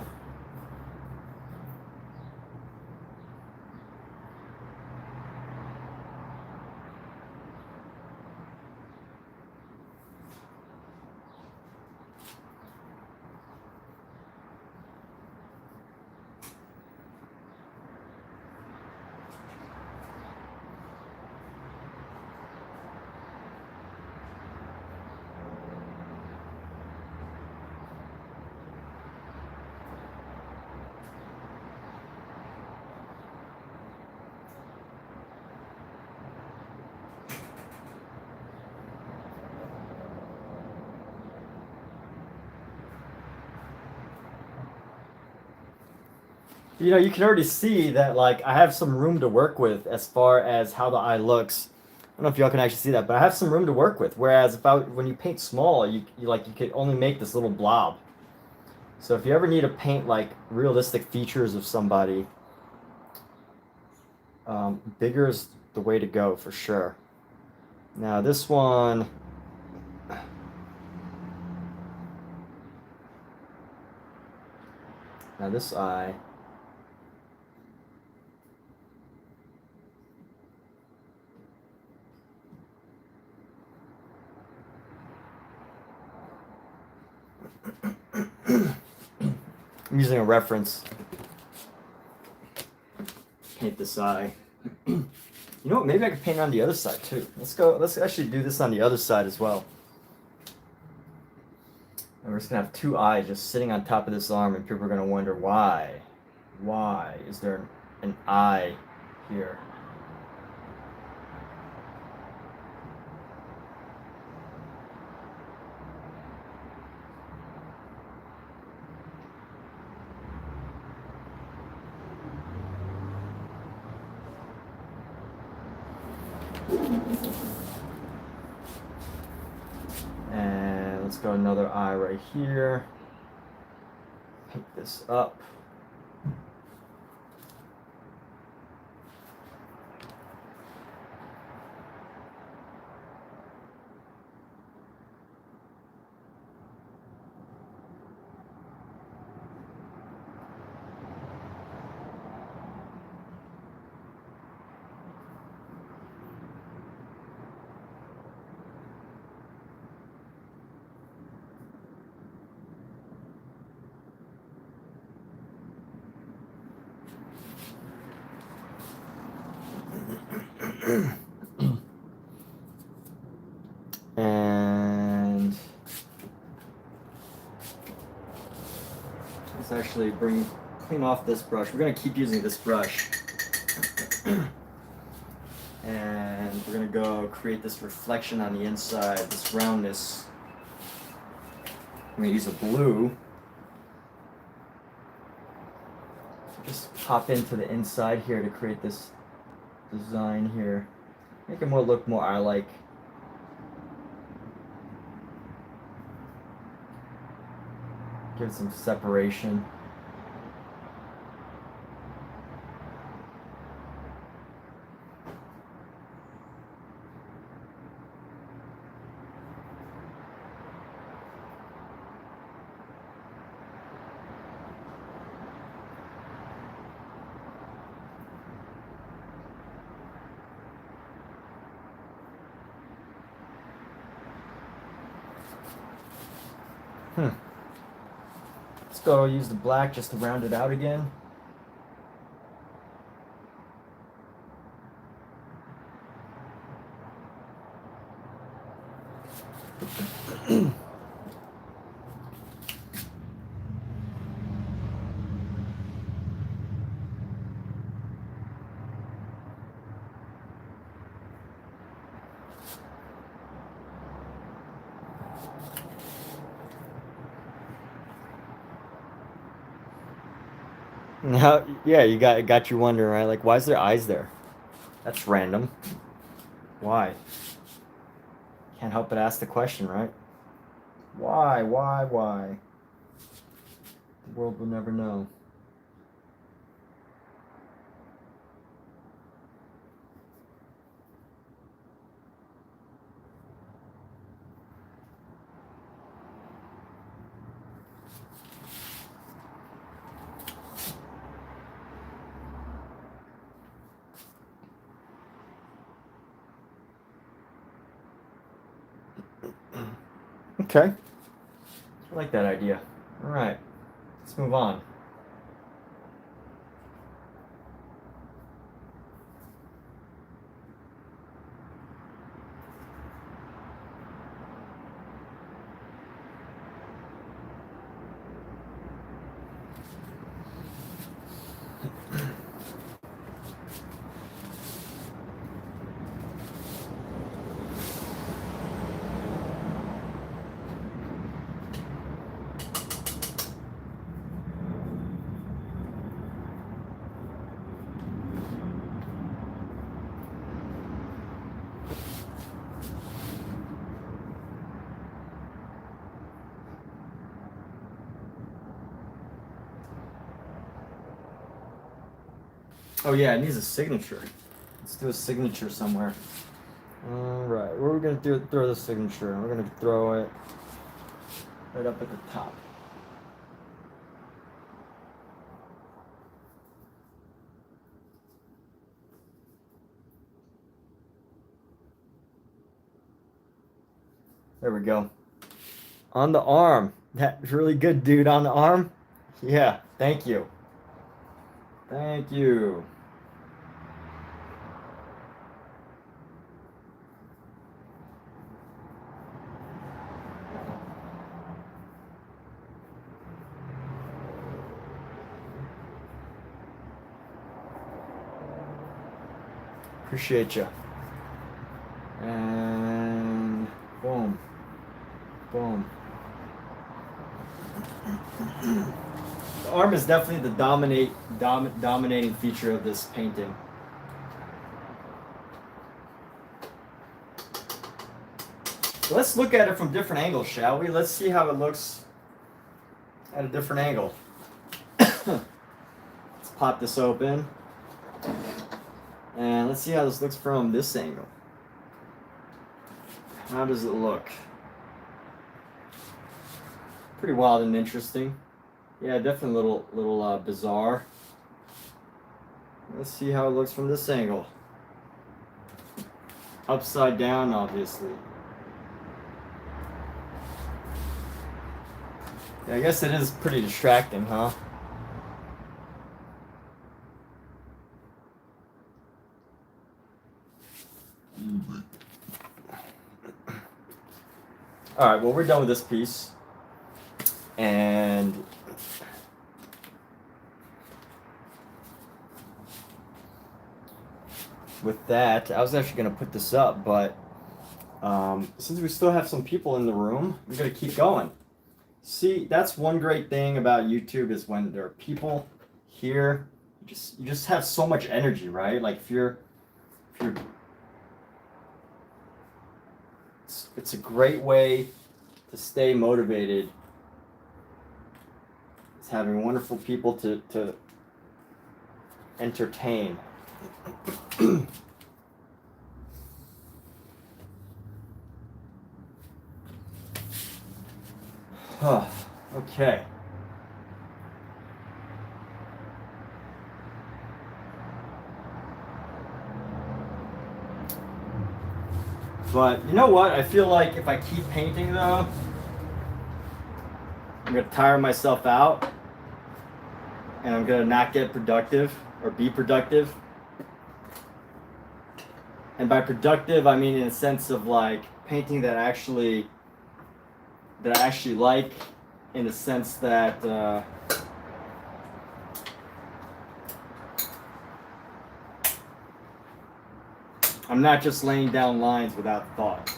You know, you can already see that like I have some room to work with as far as how the eye looks. don't know if y'all can actually see that, but I have some room to work with. Whereas when you paint small, you could only make this little blob. So if you ever need to paint like realistic features of somebody, bigger is the way to go for sure. Now this one, now this eye. I'm using a reference. Paint this eye. You know what? Maybe I could paint it on the other side too. Let's actually do this on the other side as well. And we're just gonna have two eyes just sitting on top of this arm, and people are gonna wonder why. Why is there an eye here? And let's go another eye right here. Pick this up. And let's actually clean off this brush. We're going to keep using this brush. And we're going to go create this reflection on the inside, this roundness. I'm going to use a blue. Just pop into the inside here to create this design here. Make it look more eye-like. Give it some separation. Let's go use the black just to round it out again. Now, yeah, you got you wondering, right? Like, why is there eyes there? That's random. Why? Can't help but ask the question, right? Why? The world will never know. Okay. I like that idea. All right. Let's move on. Oh yeah, it needs a signature. Let's do a signature somewhere. All right, where are we gonna throw the signature? We're gonna throw it right up at the top. There we go. On the arm. That's really good, dude. On the arm. Yeah. Thank you. Thank you. Appreciate you. And boom. Boom. The arm is definitely the dominating feature of this painting. So let's look at it from different angles, shall we? Let's see how it looks at a different angle. Let's pop this open. And let's see how this looks from this angle. How does it look? Pretty wild and interesting. Yeah, definitely a little bizarre. Let's see how it looks from this angle. Upside down, obviously. Yeah, I guess it is pretty distracting, huh? Alright, well, we're done with this piece. And with that, I was actually going to put this up, but since we still have some people in the room, we're going to keep going. See, that's one great thing about YouTube is when there are people here, you just have so much energy, right? Like if you're it's a great way to stay motivated. It's having wonderful people to entertain. Okay. But you know what? I feel like if I keep painting though, I'm gonna tire myself out and I'm gonna not get productive or be productive. And by productive, I mean in a sense of like painting that I actually like, in a sense that I'm not just laying down lines without thought,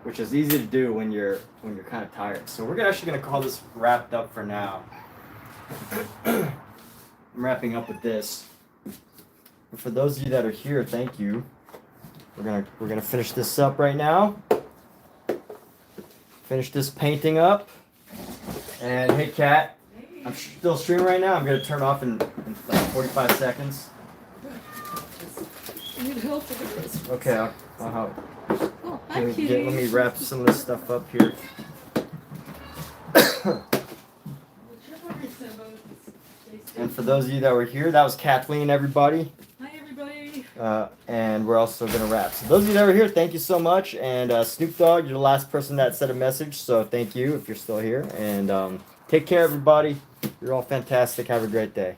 which is easy to do when you're kind of tired. So we're actually gonna call this wrapped up for now. I'm wrapping up with this. And for those of you that are here, thank you. We're gonna finish this up right now. Finish this painting up. And hey, Kat, I'm still streaming right now. I'm gonna turn off in like 45 seconds. I need help with this. Okay, I'll help. Oh, hi, Kitty. Let me wrap some of this stuff up here. And for those of you that were here, that was Kathleen, everybody. Hi, everybody. And we're also going to wrap. So those of you that were here, thank you so much. And Snoop Dogg, you're the last person that sent a message, so thank you if you're still here. And take care, everybody. You're all fantastic. Have a great day.